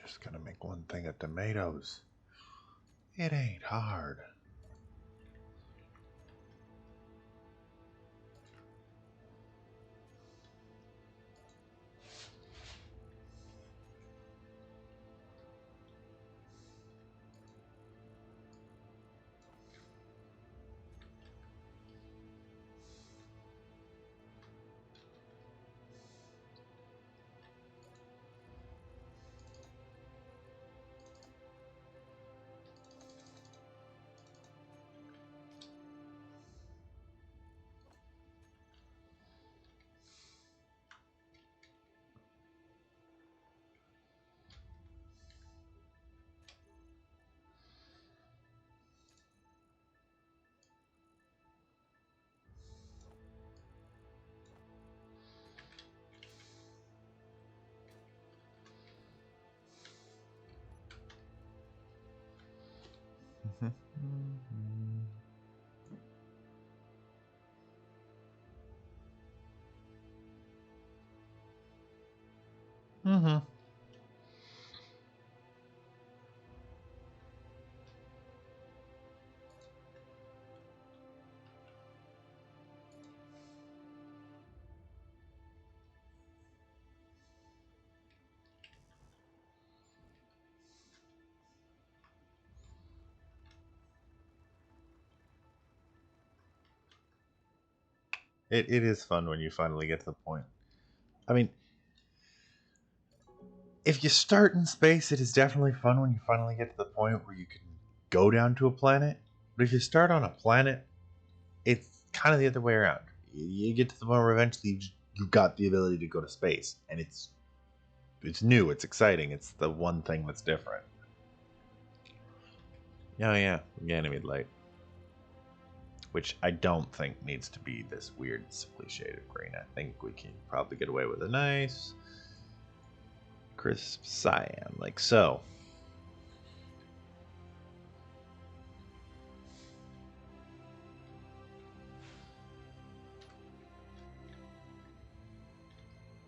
Just gonna make one thing of tomatoes. It ain't hard. Mm-hmm. It is fun when you finally get to the point. I mean, if you start in space, it is definitely fun when you finally get to the point where you can go down to a planet. But if you start on a planet, it's kind of the other way around. You get to the point where eventually you've got the ability to go to space, and it's new, it's exciting, it's the one thing that's different. Oh yeah, Ganymede light, which I don't think needs to be this weird, sickly shade of green. I think we can probably get away with a nice, crisp cyan, like so.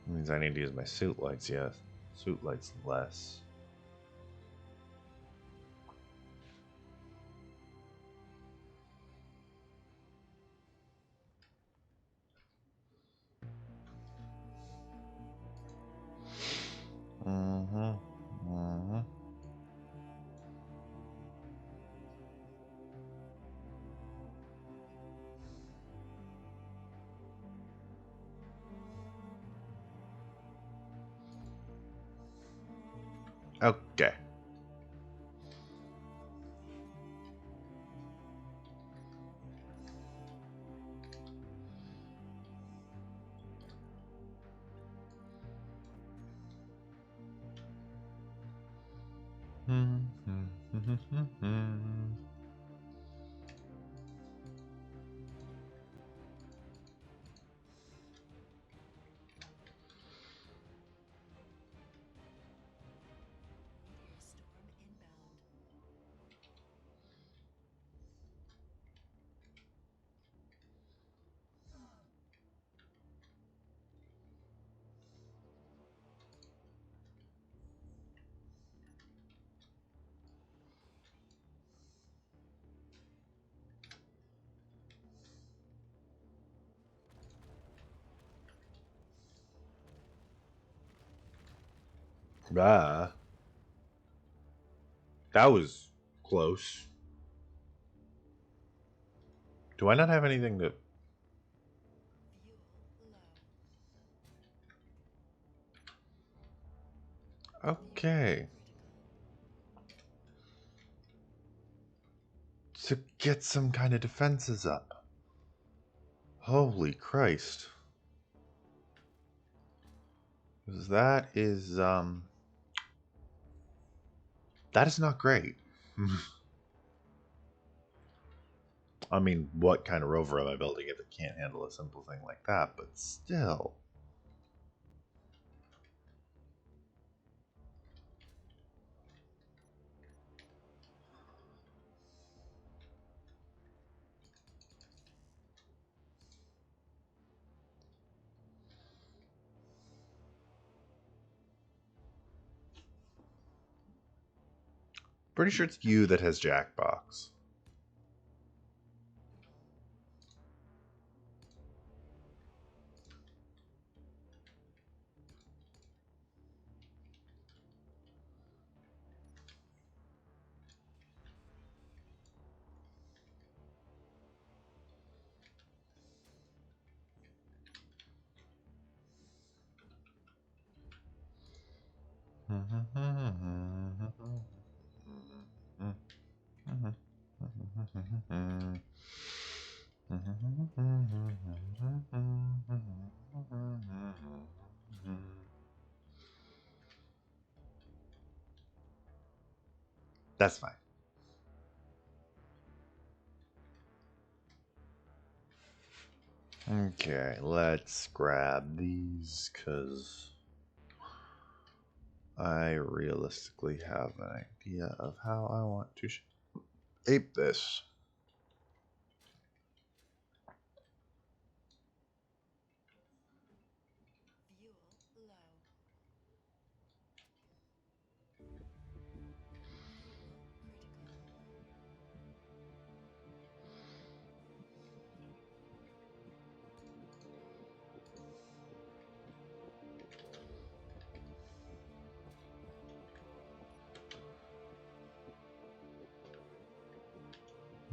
Means I need to use my suit lights, yes. Suit lights less. Mm-hmm. Mm-hmm. Okay. Storm inbound. Ah, that was close. Do I not have anything to... Fuel low. Okay. To get some kind of defenses up. Holy Christ. 'Cause that is not great. I mean, what kind of rover am I building if it can't handle a simple thing like that? But still. Pretty sure it's you that has Jackbox. That's fine. Okay, let's grab these because I realistically have an idea of how I want to shape this. Fuel low. Fuel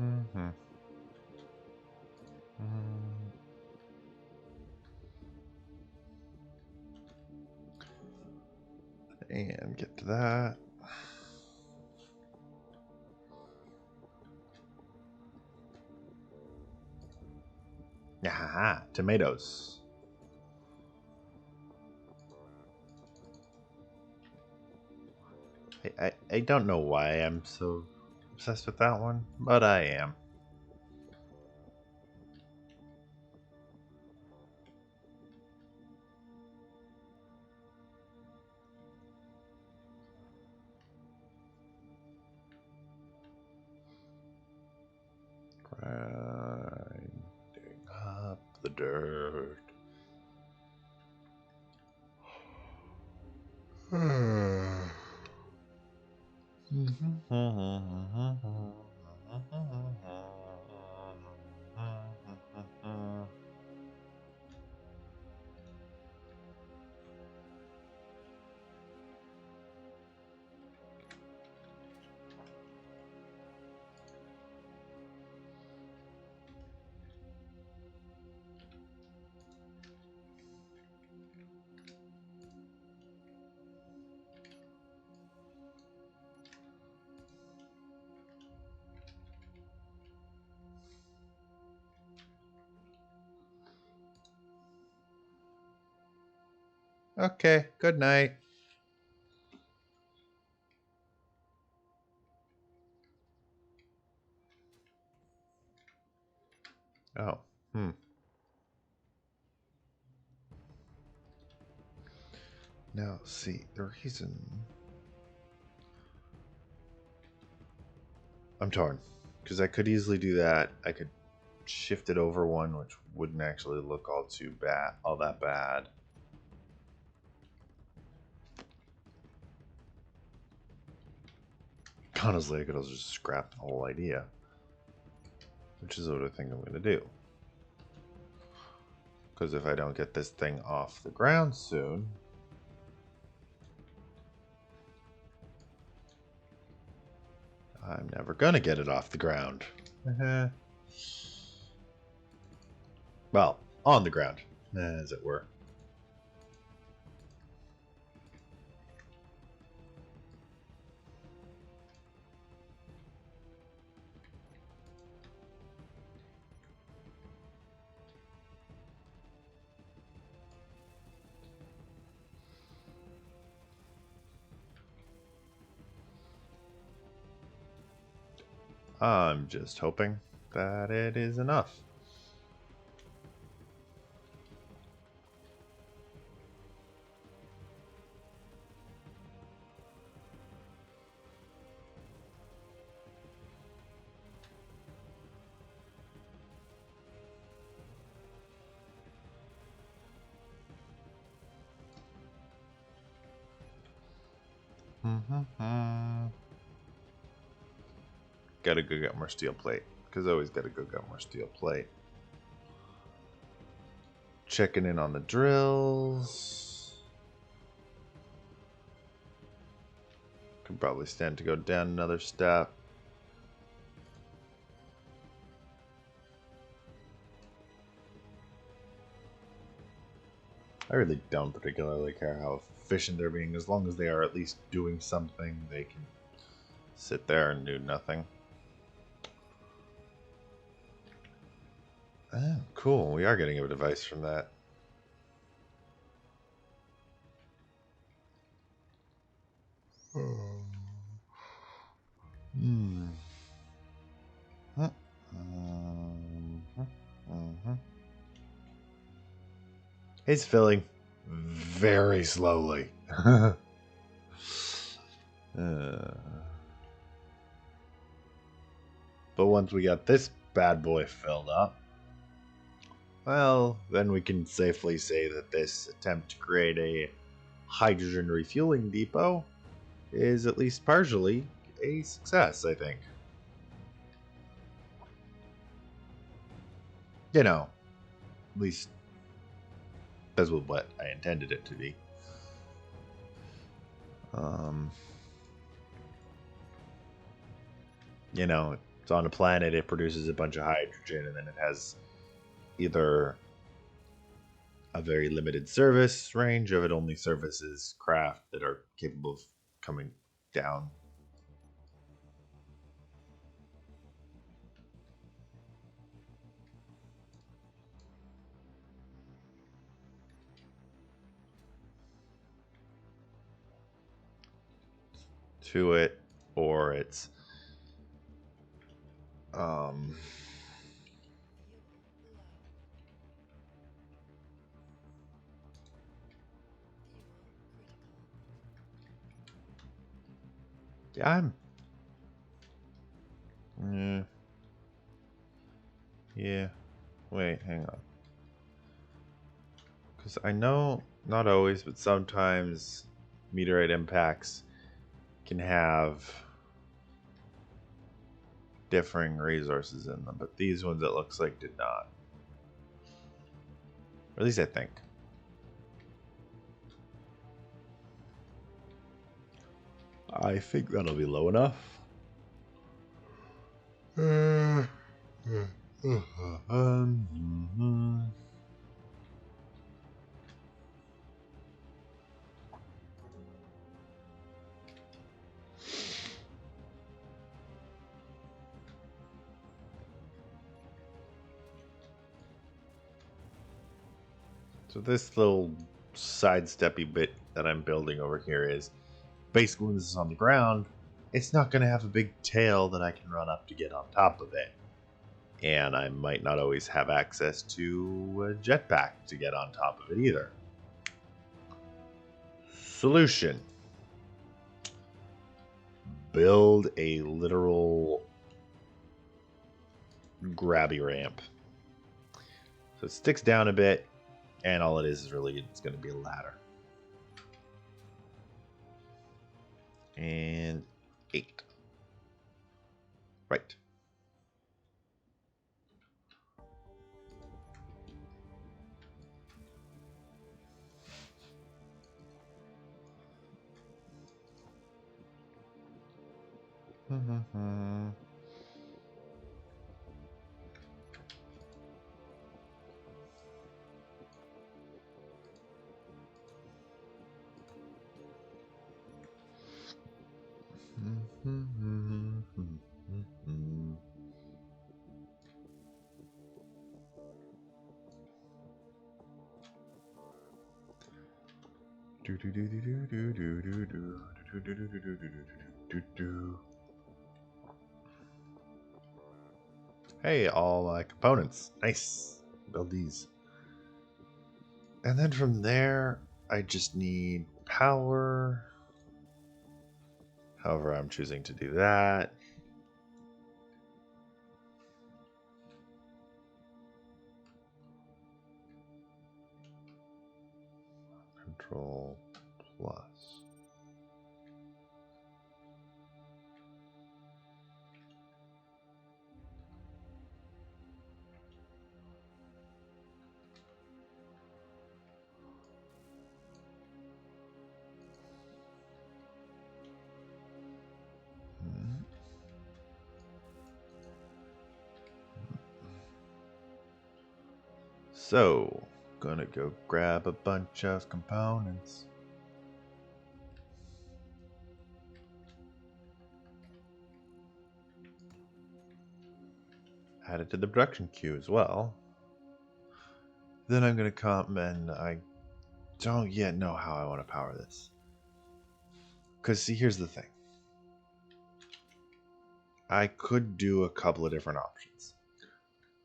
Mm-hmm. And get to that. Aha, tomatoes. I don't know why I'm so obsessed with that one, but I am. Grinding up the dirt. Okay, good night. Oh, Now, see, the reason I'm torn because I could easily do that. I could shift it over one, which wouldn't actually look all that bad. Honestly, I could also just scrap the whole idea, which is what I think I'm going to do. Because if I don't get this thing off the ground soon, I'm never going to get it off the ground. Well, on the ground, as it were. I'm just hoping that it is enough. Gotta go get more steel plate. Because I always gotta go get more steel plate. Checking in on the drills. Could probably stand to go down another step. I really don't particularly care how efficient they're being, as long as they are at least doing something. They can sit there and do nothing. Oh, cool. We are getting a device from that. Hmm. It's filling very slowly. But once we got this bad boy filled up, well, then we can safely say that this attempt to create a hydrogen refueling depot is at least partially a success, I think. You know, at least that's what I intended it to be. You know, it's on a planet, it produces a bunch of hydrogen, and then it has either a very limited service range of it only services craft that are capable of coming down. To it, or it's yeah, yeah. Wait, hang on. Because I know, not always, but sometimes meteorite impacts can have differing resources in them, but these ones it looks like did not. Or at least I think. I think that'll be low enough. So this little sidesteppy bit that I'm building over here is basically when this is on the ground, it's not going to have a big tail that I can run up to get on top of it. And I might not always have access to a jetpack to get on top of it either. Solution. Build a literal grabby ramp. So it sticks down a bit, and all it is really it's going to be a ladder. And 8. Right. Hey, all my components. Nice. Build these. And then from there, I just need power. However, I'm choosing to do that. Control plus. So, gonna go grab a bunch of components. Add it to the production queue as well. Then I'm gonna come and I don't yet know how I want to power this. Because, see, here's the thing. I could do a couple of different options.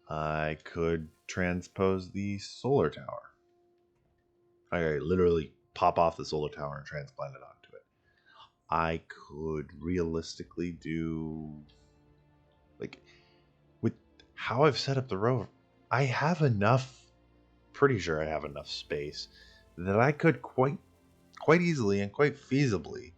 I could transpose the solar tower. I literally pop off the solar tower and transplant it onto it. I could realistically do, like, with how I've set up the rover, I have enough, pretty sure I have enough space that I could quite easily and quite feasibly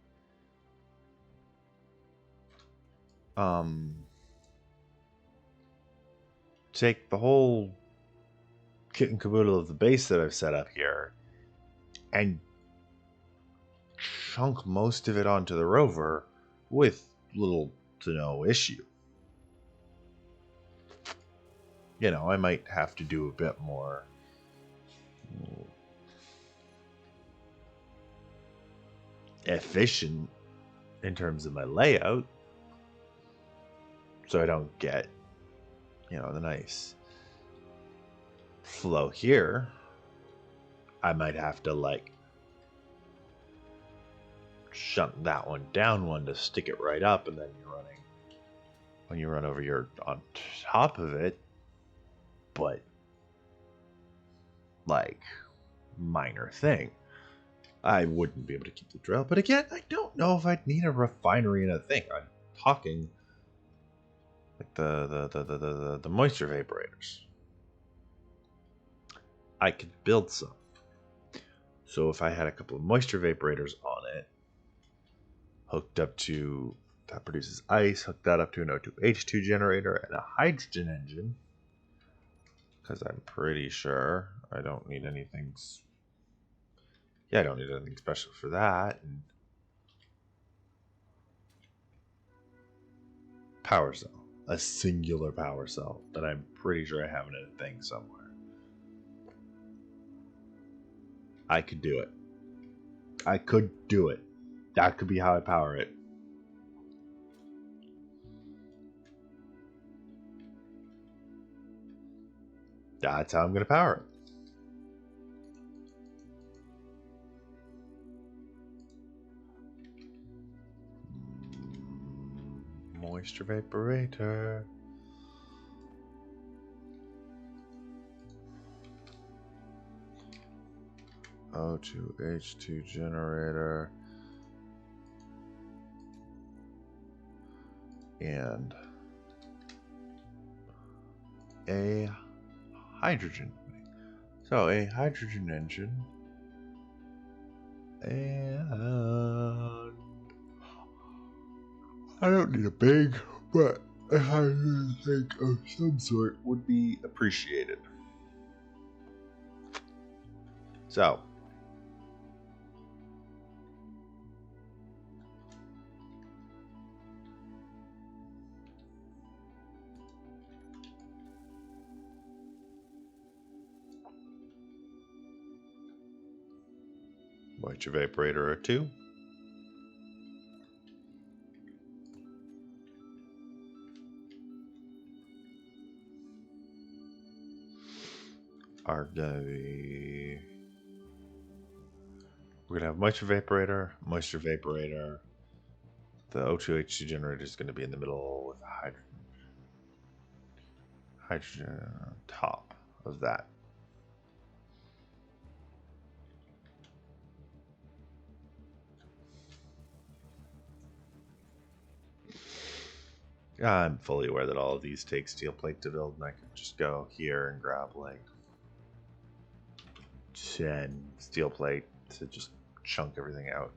take the whole kit and caboodle of the base that I've set up here and chunk most of it onto the rover with little to no issue. You know, I might have to do a bit more efficient in terms of my layout, so I don't get, you know, the nice flow here. I might have to, like, shunt that one down one to stick it right up, and then you're running, when you run over, you're on top of it. But, like, minor thing. I wouldn't be able to keep the drill. But again, I don't know if I'd need a refinery in a thing. I'm talking like the moisture evaporators. I could build some. So if I had a couple of moisture evaporators on it, hooked up to, that produces ice, hook that up to an O2H2 generator and a hydrogen engine, because I'm pretty sure I don't need anything. Yeah, I don't need anything special for that. And power cell, a singular power cell that I'm pretty sure I have in a thing somewhere. I could do it. I could do it. That could be how I power it. That's how I'm going to power it. Moisture evaporator. O2H2 generator. And a hydrogen. So a hydrogen engine. And I don't need a big, but a hydrogen tank of some sort would be appreciated. So, moisture evaporator or two. Are gonna be, we're gonna have moisture evaporator. The O2H2 generator is gonna be in the middle with hydrogen on top of that. I'm fully aware that all of these take steel plate to build, and I could just go here and grab like 10 steel plate to just chunk everything out.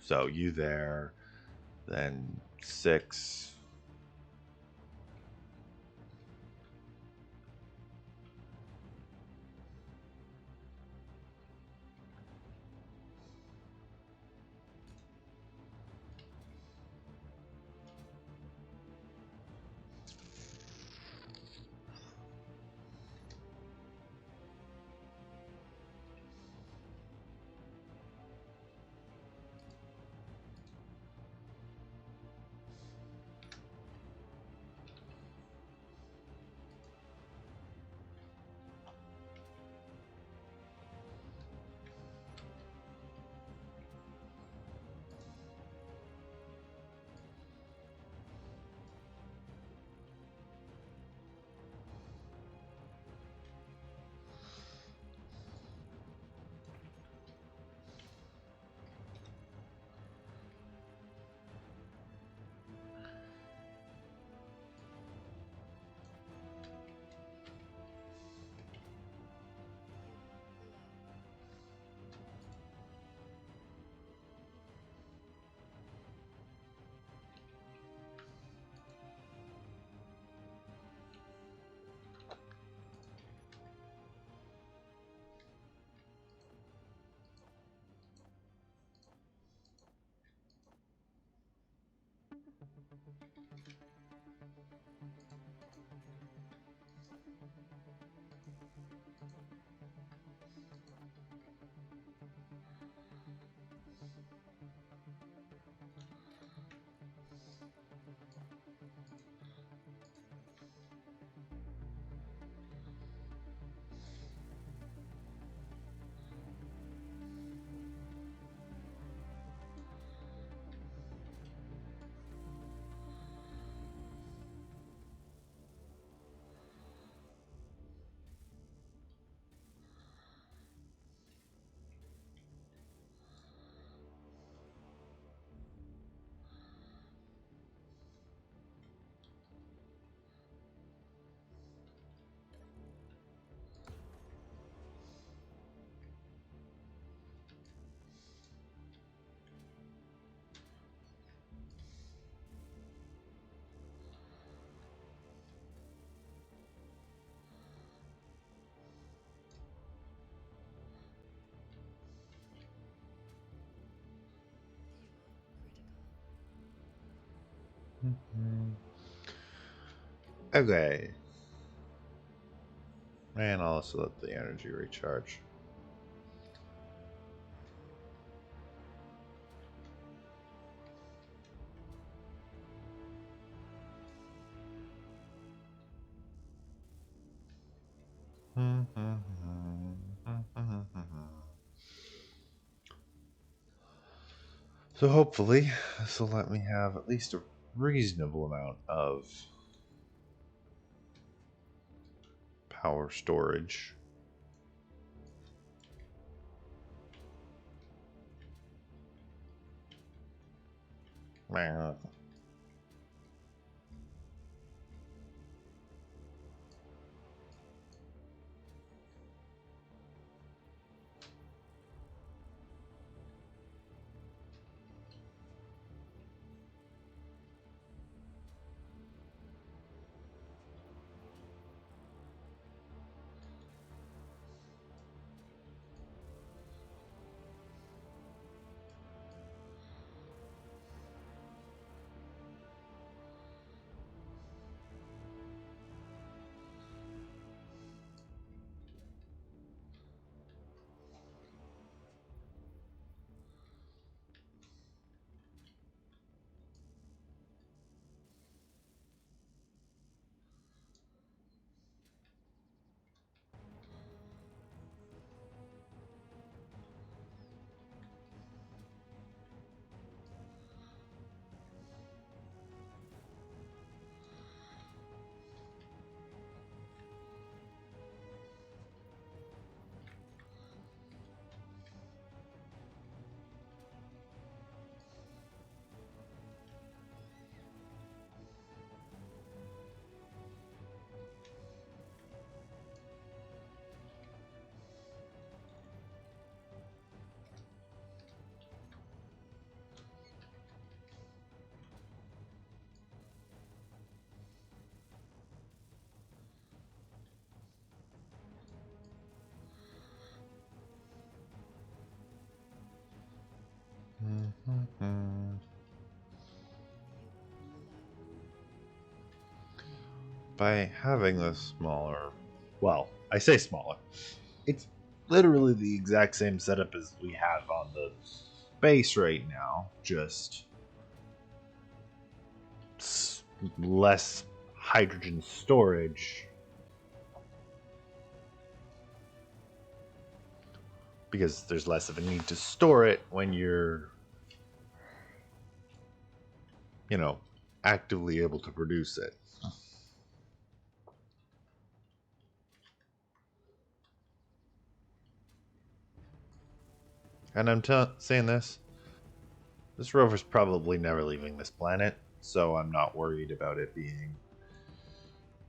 So you there, then 6. Okay. And I'll also let the energy recharge. So hopefully this will let me have at least a reasonable amount of power storage. By having this smaller, well, I say smaller, it's literally the exact same setup as we have on the base right now, just less hydrogen storage. Because there's less of a need to store it when you're, actively able to produce it. And I'm saying this rover's probably never leaving this planet, so I'm not worried about it being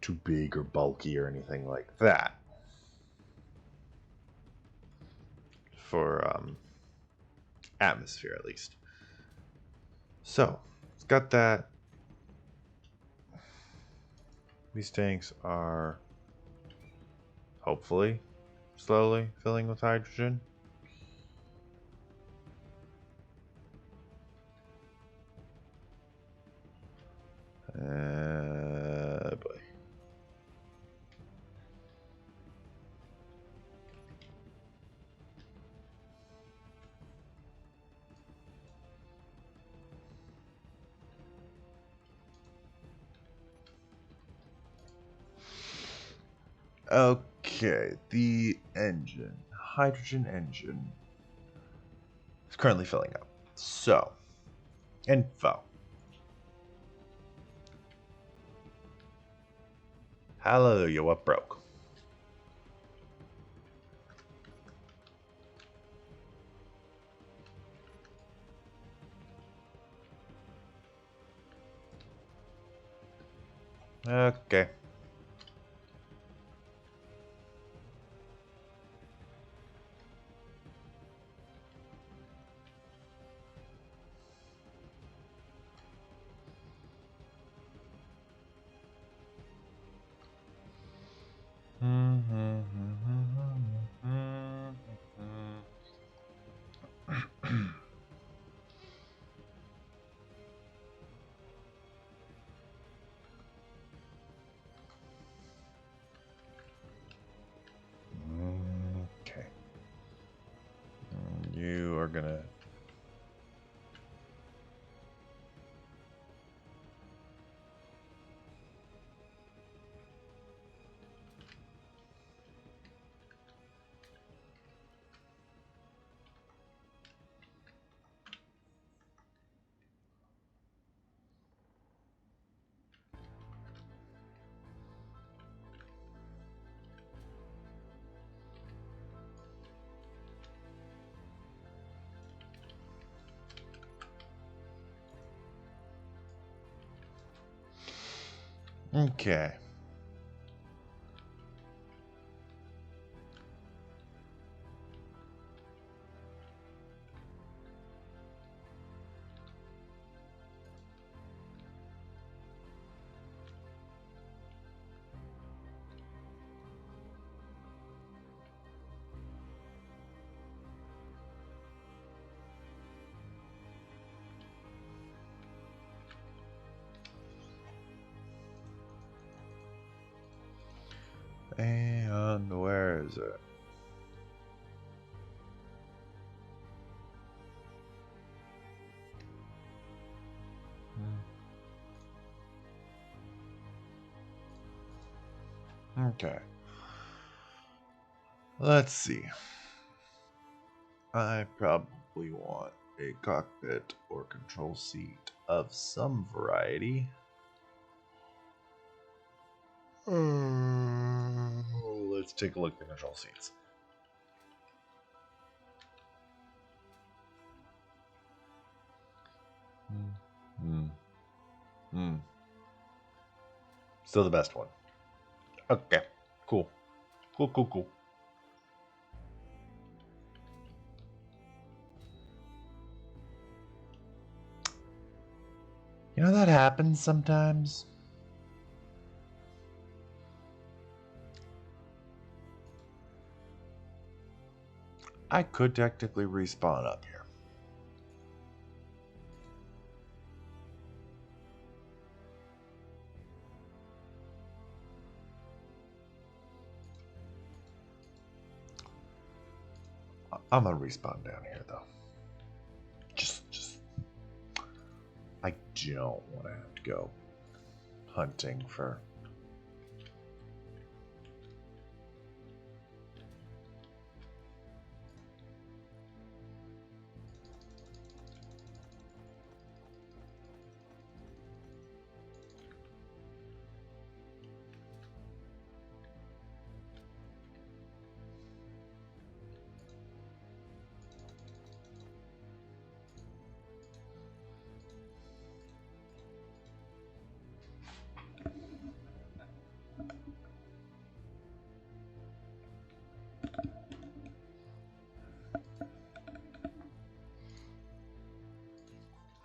too big or bulky or anything like that. For atmosphere, at least. So, it's got that. These tanks are hopefully slowly filling with hydrogen. Boy. Okay, the engine, hydrogen engine, is currently filling up. So, info. Hallelujah, what broke? Okay. You are gonna. Okay. And where is it? Okay. Let's see. I probably want a cockpit or control seat of some variety. Let's take a look at the control seats. Still the best one. Okay, cool. Cool. You know, that happens sometimes. I could technically respawn up here. I'm gonna respawn down here though. Just I don't want to have to go hunting for.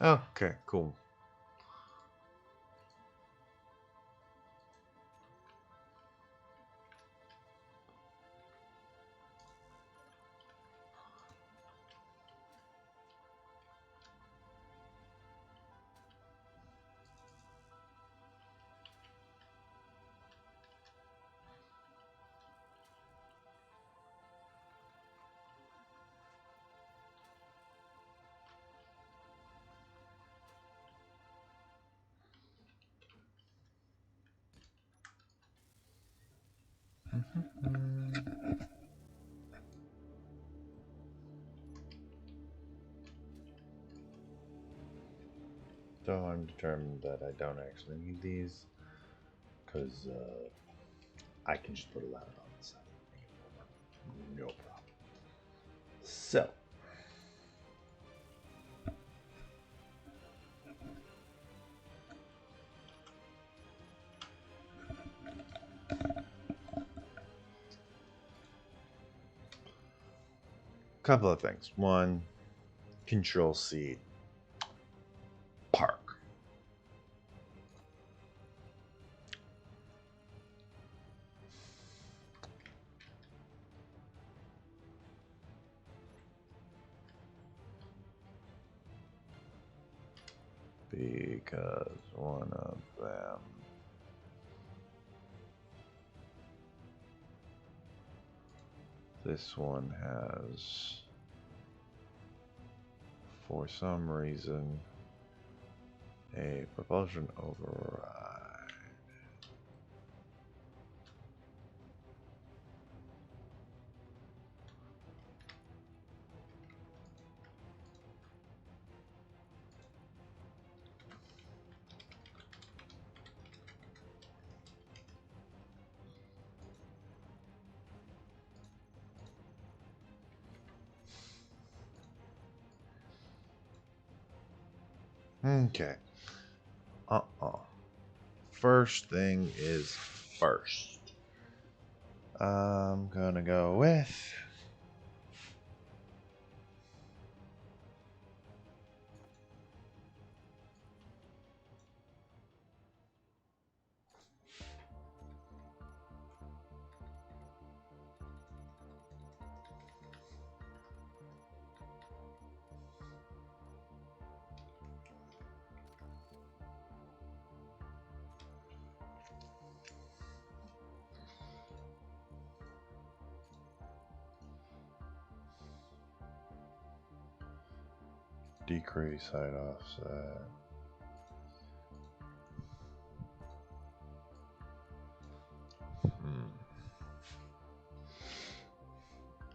Okay, cool. So I'm determined that I don't actually need these because I can just put a ladder on the side. No problem. So, couple of things. One, control seat, park. Because one of them. This one has for some reason, a propulsion override. Okay. First thing is first. I'm gonna go with decrease height offset.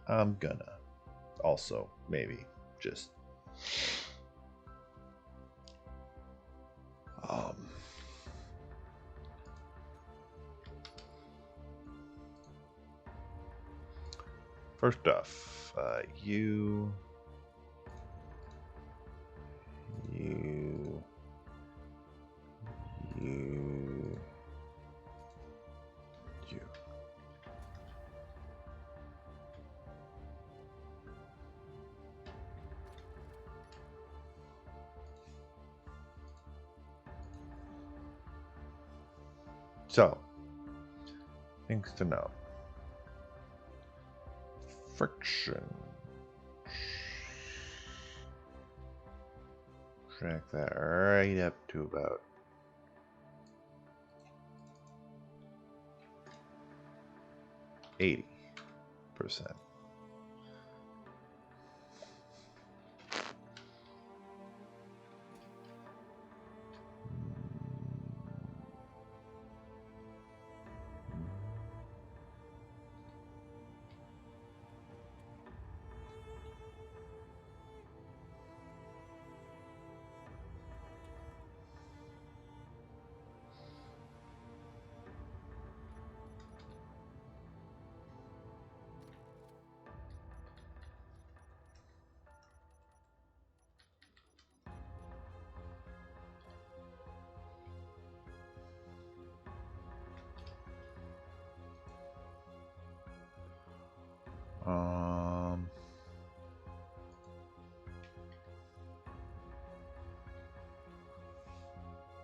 I'm gonna also maybe just first off, you, you. So, things to know. Friction. Track that right up to about 80%.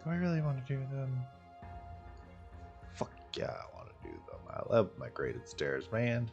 Do I really want to do them? Fuck yeah, I want to do them. I love my graded stairs, man.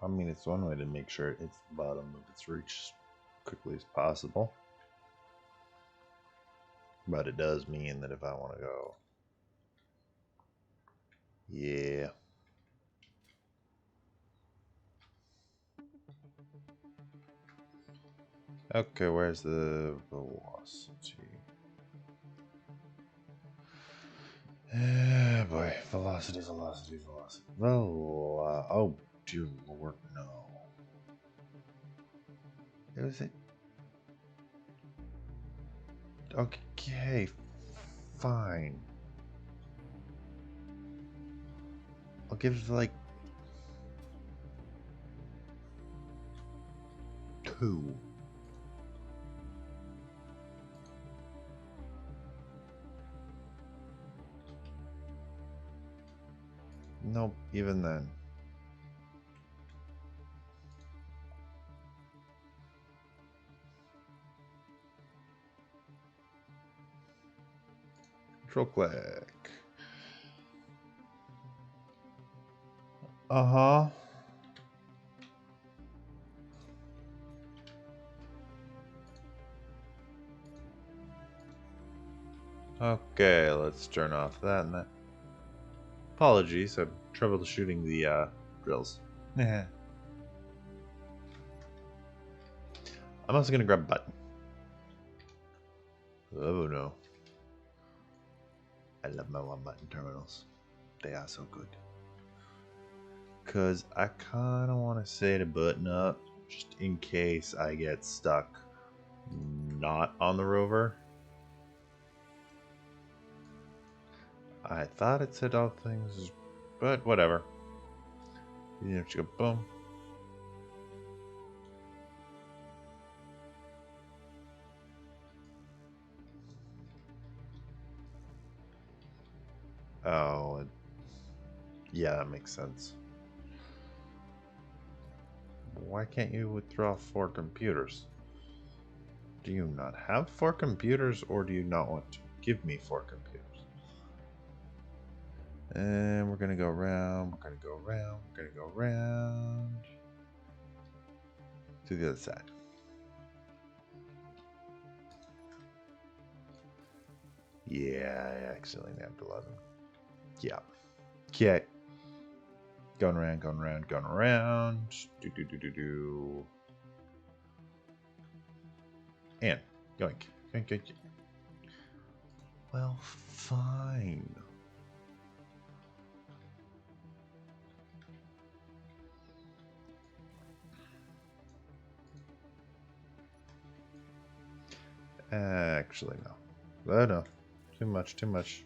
I mean, it's one way to make sure it hits the bottom of its reach as quickly as possible. But it does mean that if I want to go... Yeah. Okay, where's the velocity? Boy, velocity. Oh, dear lord, no. Is it? Okay, fine. I'll give it like 2. Nope, even then. Control click. Uh-huh. Okay, let's turn off that and that. Apologies, I'm troubleshooting the drills. I'm also gonna grab a button. Oh no. I love my one button terminals. They are so good. Cause I kinda wanna set a button up just in case I get stuck not on the rover. I thought it said all things, but whatever. You know, go boom. Oh, yeah, that makes sense. Why can't you withdraw 4 computers? Do you not have 4 computers, or do you not want to give me 4 computers? And we're gonna go around, we're gonna go around, we're gonna go around to the other side. Yeah, I accidentally nabbed 11. Yeah. Okay. Going around, going around, going around. Do. And yoink. Yoink, yoink. Well, fine. Actually, no. Oh, no. Too much, too much.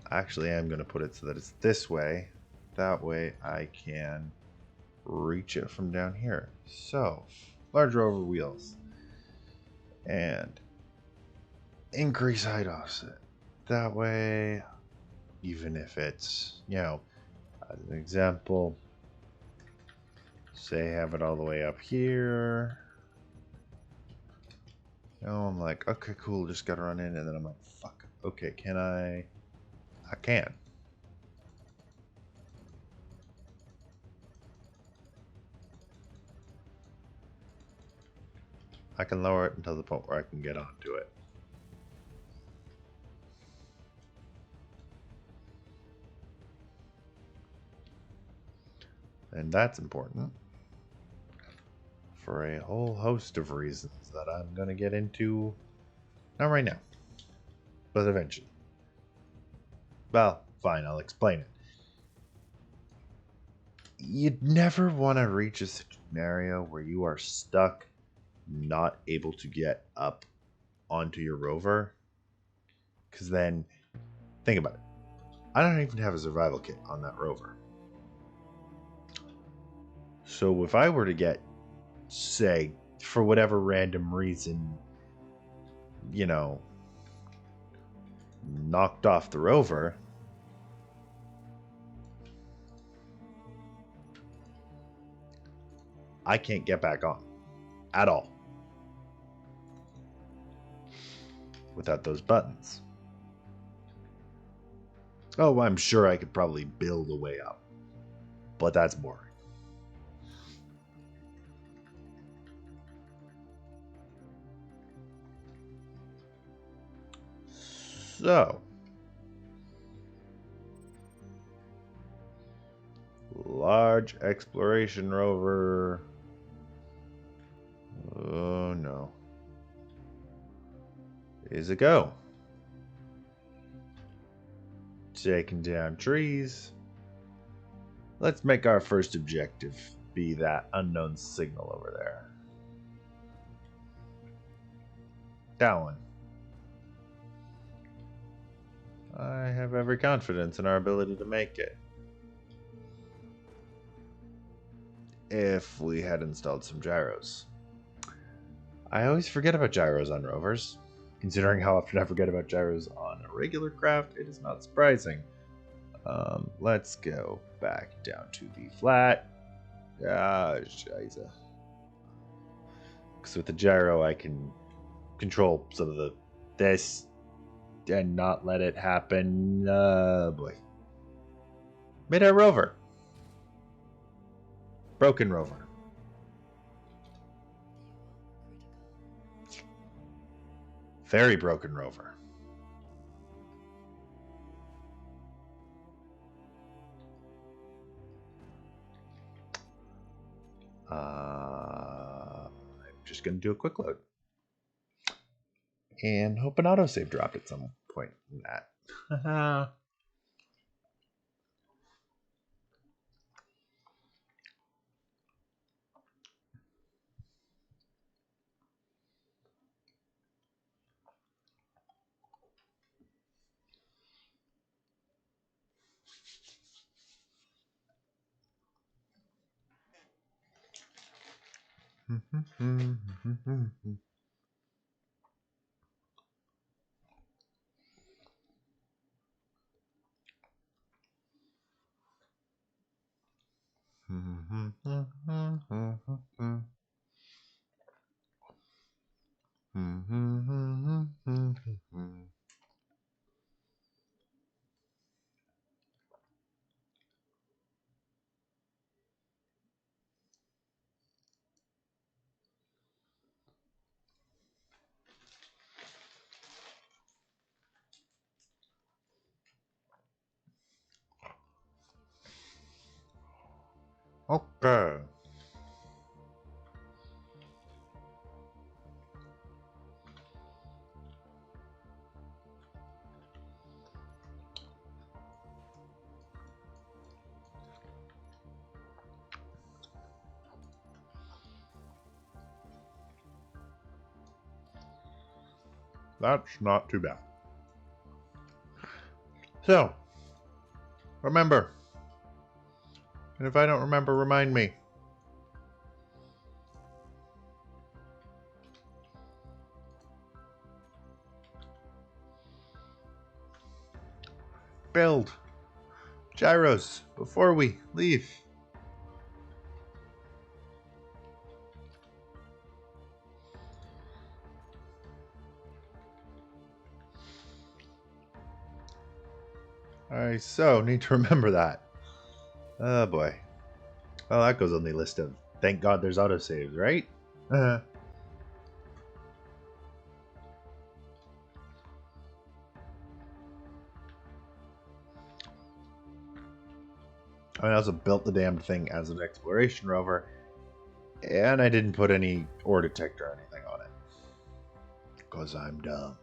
Actually, I'm going to put it so that it's this way. That way I can reach it from down here. So, large rover wheels. And increase height offset. That way, even if it's, you know, as an example, say have it all the way up here. I'm like, okay, cool, just gotta run in, and then I'm like, fuck, okay, can I can. I can lower it until the point where I can get onto it. And that's important for a whole host of reasons that I'm gonna get into, not right now, but eventually. Well, fine, I'll explain it. You'd never want to reach a scenario where you are stuck, not able to get up onto your rover. Because then, think about it. I don't even have a survival kit on that rover. So if I were to get, say, for whatever random reason, you know, knocked off the rover, I can't get back on at all. without those buttons. Oh, I'm sure I could probably build a way up, but that's boring. So, large exploration rover. Oh no. Is a go. Taking down trees. Let's make our first objective be that unknown signal over there. That one. I have every confidence in our ability to make it. If we had installed some gyros. I always forget about gyros on rovers. Considering how often I forget about gyros on a regular craft, it is not surprising. Let's go back down to the flat. Ah, scheiße. Because with the gyro, I can control some of this and not let it happen. Boy. Mid-air rover. Broken rover. Very broken rover. I'm just going to do a quick load. And hope an autosave dropped at some point in that. Okay. That's not too bad. So, remember. And if I don't remember, remind me. Build gyros before we leave. I so need to remember that. Oh boy. Well, that goes on the list of thank God there's autosaves, right? I also built the damn thing as an exploration rover, and I didn't put any ore detector or anything on it. Because I'm dumb.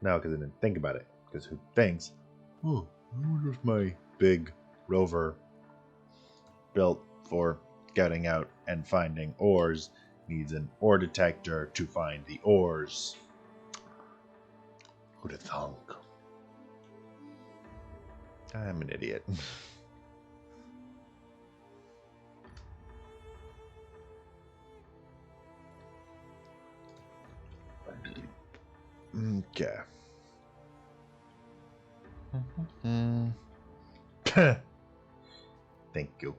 No, because I didn't think about it. Because who thinks, oh, I wonder if my big rover built for getting out and finding ores needs an ore detector to find the ores. Who'd have thunk? I'm an idiot. Okay. Thank you.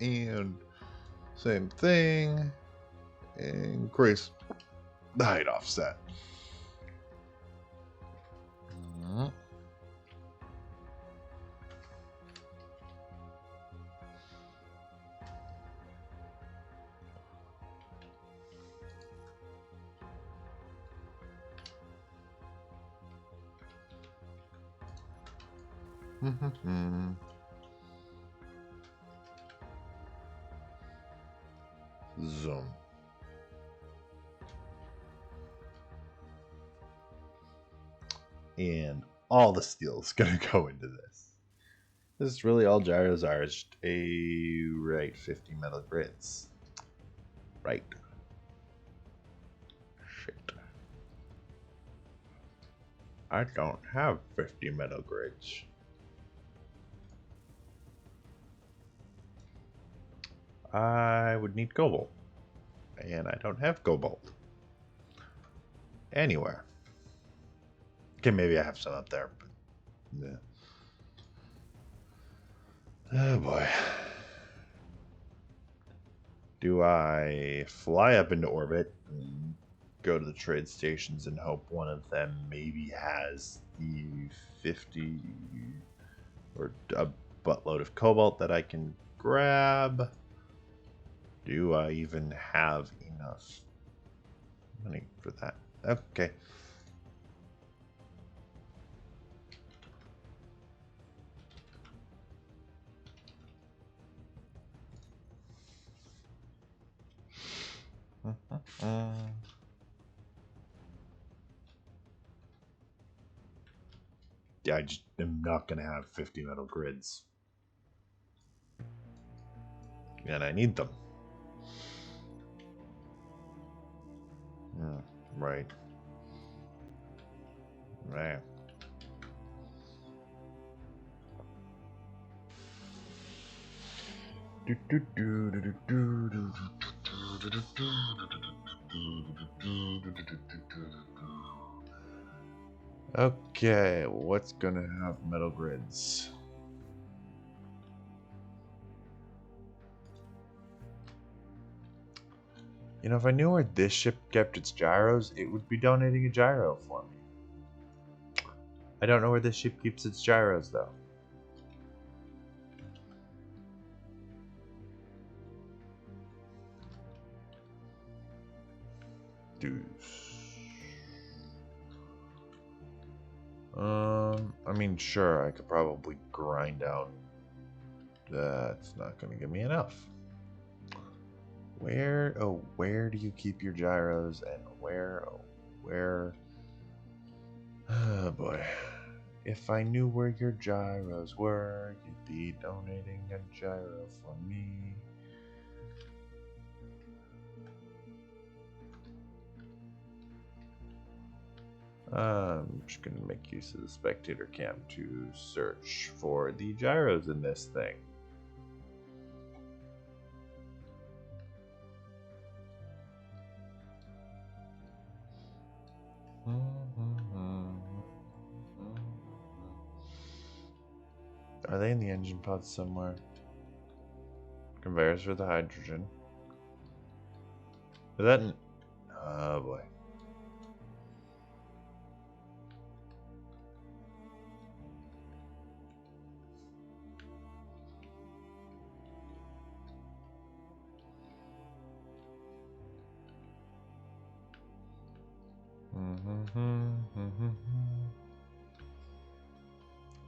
And same thing. Increase the height offset. Mhm. Zoom. And all the steel is going to go into this. This is really all gyros are. It's just right 50 metal grids. Right. Shit. I don't have 50 metal grids. I would need cobalt. And I don't have cobalt. Anywhere. Okay, maybe I have some up there. But yeah. Oh boy. Do I fly up into orbit and go to the trade stations and hope one of them maybe has the 50 or a buttload of cobalt that I can grab? Do I even have enough money for that? Okay. Yeah, I just am not going to have 50 metal grids. And I need them. Right. Right. Okay, what's gonna have metal grids? You know, if I knew where this ship kept its gyros, it would be donating a gyro for me. I don't know where this ship keeps its gyros, though. Deuce. I mean, sure, I could probably grind out. That's not going to give me enough. Where do you keep your gyros, and where? Oh boy. If I knew where your gyros were, you'd be donating a gyro for me. I'm just going to make use of the spectator cam to search for the gyros in this thing. Are they in the engine pods somewhere? Conveyors for the hydrogen. Is that in... Oh boy.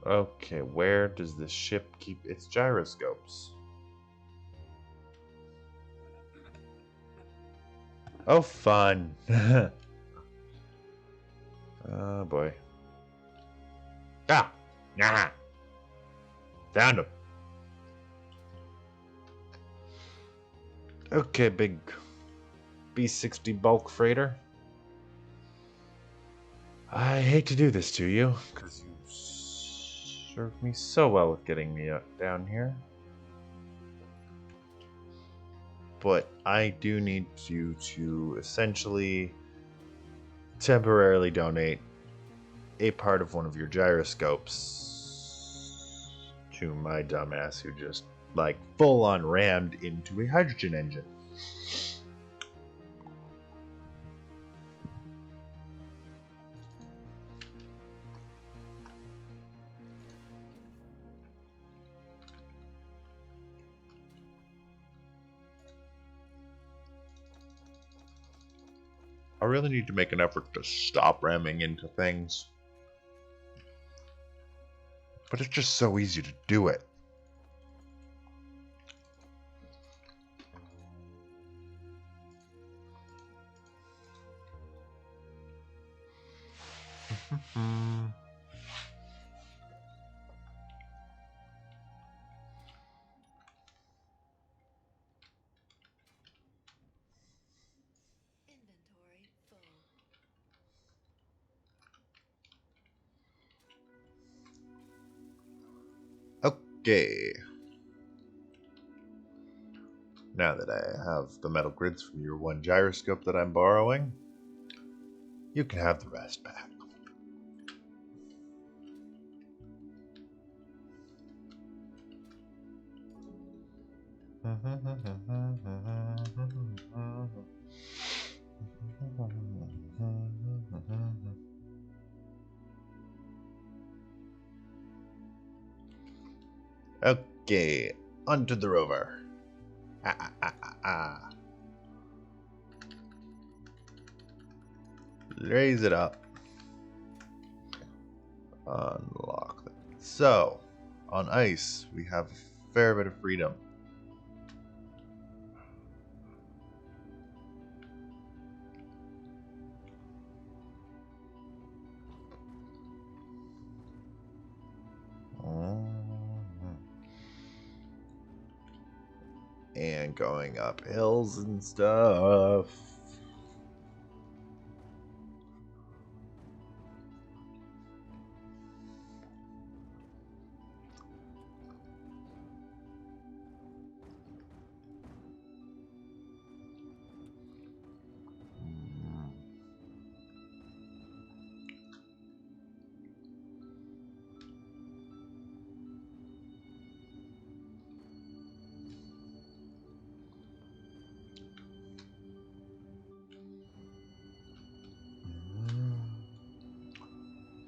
Okay, where does the ship keep its gyroscopes? Oh, fun. Oh, boy. Ah! Nah! Found him. Okay, big B-60 bulk freighter. I hate to do this to you, because you served me so well with getting me down here. But I do need you to essentially temporarily donate a part of one of your gyroscopes to my dumbass who just like full on rammed into a hydrogen engine. I really need to make an effort to stop ramming into things. But it's just so easy to do it. Inventory full. Okay. Now that I have the metal grids from your one gyroscope that I'm borrowing, you can have the rest back. Okay, onto the rover. Raise it up. Unlock that. So, on ice, we have a fair bit of freedom. And going up hills and stuff.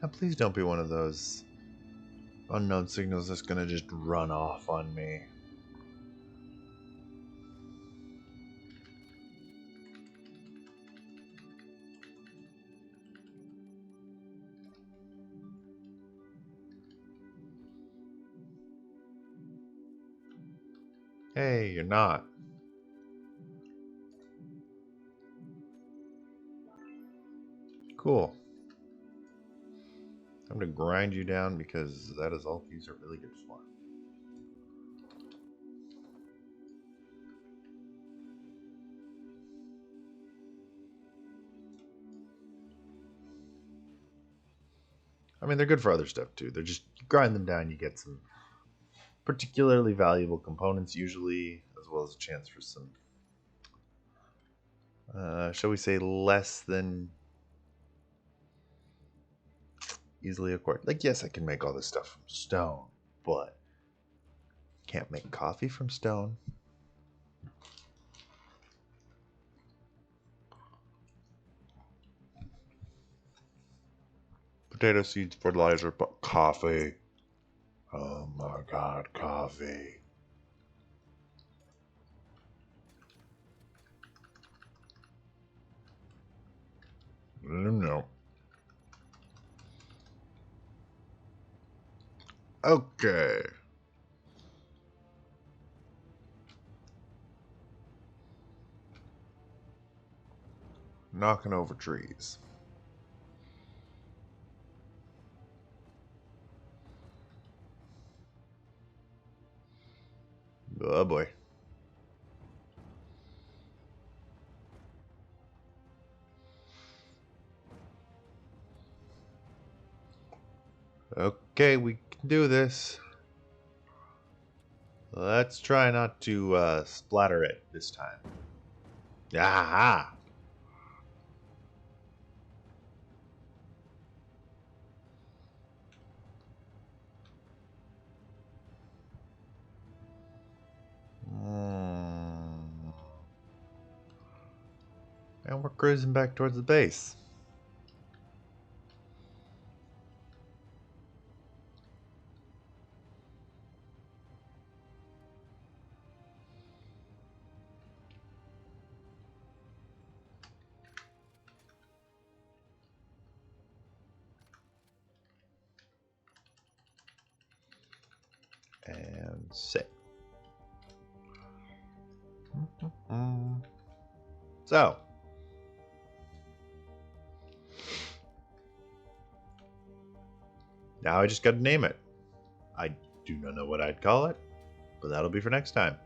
Now, please don't be one of those unknown signals that's gonna just run off on me. Hey, you're not. Cool. I'm gonna grind you down because that is all these are really good for. I mean, they're good for other stuff too. They're just, you grind them down, you get some particularly valuable components usually, as well as a chance for some, shall we say, less than easily acquired. Like, yes, I can make all this stuff from stone, but can't make coffee from stone. Potato seeds, fertilizer, but coffee. Oh my god, coffee. No. Okay. Knocking over trees. Oh boy. Okay, we can do this. Let's try not to splatter it this time. Aha! And we're cruising back towards the base. And sit. So, now I just gotta name it. I do not know what I'd call it, but that'll be for next time.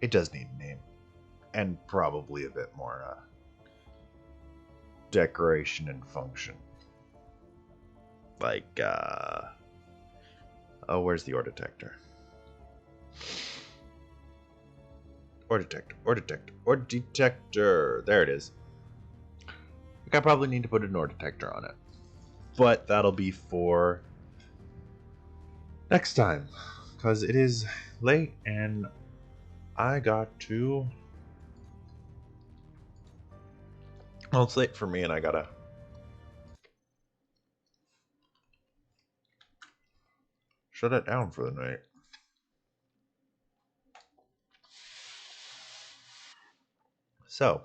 It does need a name. And probably a bit more decoration and function. Like, oh, where's the ore detector? Ore detector, ore detector, ore detector. There it is. I probably need to put an ore detector on it. But that'll be for next time. Because it is late and I got to... Well, it's late for me and I gotta shut it down for the night. So,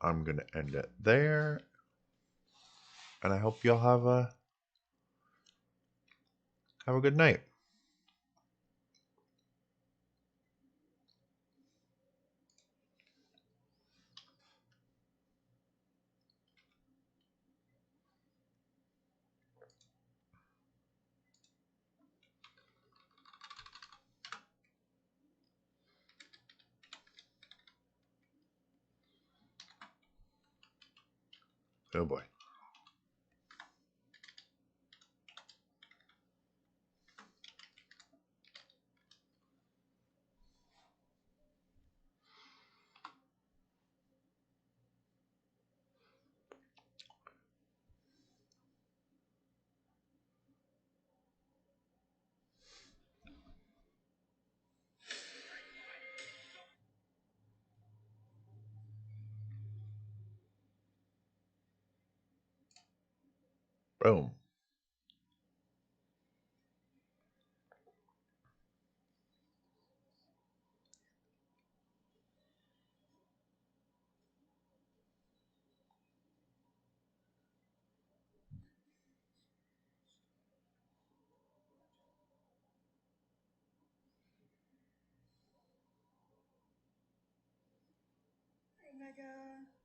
I'm gonna end it there. And I hope y'all have a good night. Oh boy. Boom. Mega.